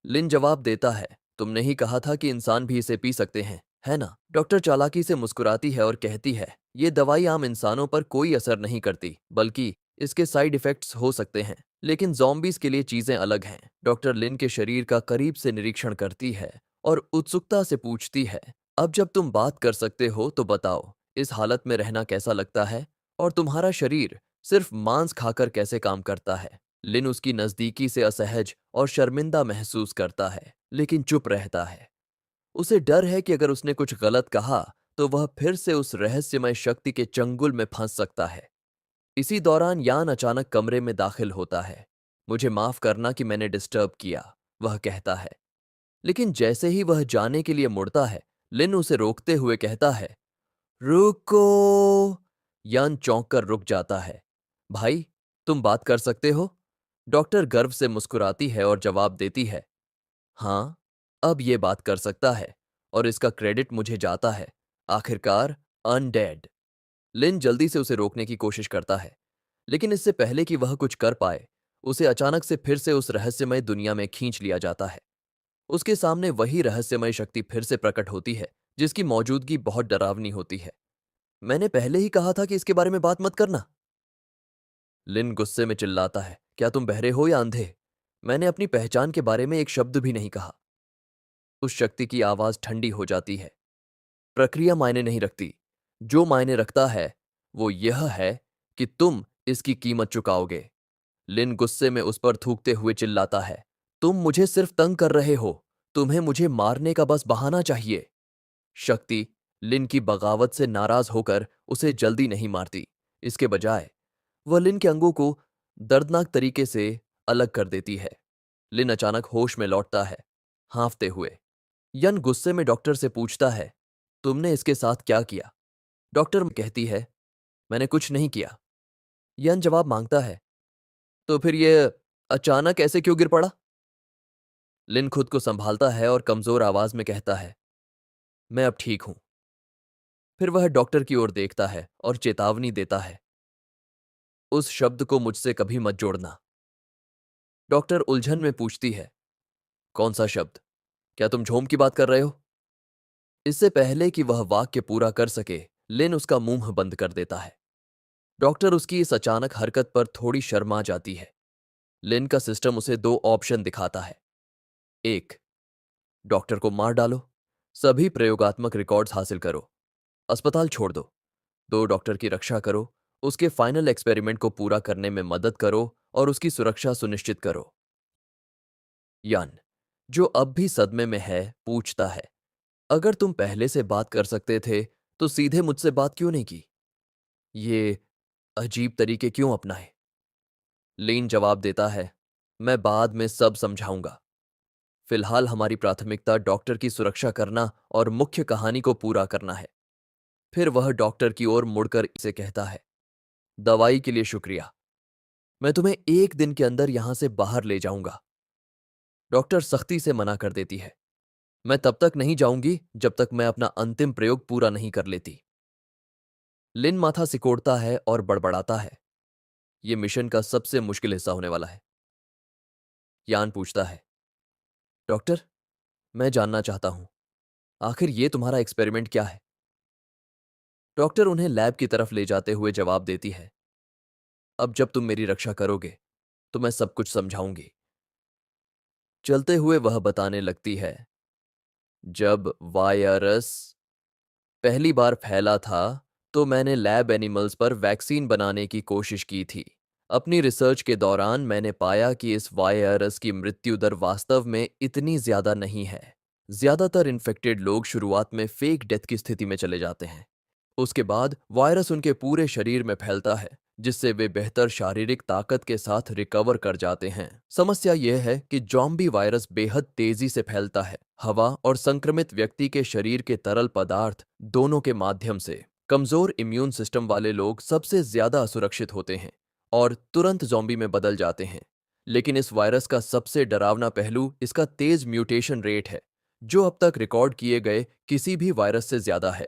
लिन जवाब देता है, तुमने ही कहा था कि इंसान भी इसे पी सकते हैं, है ना? डॉक्टर चालाकी से मुस्कुराती है और कहती है, ये दवाई आम इंसानों पर कोई असर नहीं करती, बल्कि इसके साइड इफेक्ट्स हो सकते हैं, लेकिन ज़ॉम्बीज के लिए चीजें अलग हैं। डॉक्टर लिन के शरीर का करीब से निरीक्षण करती है और उत्सुकता से पूछती है, अब जब तुम बात कर सकते हो तो बताओ, इस हालत में रहना कैसा लगता है? और तुम्हारा शरीर सिर्फ मांस खाकर कैसे काम करता है? लिन उसकी नजदीकी से असहज और शर्मिंदा महसूस करता है, लेकिन चुप रहता है। उसे डर है कि अगर उसने कुछ गलत कहा तो वह फिर से उस रहस्यमय शक्ति के चंगुल में फंस सकता है। इसी दौरान यान अचानक कमरे में दाखिल होता है। मुझे माफ करना कि मैंने डिस्टर्ब किया, वह कहता है। लेकिन जैसे ही वह जाने के लिए मुड़ता है, लिन उसे रोकते हुए कहता है, रुको। यान चौंक कर रुक जाता है। भाई, तुम बात कर सकते हो? डॉक्टर गर्व से मुस्कुराती है और जवाब देती है, हाँ, अब ये बात कर सकता है और इसका क्रेडिट मुझे जाता है। आखिरकार अनडेड। लिन जल्दी से उसे रोकने की कोशिश करता है, लेकिन इससे पहले कि वह कुछ कर पाए, उसे अचानक से फिर से उस रहस्यमय दुनिया में खींच लिया जाता है। उसके सामने वही रहस्यमय शक्ति फिर से प्रकट होती है, जिसकी मौजूदगी बहुत डरावनी होती है। मैंने पहले ही कहा था कि इसके बारे में बात मत करना। लिन गुस्से में चिल्लाता है, क्या तुम बहरे हो या अंधे? मैंने अपनी पहचान के बारे में एक शब्द भी नहीं कहा। उस शक्ति की आवाज ठंडी हो जाती है, प्रक्रिया मायने नहीं रखती। जो मायने रखता है वो यह है कि तुम इसकी कीमत चुकाओगे। लिन गुस्से में उस पर थूकते हुए चिल्लाता है, तुम मुझे सिर्फ तंग कर रहे हो। तुम्हें मुझे मारने का बस बहाना चाहिए। शक्ति लिन की बगावत से नाराज होकर उसे जल्दी नहीं मारती। इसके बजाय वह लिन के अंगों को दर्दनाक तरीके से अलग कर देती है। लिन अचानक होश में लौटता है, हांफते हुए। यन गुस्से में डॉक्टर से पूछता है, तुमने इसके साथ क्या किया? डॉक्टर कहती है, मैंने कुछ नहीं किया। यन जवाब मांगता है, तो फिर ये अचानक ऐसे क्यों गिर पड़ा? लिन खुद को संभालता है और कमजोर आवाज में कहता है, मैं अब ठीक हूं। फिर वह डॉक्टर की ओर देखता है और चेतावनी देता है, उस शब्द को मुझसे कभी मत जोड़ना। डॉक्टर उलझन में पूछती है, कौन सा शब्द? क्या तुम झोम की बात कर रहे हो? इससे पहले कि वह वाक्य पूरा कर सके, लिन उसका मुंह बंद कर देता है। डॉक्टर उसकी इस अचानक हरकत पर थोड़ी शर्मा जाती है। लिन का सिस्टम उसे दो ऑप्शन दिखाता है। एक, डॉक्टर को मार डालो, सभी प्रयोगात्मक रिकॉर्ड्स हासिल करो, अस्पताल छोड़ दो, दो डॉक्टर की रक्षा करो, उसके फाइनल एक्सपेरिमेंट को पूरा करने में मदद करो और उसकी सुरक्षा सुनिश्चित करो। यान, जो अब भी सदमे में है, पूछता है, अगर तुम पहले से बात कर सकते थे तो सीधे मुझसे बात क्यों नहीं की? ये अजीब तरीके क्यों अपनाए? लीन जवाब देता है, मैं बाद में सब समझाऊंगा। फिलहाल हमारी प्राथमिकता डॉक्टर की सुरक्षा करना और मुख्य कहानी को पूरा करना है। फिर वह डॉक्टर की ओर मुड़कर इसे कहता है, दवाई के लिए शुक्रिया, मैं तुम्हें एक दिन के अंदर यहां से बाहर ले जाऊंगा। डॉक्टर सख्ती से मना कर देती है, मैं तब तक नहीं जाऊंगी जब तक मैं अपना अंतिम प्रयोग पूरा नहीं कर लेती। लिन माथा सिकोड़ता है और बड़बड़ाता है, यह मिशन का सबसे मुश्किल हिस्सा होने वाला है। यान पूछता है, डॉक्टर, मैं जानना चाहता हूं, आखिर ये तुम्हारा एक्सपेरिमेंट क्या है? डॉक्टर उन्हें लैब की तरफ ले जाते हुए जवाब देती है, अब जब तुम मेरी रक्षा करोगे तो मैं सब कुछ समझाऊंगी। चलते हुए वह बताने लगती है, जब वायरस पहली बार फैला था तो मैंने लैब एनिमल्स पर वैक्सीन बनाने की कोशिश की थी। अपनी रिसर्च के दौरान मैंने पाया कि इस वायरस की मृत्यु दर वास्तव में इतनी ज्यादा नहीं है। ज्यादातर इन्फेक्टेड लोग शुरुआत में फेक डेथ की स्थिति में चले जाते हैं। उसके बाद वायरस उनके पूरे शरीर में फैलता है, जिससे वे बेहतर शारीरिक ताकत के साथ रिकवर कर जाते हैं। समस्या यह है कि जॉम्बी वायरस बेहद तेजी से फैलता है, हवा और संक्रमित व्यक्ति के शरीर के तरल पदार्थ दोनों के माध्यम से। कमजोर इम्यून सिस्टम वाले लोग सबसे ज्यादा असुरक्षित होते हैं और तुरंत जॉम्बी में बदल जाते हैं। लेकिन इस वायरस का सबसे डरावना पहलू इसका तेज म्यूटेशन रेट है, जो अब तक रिकॉर्ड किए गए किसी भी वायरस से ज्यादा है।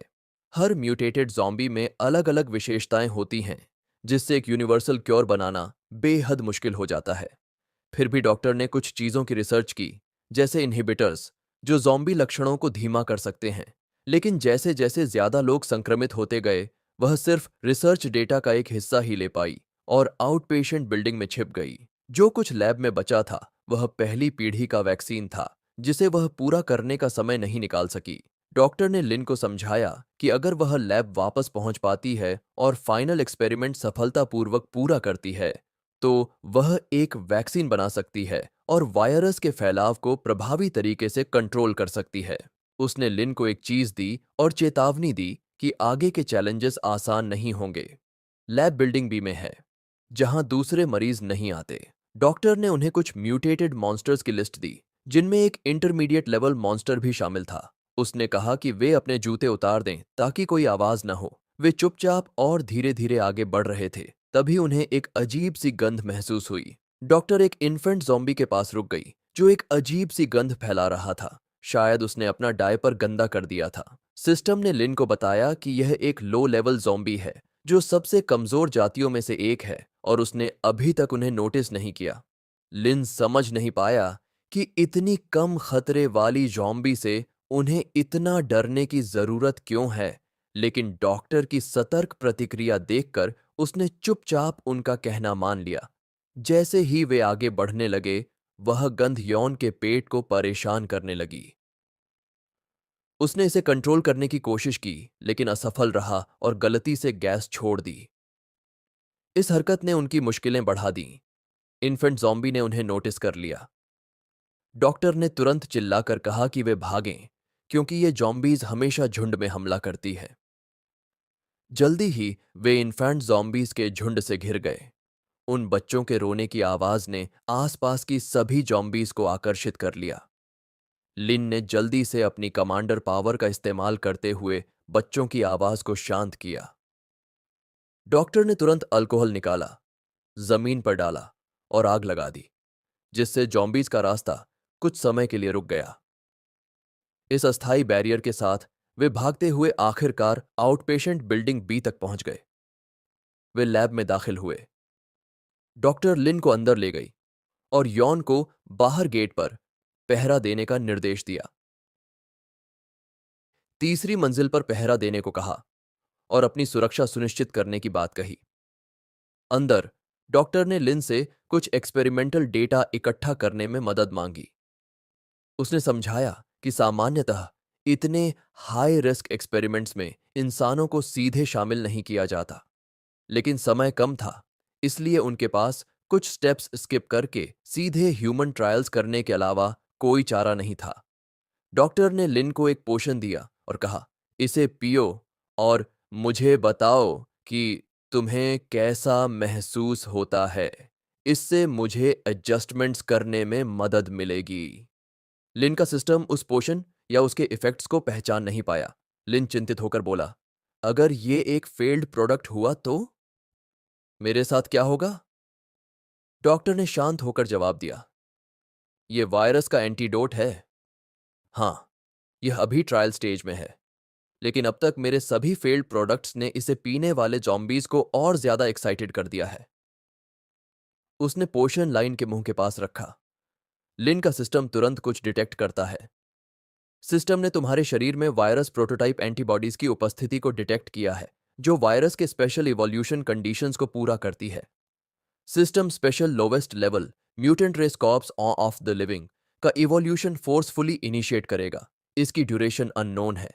हर म्यूटेटेड जॉम्बी में अलग अलग विशेषताएं होती हैं, जिससे एक यूनिवर्सल क्योर बनाना बेहद मुश्किल हो जाता है। फिर भी डॉक्टर ने कुछ चीजों की रिसर्च की, जैसे इनहिबिटर्स, जो जॉम्बी लक्षणों को धीमा कर सकते हैं। लेकिन जैसे जैसे ज्यादा लोग संक्रमित होते गए, वह सिर्फ रिसर्च डेटा का एक हिस्सा ही ले पाई और आउटपेशेंट बिल्डिंग में छिप गई। जो कुछ लैब में बचा था वह पहली पीढ़ी का वैक्सीन था, जिसे वह पूरा करने का समय नहीं निकाल सकी। डॉक्टर ने लिन को समझाया कि अगर वह लैब वापस पहुंच पाती है और फाइनल एक्सपेरिमेंट सफलतापूर्वक पूरा करती है, तो वह एक वैक्सीन बना सकती है और वायरस के फैलाव को प्रभावी तरीके से कंट्रोल कर सकती है। उसने लिन को एक चीज दी और चेतावनी दी कि आगे के चैलेंजेस आसान नहीं होंगे। लैब बिल्डिंग बी में है, जहां दूसरे मरीज नहीं आते। डॉक्टर ने उन्हें कुछ म्यूटेटेड मॉन्स्टर्स की लिस्ट दी, जिनमें एक इंटरमीडिएट लेवल मॉन्स्टर भी शामिल था। उसने कहा कि वे अपने जूते उतार दें ताकि कोई आवाज न हो। वे चुपचाप और धीरे धीरे आगे बढ़ रहे थे। तभी उन्हें एक अजीब सी गंध महसूस हुई। डॉक्टर एक इन्फेंट ज़ॉम्बी के पास रुक गई, जो एक अजीब सी गंध फैला रहा था। शायद उसने अपना डायपर गंदा कर दिया था। सिस्टम ने लिन को बताया कि यह एक लो लेवल ज़ॉम्बी है, जो सबसे कमजोर जातियों में से एक है और उसने अभी तक उन्हें नोटिस नहीं किया। लिन समझ नहीं पाया कि इतनी कम खतरे वाली ज़ॉम्बी से उन्हें इतना डरने की जरूरत क्यों है, लेकिन डॉक्टर की सतर्क प्रतिक्रिया देखकर उसने चुपचाप उनका कहना मान लिया। जैसे ही वे आगे बढ़ने लगे, वह गंध यौन के पेट को परेशान करने लगी। उसने इसे कंट्रोल करने की कोशिश की, लेकिन असफल रहा और गलती से गैस छोड़ दी। इस हरकत ने उनकी मुश्किलें बढ़ा दी। इन्फेंट जॉम्बी ने उन्हें नोटिस कर लिया। डॉक्टर ने तुरंत चिल्लाकर कहा कि वे भागें, क्योंकि ये जॉम्बीज हमेशा झुंड में हमला करती है। जल्दी ही वे इन्फेंट जॉम्बीज के झुंड से घिर गए। उन बच्चों के रोने की आवाज ने आसपास की सभी जॉम्बीज को आकर्षित कर लिया। लिन ने जल्दी से अपनी कमांडर पावर का इस्तेमाल करते हुए बच्चों की आवाज को शांत किया। डॉक्टर ने तुरंत अल्कोहल निकाला, जमीन पर डाला और आग लगा दी, जिससे जॉम्बीज का रास्ता कुछ समय के लिए रुक गया। इस अस्थायी बैरियर के साथ वे भागते हुए आखिरकार आउटपेशेंट बिल्डिंग बी तक पहुंच गए। वे लैब में दाखिल हुए। डॉक्टर लिन को अंदर ले गई और यॉन को बाहर गेट पर पहरा देने का निर्देश दिया। तीसरी मंजिल पर पहरा देने को कहा और अपनी सुरक्षा सुनिश्चित करने की बात कही। अंदर डॉक्टर ने लिन से कुछ एक्सपेरिमेंटल डेटा इकट्ठा करने में मदद मांगी। उसने समझाया कि सामान्यतः इतने हाई रिस्क एक्सपेरिमेंट्स में इंसानों को सीधे शामिल नहीं किया जाता, लेकिन समय कम था, इसलिए उनके पास कुछ स्टेप्स स्किप करके सीधे ह्यूमन ट्रायल्स करने के अलावा कोई चारा नहीं था। डॉक्टर ने लिन को एक पोशन दिया और कहा, इसे पियो और मुझे बताओ कि तुम्हें कैसा महसूस होता है। इससे मुझे एडजस्टमेंट्स करने में मदद मिलेगी। लिन का सिस्टम उस पोशन या उसके इफेक्ट्स को पहचान नहीं पाया। लिन चिंतित होकर बोला, अगर ये एक फेल्ड प्रोडक्ट हुआ तो मेरे साथ क्या होगा? डॉक्टर ने शांत होकर जवाब दिया, ये वायरस का एंटीडोट है। हाँ, यह अभी ट्रायल स्टेज में है, लेकिन अब तक मेरे सभी फेल्ड प्रोडक्ट्स ने इसे पीने वाले जॉम्बीज को और ज्यादा एक्साइटेड कर दिया है। उसने पोशन लाइन के मुंह के पास रखा। लिन का सिस्टम तुरंत कुछ डिटेक्ट करता है। सिस्टम ने तुम्हारे शरीर में वायरस प्रोटोटाइप एंटीबॉडीज की उपस्थिति को डिटेक्ट किया है, जो वायरस के स्पेशल इवोल्यूशन कंडीशंस को पूरा करती है। System special lowest level mutant race corps of the living का इवोल्यूशन फोर्सफुली इनिशिएट करेगा। इसकी ड्यूरेशन अननोन है।